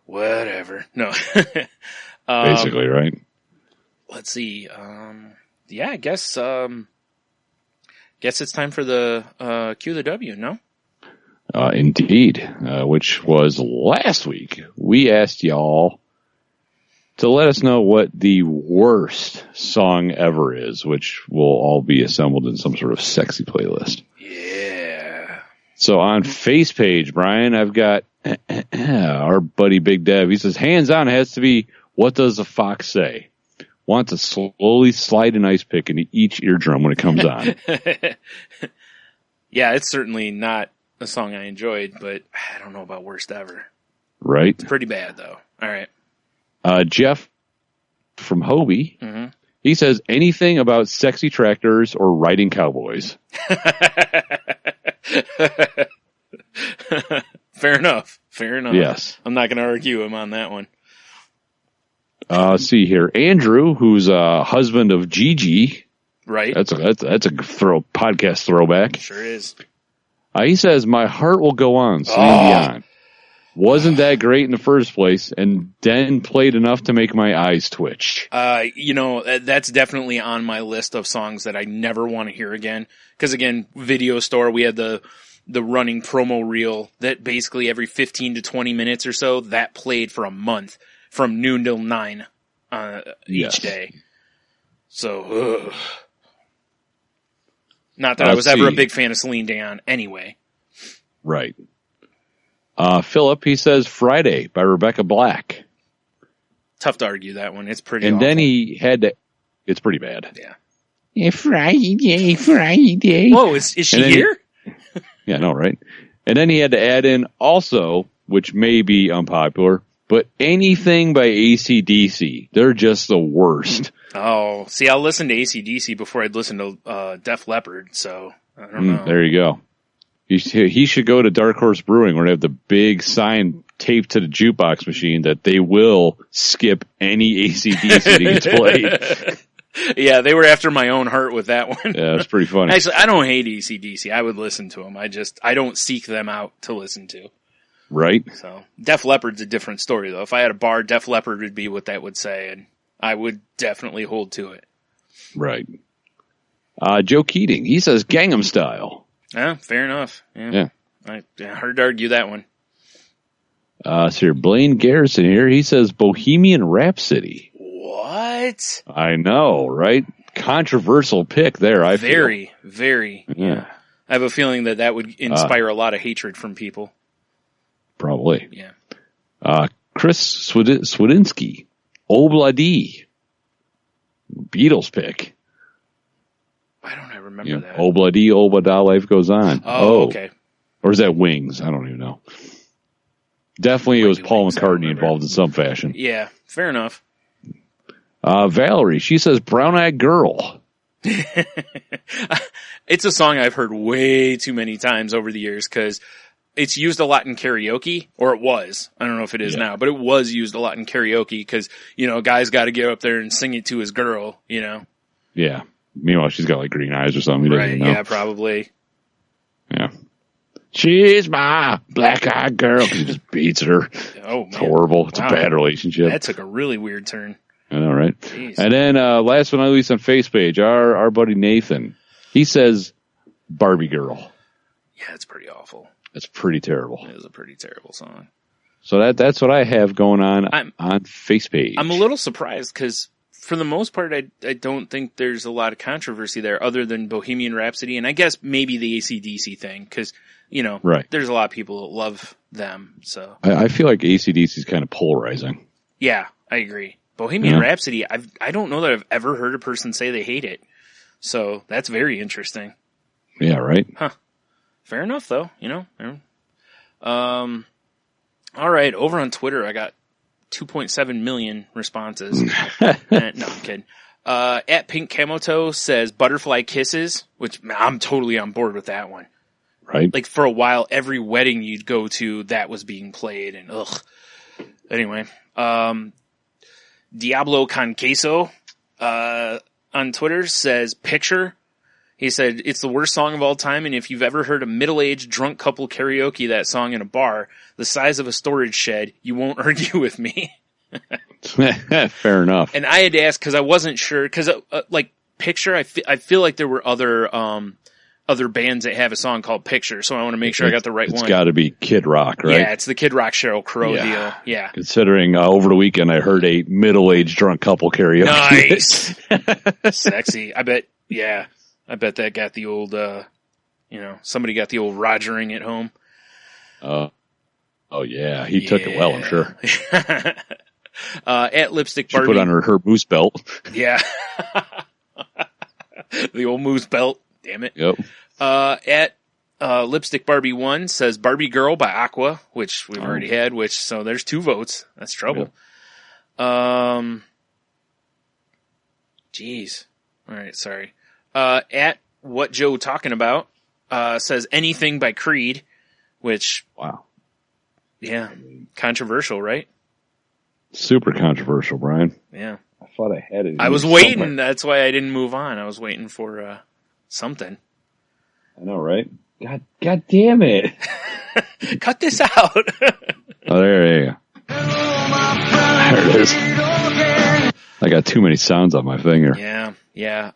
Whatever. No. Basically, right? Let's see. Yeah, I guess it's time for the Cue the W, no? Indeed. Which was last week. We asked y'all to let us know what the worst song ever is, which will all be assembled in some sort of sexy playlist. Yeah. So on Face page, Brian, I've got our buddy Big Dev. He says, hands on, it has to be What Does the Fox Say? Want to slowly slide an ice pick into each eardrum when it comes on. Yeah, it's certainly not a song I enjoyed, but I don't know about worst ever. Right? It's pretty bad, though. All right. Jeff from Hobie, he says, anything about sexy tractors or riding cowboys. Fair enough. Yes. I'm not going to argue him on that one. Let's see here. Andrew, who's husband of Gigi. Right. That's a podcast throwback. Sure is. He says, my heart will go on, Celine Dion. Wasn't that great in the first place, and then played enough to make my eyes twitch. That's definitely on my list of songs that I never want to hear again. Because again, Video Store, we had the running promo reel that basically every 15 to 20 minutes or so, that played for a month from noon till 9 each day. So, not that I was ever a big fan of Celine Dion anyway. Right. Philip, he says Friday by Rebecca Black. Tough to argue that one. It's pretty And awful. then he had to, it's pretty bad. Yeah. Friday. Whoa, is she here? Yeah, no, right? And then he had to add in also, which may be unpopular, but anything by AC/DC. They're just the worst. Oh, see, I'll listen to AC/DC before I'd listen to Def Leppard, so I don't know. There you go. He should go to Dark Horse Brewing where they have the big sign taped to the jukebox machine that they will skip any AC/DC that gets played. Yeah, they were after my own heart with that one. Yeah, it's pretty funny. Actually, I don't hate AC/DC. I would listen to them. I don't seek them out to listen to. Right? So, Def Leppard's a different story, though. If I had a bar, Def Leppard would be what that would say, and I would definitely hold to it. Right. Joe Keating, he says Gangnam Style. Yeah, fair enough. Yeah. Hard to argue that one. So here, Blaine Garrison here, he says Bohemian Rhapsody. What? I know, right? Controversial pick there, I feel. Very. Yeah. I have a feeling that would inspire a lot of hatred from people. Probably. Yeah. Chris Swedinsky, Obladi. Beatles pick. Why don't I remember that? Obladi, Obada, life goes on. Oh, okay. Or is that Wings? I don't even know. Definitely it was Paul Wings, McCartney involved in some fashion. Yeah, fair enough. Valerie, she says Brown Eyed Girl. It's a song I've heard way too many times over the years because it's used a lot in karaoke, or it was. I don't know if it is now, but it was used a lot in karaoke because, a guy's got to get up there and sing it to his girl, Yeah. Meanwhile, she's got like green eyes or something. Right, yeah, probably. Yeah. She's my black-eyed girl. He just beats her. Oh, man. It's horrible. It's a bad relationship. That took a really weird turn. I know, right? Jeez. And then last but not least on Face page, our buddy Nathan, he says Barbie Girl. Yeah, it's pretty awful. That's pretty terrible. It is a pretty terrible song. So that's what I have going on Face page. I'm a little surprised because for the most part, I don't think there's a lot of controversy there other than Bohemian Rhapsody. And I guess maybe the AC/DC thing because, right. There's a lot of people that love them. So I feel like AC/DC is kind of polarizing. Yeah, I agree. Bohemian Rhapsody, I don't know that I've ever heard a person say they hate it. So that's very interesting. Yeah, right? Huh. Fair enough, though, all right, over on Twitter, I got 2.7 million responses. No, I'm kidding. At Pink Camoto says Butterfly Kisses, which I'm totally on board with that one. Right. Like for a while, every wedding you'd go to, that was being played and ugh. Anyway, Diablo Con Queso, on Twitter says, Picture. He said, it's the worst song of all time, and if you've ever heard a middle-aged drunk couple karaoke that song in a bar, the size of a storage shed, you won't argue with me. Fair enough. And I had to ask, because I wasn't sure, because, Picture, I feel like there were other bands that have a song called Picture, so I want to make sure I got the right one. It's got to be Kid Rock, right? Yeah, it's the Kid Rock Sheryl Crow deal. Yeah. Considering over the weekend I heard a middle-aged drunk couple karaoke. Nice. Sexy. I bet that got the old, somebody got the old Rogering at home. Oh yeah. He took it well, I'm sure. At Lipstick She Barbie. put on her moose belt. Yeah. The old moose belt. Damn it. Yep. At Lipstick Barbie 1 says Barbie Girl by Aqua, which we've already had, so there's 2 votes. That's trouble. Yep. Jeez. All right, sorry. At What Joe Talking About says Anything by Creed, which, wow. Yeah, controversial, right? Super controversial, Brian. Yeah. I thought I had it. I was waiting. Somewhere. That's why I didn't move on. I was waiting for something. I know, right? God damn it. Cut this out. Oh, there you go. There it is. I got too many sounds on my finger. Yeah.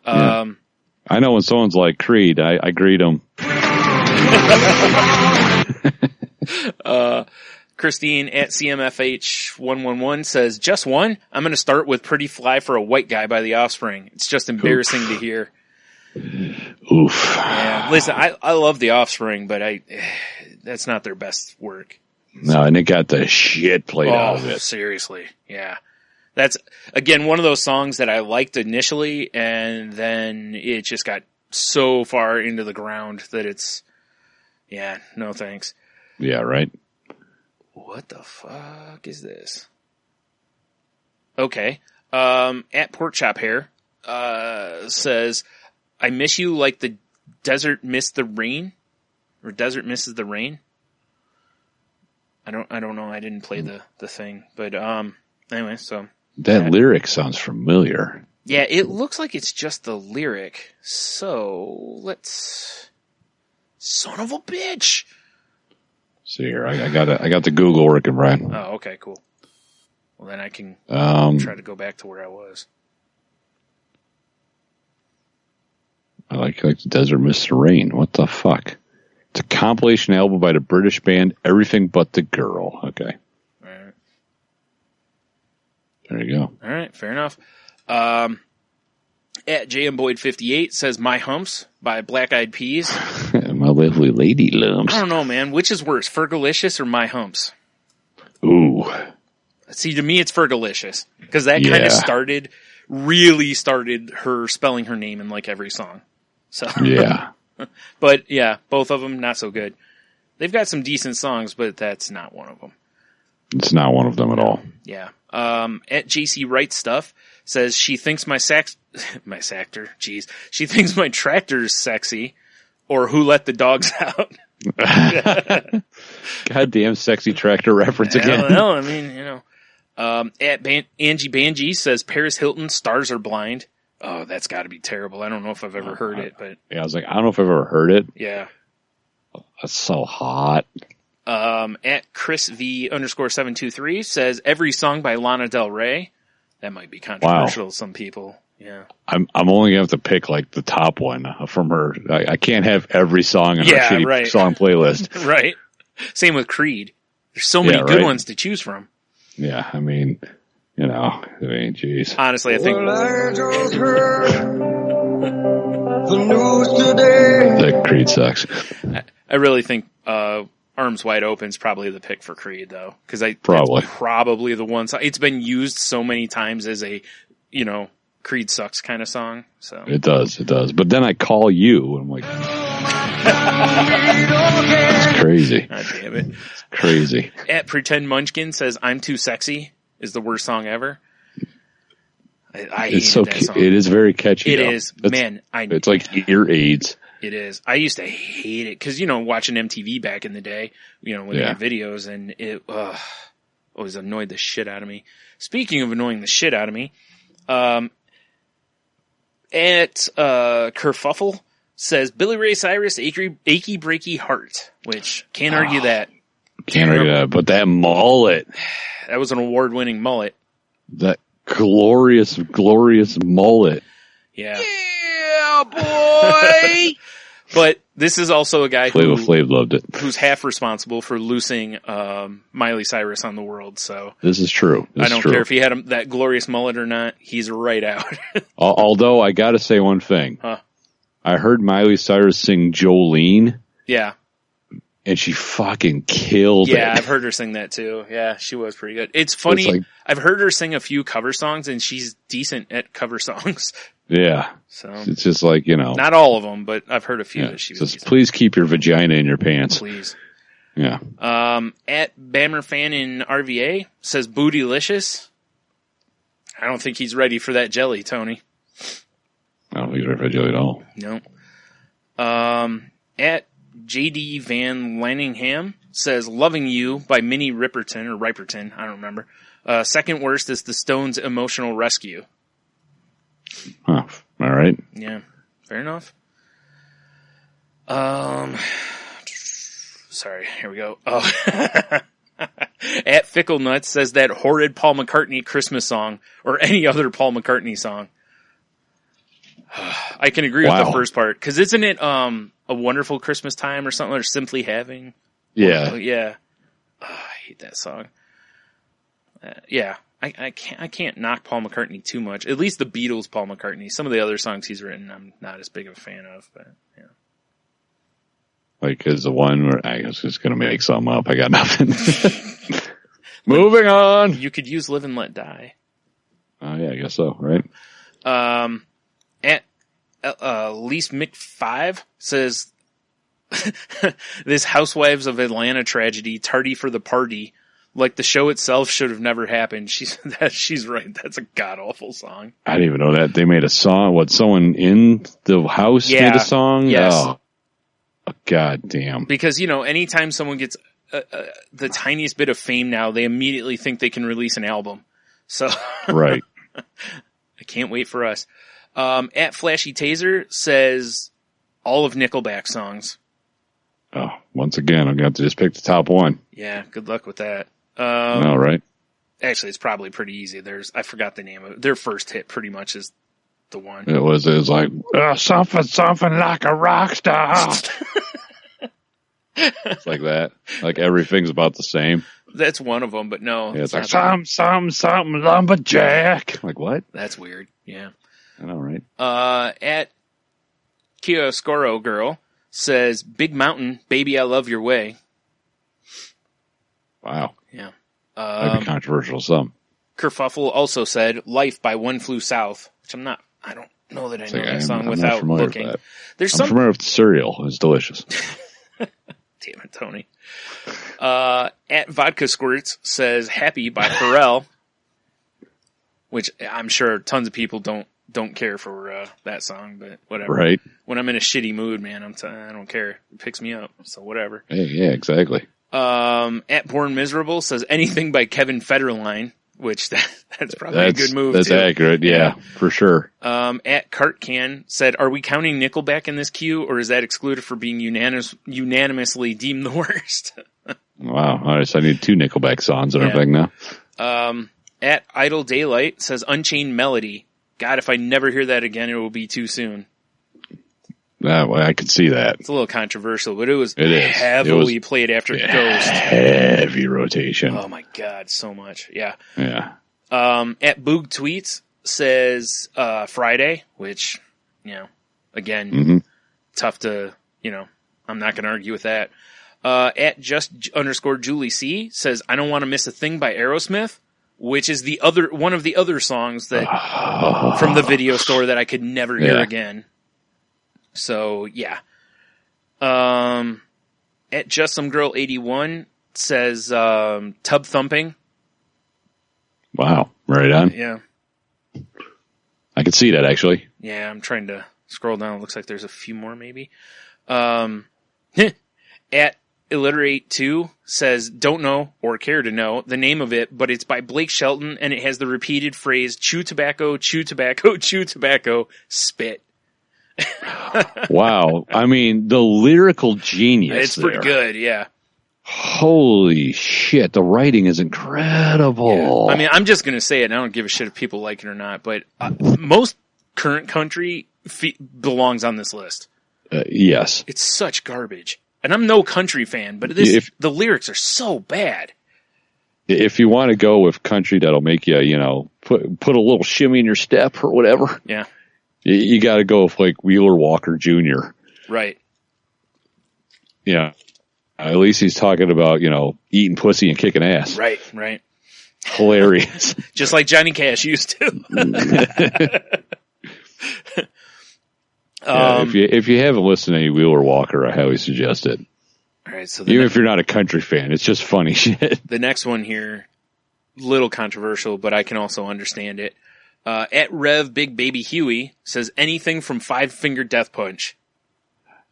I know when someone's like Creed, I greet them. Christine at CMFH111 says, just one? I'm going to start with Pretty Fly for a White Guy by The Offspring. It's just embarrassing to hear. Oof. Yeah. Listen, I love The Offspring, but that's not their best work. No, and it got the shit played out of it. Seriously. Yeah. That's, again, one of those songs that I liked initially, and then it just got so far into the ground that it's, no thanks. Yeah, right. What the fuck is this? Okay. At Pork Chop Hair, says, I miss you like the desert missed the rain, or desert misses the rain. I don't know. I didn't play the thing, but, anyway, so. That lyric sounds familiar. Yeah, it looks like it's just the lyric. So, son of a bitch. See here, I got the Google working, Brian. Oh, okay, cool. Well, then I can try to go back to where I was. I like the Desert Mr. Rain. What the fuck? It's a compilation album by the British band Everything But the Girl. Okay. All right. There you go. All right, fair enough. At JM Boyd 58 says My Humps by Black Eyed Peas. My lovely lady lumps. I don't know, man. Which is worse, Fergalicious or My Humps? Ooh. See, to me, it's Fergalicious. Because that kind of really started her spelling her name in like every song. So yeah. But yeah, both of them, not so good. They've got some decent songs, but that's not one of them. It's not one of them at all. Yeah. At JC Wright Stuff says she thinks my tractor's sexy, or Who Let the Dogs Out. Goddamn sexy tractor reference again. Well, I mean, at Angie Banji says Paris Hilton, Stars Are Blind. Oh, that's got to be terrible. I don't know if I've ever heard it, but yeah, I was like, I don't know if I've ever heard it. Yeah. That's so hot. At Chris V _723 says every song by Lana Del Rey. That might be controversial to some people. Yeah. I'm only gonna have to pick like the top one from her. I can't have every song in her shitty song playlist. Right. Same with Creed. There's so many good ones to choose from. Yeah, I mean, geez. Honestly, I think the news today. That Creed sucks. I really think Arms Wide Open is probably the pick for Creed, though, because it's probably the one. It's been used so many times as a, Creed sucks kind of song. So it does. But then I call you, and I'm like, it's crazy. God damn it, it's crazy. At Pretend Munchkin says I'm Too Sexy is the worst song ever. I hate that song. It is very catchy. It is, man. It's like ear aids. It is. I used to hate it because watching MTV back in the day, when they had videos, and it always annoyed the shit out of me. Speaking of annoying the shit out of me, at Kerfuffle says Billy Ray Cyrus, Achy Breaky Heart, which can't argue that. Can't argue that, but that mullet. That was an award-winning mullet. That glorious, glorious mullet. Yeah. Yeah, boy! But this is also a guy Flavor Flav loved it. who's half responsible for loosing Miley Cyrus on the world. So this is true. I don't care if he had that glorious mullet or not. He's right out. Although I got to say one thing. Huh. I heard Miley Cyrus sing Jolene. Yeah. And she fucking killed it. Yeah, I've heard her sing that too. Yeah, she was pretty good. It's funny. It's like, I've heard her sing a few cover songs, and she's decent at cover songs. Yeah. So it's just like, not all of them, but I've heard a few that she was decent. Please keep your vagina in your pants. Please. Yeah. At Bammer Fan in RVA says Bootylicious. I don't think he's ready for that jelly, Tony. I don't think he's ready for that jelly at all. No. At JD Van Lanningham says Loving You by Minnie Riperton, I don't remember. Second worst is the Stones' Emotional Rescue. Huh. All right. Yeah. Fair enough. Sorry. Here we go. Oh. At Fickle Nuts says that horrid Paul McCartney Christmas song or any other Paul McCartney song. I can agree with the first part. Cause isn't it, A Wonderful Christmas Time or something, or Simply Having? Yeah. Yeah. Oh, I hate that song. Yeah. I can't knock Paul McCartney too much. At least the Beatles Paul McCartney. Some of the other songs he's written, I'm not as big of a fan of, but yeah. Like, is the one where I was just going to make something up. I got nothing. Moving on. You could use Live and Let Die. Oh, yeah, I guess so, right? At Lise Mc5 says, this Housewives of Atlanta tragedy, tardy for the party. Like the show itself should have never happened. She's right. That's a god-awful song. I didn't even know that. They made a song. What, someone in the house made a song? Yes. Oh, god damn. Because, anytime someone gets the tiniest bit of fame now, they immediately think they can release an album. So. Right. I can't wait for us. At Flashy Taser says all of Nickelback songs. Oh, once again, I'm going to have to just pick the top one. Yeah, good luck with that. All right. Actually, it's probably pretty easy. I forgot the name of it. Their first hit pretty much is the one. It was like, something like a rock star. It's like that. Like everything's about the same. That's one of them, but no. Yeah, it's like something lumberjack. Like what? That's weird. Yeah. I know, right? At Chiaroscuro Girl says, Big Mountain, Baby I Love Your Way. Wow. Yeah. Might be controversial some. Kerfuffle also said, Life by One Flew South, which I don't know that I know that song without looking. I'm familiar with the cereal. It's delicious. Damn it, Tony. At Vodka Squirts says, Happy by Pharrell, which I'm sure tons of people don't care for that song, but whatever. Right. When I'm in a shitty mood, man, I don't care. It picks me up, so whatever. Hey, yeah, exactly. At Born Miserable says anything by Kevin Federline, which that's probably a good move. That's too. accurate, yeah, for sure. At Cartcan said, are we counting Nickelback in this queue, or is that excluded for being unanimously deemed the worst? Wow. All right, so I need 2 Nickelback songs and everything now. At Idle Daylight says Unchained Melody. God, if I never hear that again, it will be too soon. Well, I could see that. It's a little controversial, but it was heavily played after Ghost. Heavy rotation. Oh my God, so much. Yeah. Yeah. At Boog Tweets says, Friday, which, again, tough to, I'm not going to argue with that. At just_Julie C says, I don't want to miss a thing by Aerosmith, which is one of the other songs that from the video store that I could never hear again. So yeah. At Just Some Girl 81 says, Tub Thumping. Wow. Right on. Yeah. I could see that actually. Yeah. I'm trying to scroll down. It looks like there's a few more maybe. At Illiterate 2 says, don't know or care to know the name of it, but it's by Blake Shelton, and it has the repeated phrase, chew tobacco, chew tobacco, chew tobacco, spit. Wow. I mean, the lyrical genius. It's pretty good, yeah. Holy shit, the writing is incredible. Yeah. I mean, I'm just going to say it. I don't give a shit if people like it or not, but most current country belongs on this list. Yes. It's such garbage. And I'm no country fan, but the lyrics are so bad. If you want to go with country that'll make you, put a little shimmy in your step or whatever. Yeah. You got to go with like Wheeler Walker Jr. Right. Yeah. At least he's talking about, eating pussy and kicking ass. Right. Hilarious. Just like Johnny Cash used to. If you haven't listened to any Wheeler Walker, I highly suggest it. All right, so even if you're not a country fan, it's just funny shit. The next one here, little controversial, but I can also understand it. At Rev Big Baby Huey says anything from Five Finger Death Punch.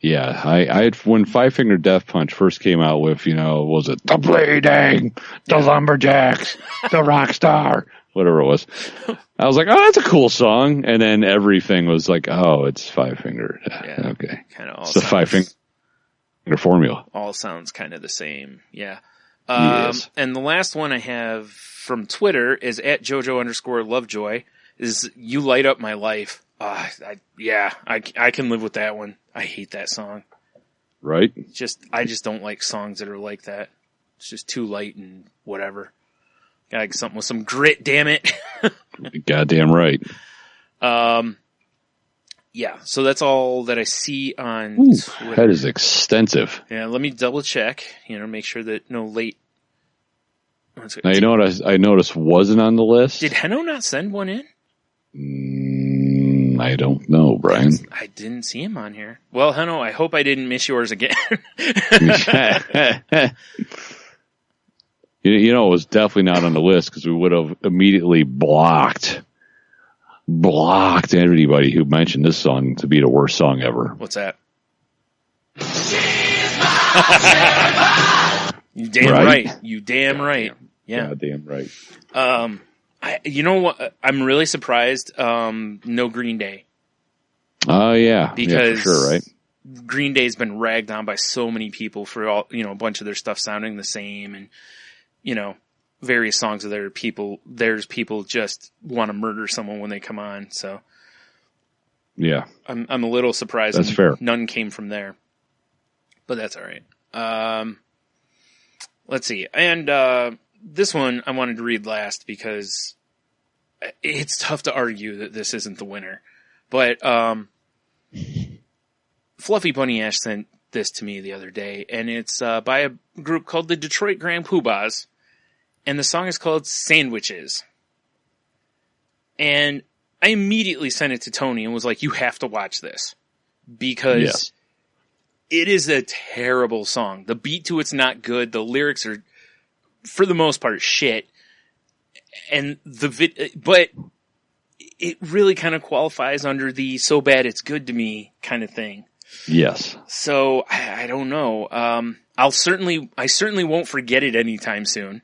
Yeah, I had, when Five Finger Death Punch first came out with, was it the Bleeding, the Lumberjacks, the Rockstar, whatever it was. I was like, oh, that's a cool song. And then everything was like, oh, it's Five Finger. Yeah, okay. Kind of all it's the Five Finger formula. All sounds kind of the same. Yeah. Yes. And the last one I have from Twitter is at JoJo_Lovejoy is You Light Up My Life. I can live with that one. I hate that song. Right? I just don't like songs that are like that. It's just too light and whatever. Got like something with some grit, damn it. Goddamn right. Yeah, so that's all that I see on Twitter. That is extensive. Yeah, let me double check, make sure that no late. Now, you know what I noticed wasn't on the list? Did Heno not send one in? I don't know, Brian. I didn't see him on here. Well, Heno, I hope I didn't miss yours again. It was definitely not on the list because we would have immediately blocked anybody who mentioned this song to be the worst song ever. What's that? You damn right. You damn right. Yeah. Goddamn right. You know what? I'm really surprised. No Green Day. Oh yeah, because for sure, right? Green Day's been ragged on by so many people for all a bunch of their stuff sounding the same, and various songs of their people. There's people just want to murder someone when they come on. So yeah, I'm a little surprised. That's fair. None came from there, but that's all right. Let's see, and this one I wanted to read last because it's tough to argue that this isn't the winner. But Fluffy Bunny Ash sent this to me the other day, and it's by a group called the Detroit Grand Poobahs, and the song is called Sandwiches. And I immediately sent it to Tony and was like, you have to watch this, because it is a terrible song. The beat to it's not good. The lyrics are, for the most part, shit. And but it really kind of qualifies under the so bad it's good to me kind of thing. Yes. So I don't know. I certainly won't forget it anytime soon,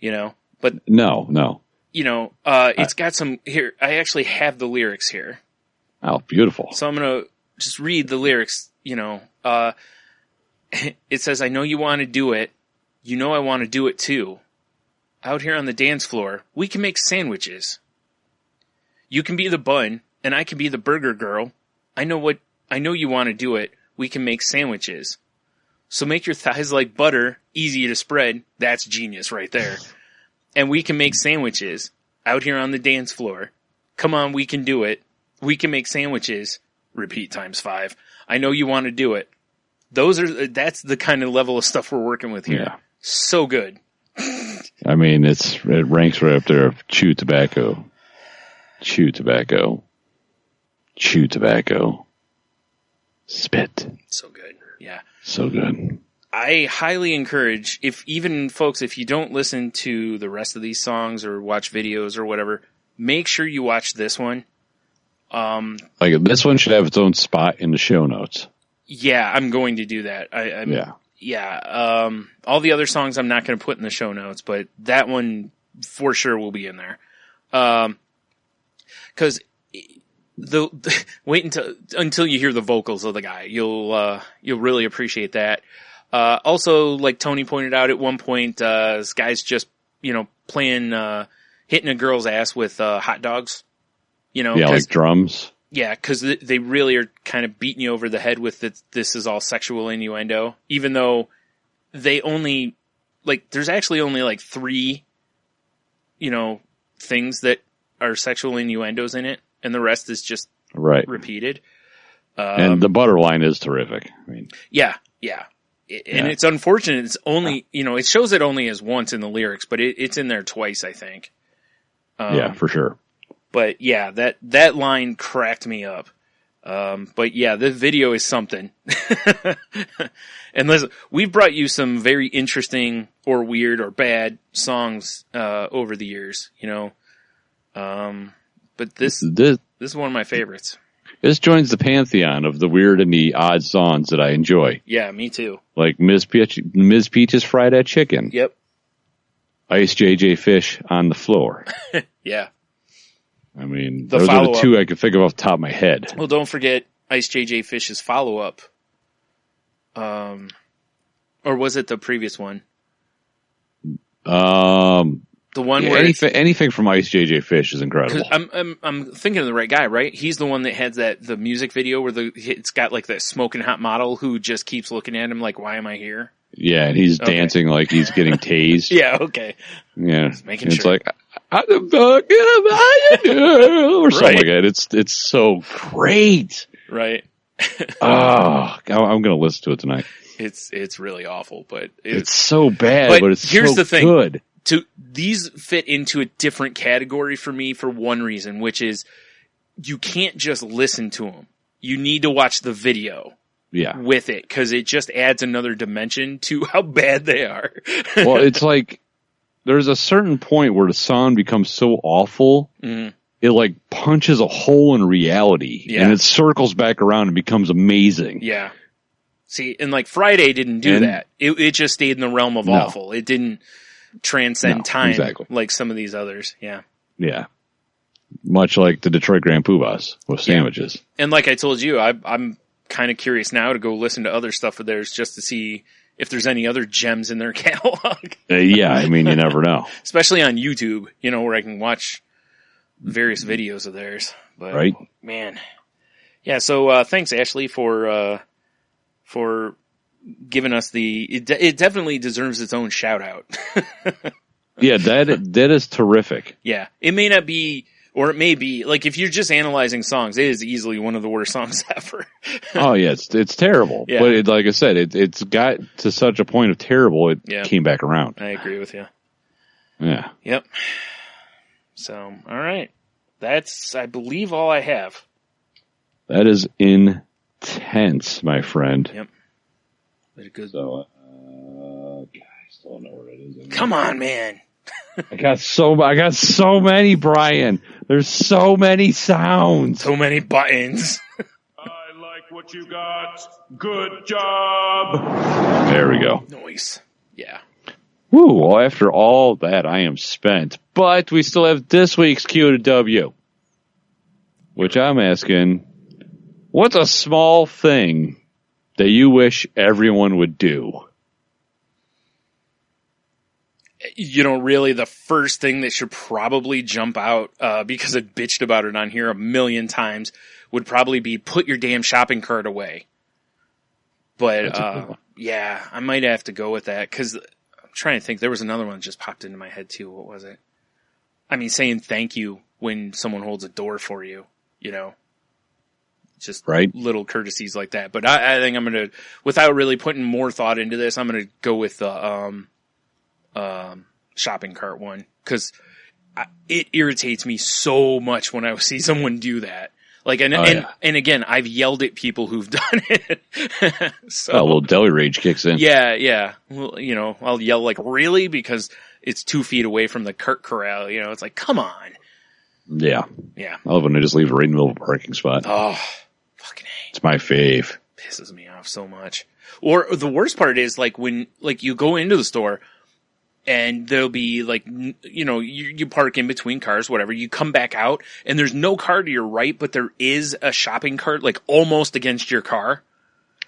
but no. It's got some here. I actually have the lyrics here. Oh, beautiful. So I'm going to just read the lyrics, it says, I know you want to do it. I want to do it too. Out here on the dance floor, we can make sandwiches. You can be the bun, and I can be the burger girl. I know you want to do it. We can make sandwiches. So make your thighs like butter, easy to spread. That's genius right there. And we can make sandwiches out here on the dance floor. Come on, we can do it. We can make sandwiches. Repeat times 5. I know you want to do it. That's the kind of level of stuff we're working with here. Yeah. So good. I mean, it ranks right up there of chew tobacco. Chew tobacco. Chew tobacco. Spit. So good. Yeah. So good. I highly encourage, if you don't listen to the rest of these songs or watch videos or whatever, make sure you watch this one. This one should have its own spot in the show notes. Yeah, I'm going to do that. yeah, all the other songs I'm not going to put in the show notes, but that one for sure will be in there. Cause wait until you hear the vocals of the guy. You'll really appreciate that. Also, like Tony pointed out at one point, this guy's just, playing, hitting a girl's ass with, hot dogs. Yeah, like drums. Yeah, cause they really are kind of beating you over the head with this is all sexual innuendo, even though they only, there's actually only 3, things that are sexual innuendos in it, and the rest is just repeated. And the butter line is terrific. I mean, yeah. And it's unfortunate. It's only, it shows it only as once in the lyrics, but it's in there twice, I think. Yeah, for sure. But yeah, that line cracked me up. But yeah, the video is something. And listen, we've brought you some very interesting or weird or bad songs, over the years, but this is one of my favorites. This joins the pantheon of the weird and the odd songs that I enjoy. Yeah, me too. Like Ms. Peach's Fried That Chicken. Yep. Ice JJ Fish on the Floor. Yeah. I mean, those are the 2 I could think of off the top of my head. Well, don't forget Ice JJ Fish's follow-up. Or was it the previous one? The one where anything from Ice JJ Fish is incredible. I'm thinking of the right guy, right? He's the one that had the music video where it's got that smoking hot model who just keeps looking at him like, why am I here? Yeah, and he's dancing like he's getting tased. Yeah, okay. Yeah, just making it's sure. like I'm talking about you, or something like that. It's so great, right? I'm gonna listen to it tonight. It's really awful, but it's so bad, but it's here's so the thing. Good. These fit into a different category for me for one reason, which is you can't just listen to them. You need to watch the video with it, because it just adds another dimension to how bad they are. Well, it's like there's a certain point where the song becomes so awful, it punches a hole in reality, and it circles back around and becomes amazing. Yeah. See, and Friday didn't do that. It just stayed in the realm of awful. It didn't transcend time like some of these others. Yeah. Yeah. Much like the Detroit Grand Poobahs with sandwiches. And like I told you, I'm kind of curious now to go listen to other stuff of theirs just to see if there's any other gems in their catalog. Yeah, I mean, you never know. Especially on YouTube, where I can watch various videos of theirs. But, man. Yeah, so thanks, Ashley, for giving us it definitely deserves its own shout out. Yeah, that is terrific. Yeah. It may not be, or it may be, if you're just analyzing songs, it is easily one of the worst songs ever. Oh yeah, it's terrible. Yeah. But like I said, it's got to such a point of terrible, it came back around. I agree with you. Yeah. Yep. So, all right. That's, I believe, all I have. That is intense, my friend. Yep. Very good. So, I still don't know where it is anymore. Come on, man. I got so many, Brian. There's so many sounds. So many buttons. I like what you got. Good job. There we go. Nice. Yeah. Woo, well, after all that, I am spent. But we still have this week's Q to W. Which I'm asking, what's a small thing that you wish everyone would do? Really the first thing that should probably jump out, because I bitched about it on here a million times, would probably be put your damn shopping cart away. But, yeah, I might have to go with that, because I'm trying to think, there was another one that just popped into my head too. What was it? I mean, saying thank you when someone holds a door for you, just little courtesies like that. But I think I'm going to, without really putting more thought into this, I'm going to go with the, shopping cart one, because it irritates me so much when I see someone do that. And again, I've yelled at people who've done it. So a little deli rage kicks in. Yeah. Well, I'll yell really, because it's 2 feet away from the cart corral. It's like, come on. Yeah. Yeah. I love when they just leave it right in the middle of a parking spot. Oh, fucking hate. It's my fave. Pisses me off so much. Or the worst part is like when like you go into the store and there'll be like, you know, you park in between cars, whatever. You come back out and there's no car to your right, but there is a shopping cart like almost against your car.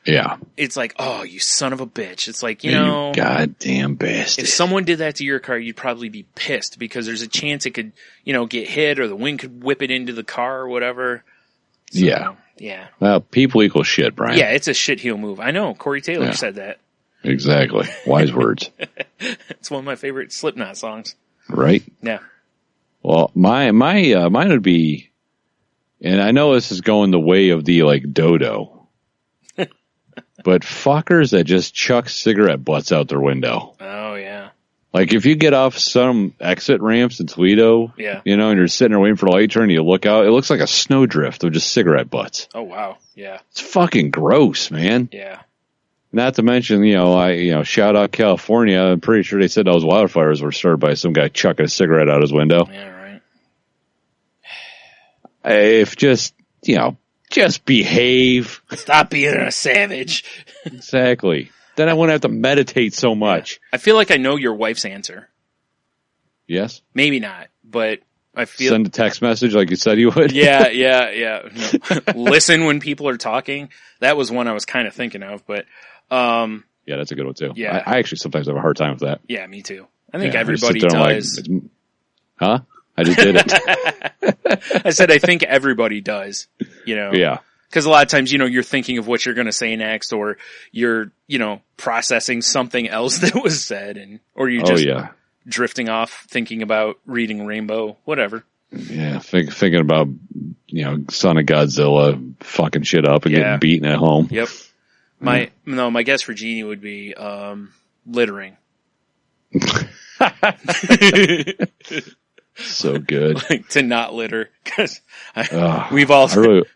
Yeah. It's like, oh, you son of a bitch. It's like, you know, goddamn bastard. If someone did that to your car, you'd probably be pissed because there's a chance it could, you know, get hit or the wind could whip it into the car or whatever. So, yeah. Yeah. Well, people equal shit, Brian. Yeah, it's a shitheel move. I know. Corey Taylor said that. Exactly. Wise words. It's one of my favorite Slipknot songs. Right? Yeah. Well, mine would be, and I know this is going the way of the like dodo, but fuckers that just chuck cigarette butts out their window. Oh yeah. Like if you get off some exit ramps in Toledo, you know, and you're sitting there waiting for the light turn, and you look out, it looks like a snowdrift of just cigarette butts. Oh wow. Yeah. It's fucking gross, man. Yeah. Not to mention, shout out California. I'm pretty sure they said those wildfires were started by some guy chucking a cigarette out his window. Yeah, right. If just behave. Stop being a savage. Exactly. Then I wouldn't have to meditate so much. I feel like I know your wife's answer. Yes? Maybe not, but I feel... Send a text message like you said you would? Yeah. No. Listen when people are talking. That was one I was kind of thinking of, but... yeah, that's a good one too. Yeah. I actually sometimes have a hard time with that. Yeah, me too. I think everybody does. Huh? I just did it. I said I think everybody does, you know. Yeah. Because a lot of times, you know, you're thinking of what you're going to say next, or you're, you know, processing something else that was said, or you're just drifting off thinking about reading Rainbow, whatever. Yeah, thinking about, Son of Godzilla fucking shit up and getting beaten at home. Yep. My guess for Jeannie would be littering. So good. Like, to not litter, because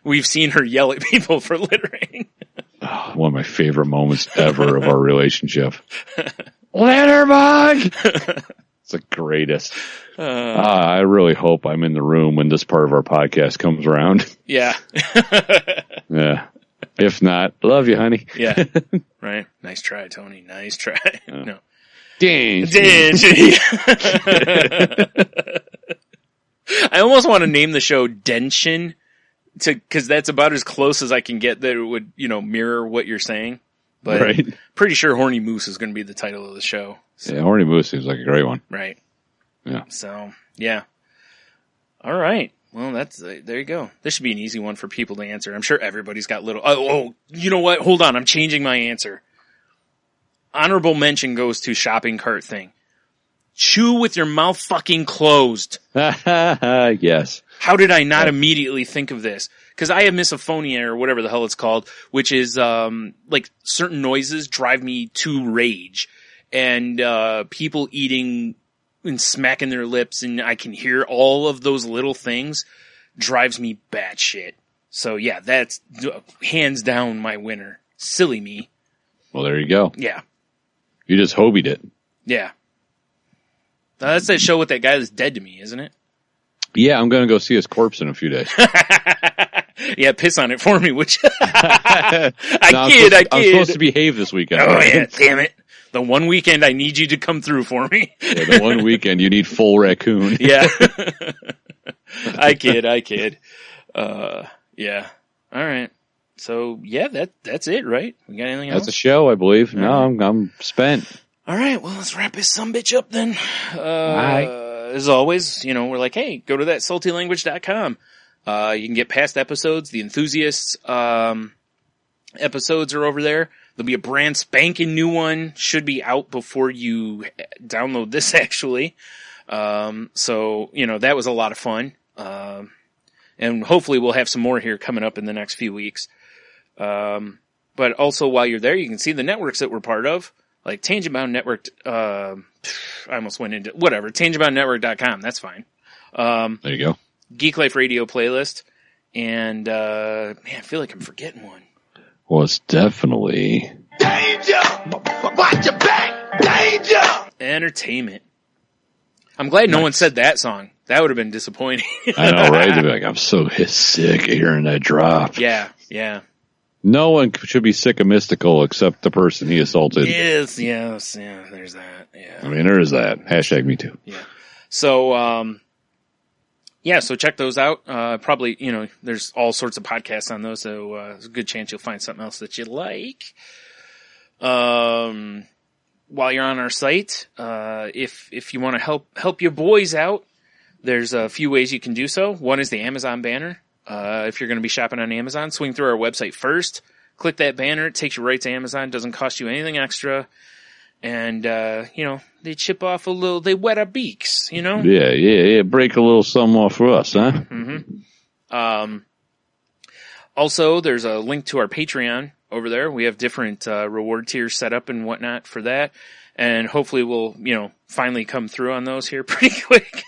we've seen her yell at people for littering. One of my favorite moments ever of our relationship. Litterbug! It's the greatest. I really hope I'm in the room when this part of our podcast comes around. Yeah. Yeah. If not, love you, honey. Yeah. Right. Nice try, Tony. Nice try. No. Dang. I almost want to name the show Denshin, because that's about as close as I can get that it would, mirror what you're saying. But pretty sure Horny Moose is going to be the title of the show. So. Yeah, Horny Moose seems like a great one. Right. Yeah. So, yeah. All right. Well, there you go. This should be an easy one for people to answer. I'm sure everybody's got little... Oh, you know what? Hold on. I'm changing my answer. Honorable mention goes to shopping cart thing. Chew with your mouth fucking closed. Yes. How did I not immediately think of this? Because I have misophonia or whatever the hell it's called, which is like certain noises drive me to rage. And people eating and smacking their lips, and I can hear all of those little things, drives me batshit. So yeah, that's hands down my winner. Silly me. Well, there you go. Yeah. You just hobied it. Yeah. That's that show with that guy that's dead to me, isn't it? Yeah, I'm going to go see his corpse in a few days. Yeah, piss on it for me, which... I I'm supposed to behave this weekend. Oh, yeah, damn it. The one weekend I need you to come through for me. Yeah, the one weekend you need full raccoon. Yeah. I kid. Yeah. All right. So, yeah, that's it, right? We got anything else? That's a show, I believe. No, I'm spent. All right, well, let's wrap this sumbitch up then. All right. As always, we're like, hey, go to thatsaltylanguage.com. You can get past episodes. The Enthusiasts episodes are over there. There'll be a brand spanking new one. Should be out before you download this, actually. So, that was a lot of fun. And hopefully we'll have some more here coming up in the next few weeks. But also while you're there, you can see the networks that we're part of. Like Tangent Bound Network, I almost went into, whatever, tangentboundnetwork.com, that's fine. There you go. Geek Life Radio playlist, and, man, I feel like I'm forgetting one. Well, it's definitely... Danger! Watch your back! Danger! Entertainment. I'm glad no one said that song. That would have been disappointing. I know, right? They'd be like, I'm so sick of hearing that drop. Yeah. No one should be sick of mystical except the person he assaulted. Yes, yeah, there's that. Yeah. I mean, there is that. Hashtag me too. Yeah. So, so check those out. Probably, there's all sorts of podcasts on those, so there's a good chance you'll find something else that you like. While you're on our site, if you want to help your boys out, there's a few ways you can do so. One is the Amazon banner. If you're going to be shopping on Amazon, swing through our website first. Click that banner. It takes you right to Amazon. Doesn't cost you anything extra. And, they chip off a little, they wet our beaks, Yeah. Break a little something off for us, huh? Mm-hmm. Also, there's a link to our Patreon over there. We have different, reward tiers set up and whatnot for that. And hopefully we'll, finally come through on those here pretty quick.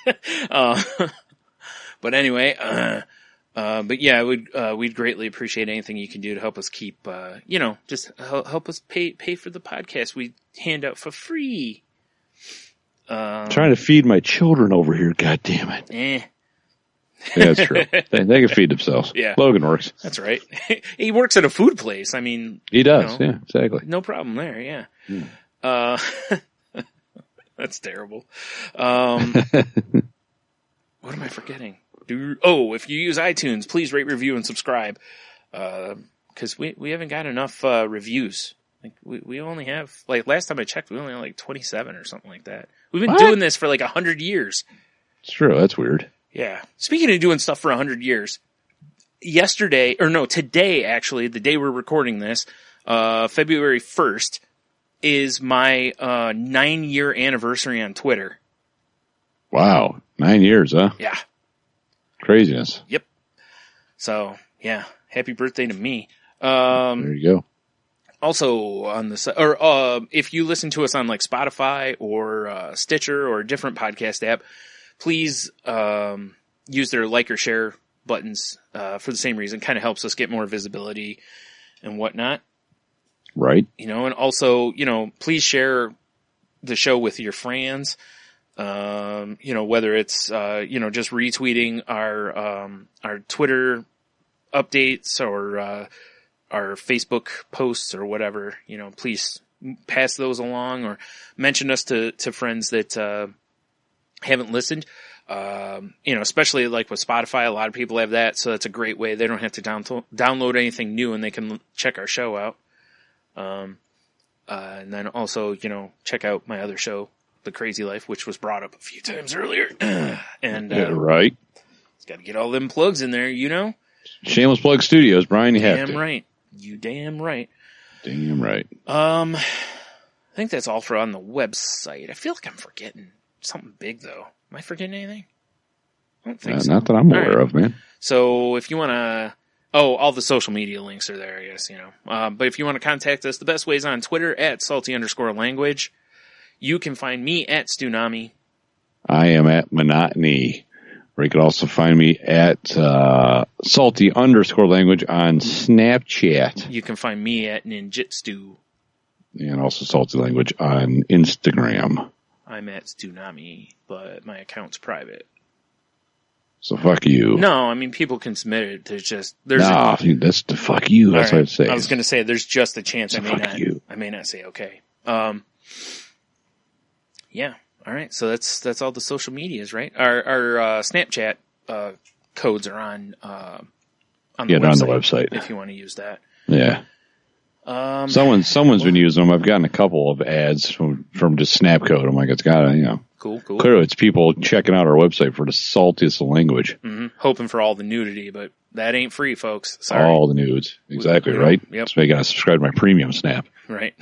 But anyway, but yeah, we'd greatly appreciate anything you can do to help us keep, just help us pay for the podcast we hand out for free. Trying to feed my children over here, God damn it. Yeah, that's true. They can feed themselves. Yeah. Logan works. That's right. He works at a food place. I mean, he does. Yeah, exactly. No problem there. Yeah. That's terrible. What am I forgetting? If you use iTunes, please rate, review, and subscribe. Cause we haven't got enough, reviews. Like we only have, like, last time I checked, we only had like 27 or something like that. We've been doing this for like 100 years. It's true. That's weird. Yeah. Speaking of doing stuff for 100 years, today actually, the day we're recording this, February 1st, is my 9-year anniversary on Twitter. Wow. 9 years, huh? Yeah. Craziness. Yep. So, yeah. Happy birthday to me. There you go. Also on if you listen to us on like Spotify or Stitcher or a different podcast app, please use their like or share buttons for the same reason. Kind of helps us get more visibility and whatnot. Right. And also, please share the show with your friends. Whether it's, just retweeting our Twitter updates or, our Facebook posts or whatever, please pass those along or mention us to friends that, haven't listened. Especially like with Spotify, a lot of people have that. So that's a great way. They don't have to download anything new and they can check our show out. And then also, check out my other show, The Crazy Life, which was brought up a few times earlier. And, right. It's got to get all them plugs in there, Shameless Plug Studios, Brian, you have to. Damn right. You damn right. Damn right. I think that's all for on the website. I feel like I'm forgetting something big though. Am I forgetting anything? I don't think so. Not that I'm aware of, man. So if you want to, all the social media links are there, I guess, but if you want to contact us, the best way is on Twitter at @salty_language. You can find me at Stunami. I am at Monotony. Or you can also find me at salty_language on Snapchat. You can find me at Ninjitsu. And also Salty Language on Instagram. I'm at Stunami, but my account's private. So fuck you. No, I mean, people can submit it. That's the fuck you. That's what I'd say. I was going to say, there's just a chance I may not say okay. Yeah. All right, so that's all the social medias, right? Our Snapchat codes are on the website if you want to use that. Yeah. Someone's been using them. I've gotten a couple of ads from just Snapcode. I'm like, it's got cool. Clearly, it's people checking out our website for the saltiest language. Mm-hmm. Hoping for all the nudity, but that ain't free, folks. Sorry. All the nudes, exactly right. Yep. So you got to subscribe to my premium Snap. Right.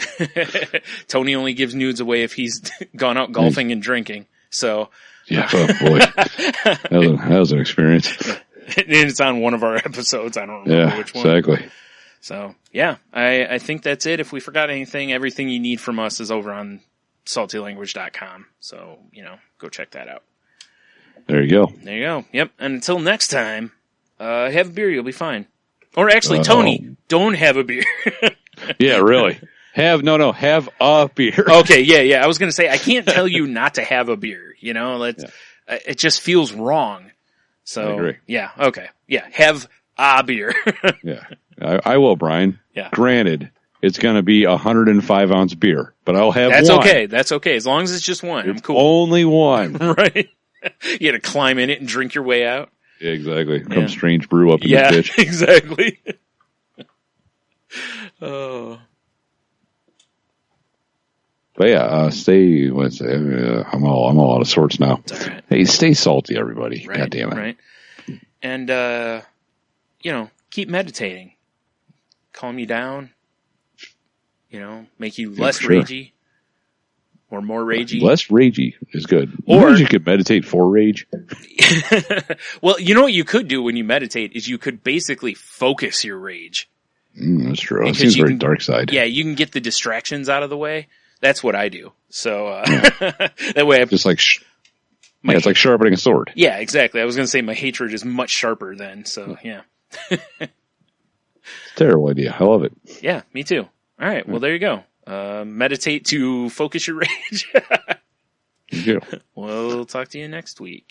Tony only gives nudes away if he's gone out golfing and drinking. So. Yeah. Oh boy, that was an experience. And it's on one of our episodes. I don't remember which one. Exactly. So yeah, I think that's it. If we forgot anything, everything you need from us is over on saltylanguage.com. So, go check that out. There you go. Yep. And until next time, have a beer. You'll be fine. Or actually, Tony, don't have a beer. Yeah, really. Have a beer. Okay. Yeah. I was going to say, I can't tell you not to have a beer, it just feels wrong. So I agree. Yeah. Okay. Yeah. Have beer. Yeah, I will, Brian. Yeah. Granted, it's going to be 105-ounce beer, but I'll have That's one. okay. That's okay. As long as it's just one. I'm cool. Only one. Right? You got to climb in it and drink your way out. Yeah, exactly. Come strange brew up in the ditch. Exactly. Oh. But yeah, I'm all out of sorts now. It's all right. Hey, stay salty, everybody. Right, God damn it. Right. And, keep meditating. Calm you down. Make you less ragey or more ragey. Less ragey is good. Or you could meditate for rage. Well, you know what you could do when you meditate is you could basically focus your rage. That's true. It seems very dark side. Yeah, you can get the distractions out of the way. That's what I do. So that way, just like it's like sharpening a sword. Yeah, exactly. I was going to say my hatred is much sharper then. So yeah, it's a terrible idea. I love it. Yeah, me too. All right, well there you go. Meditate to focus your rage. You do. We'll talk to you next week.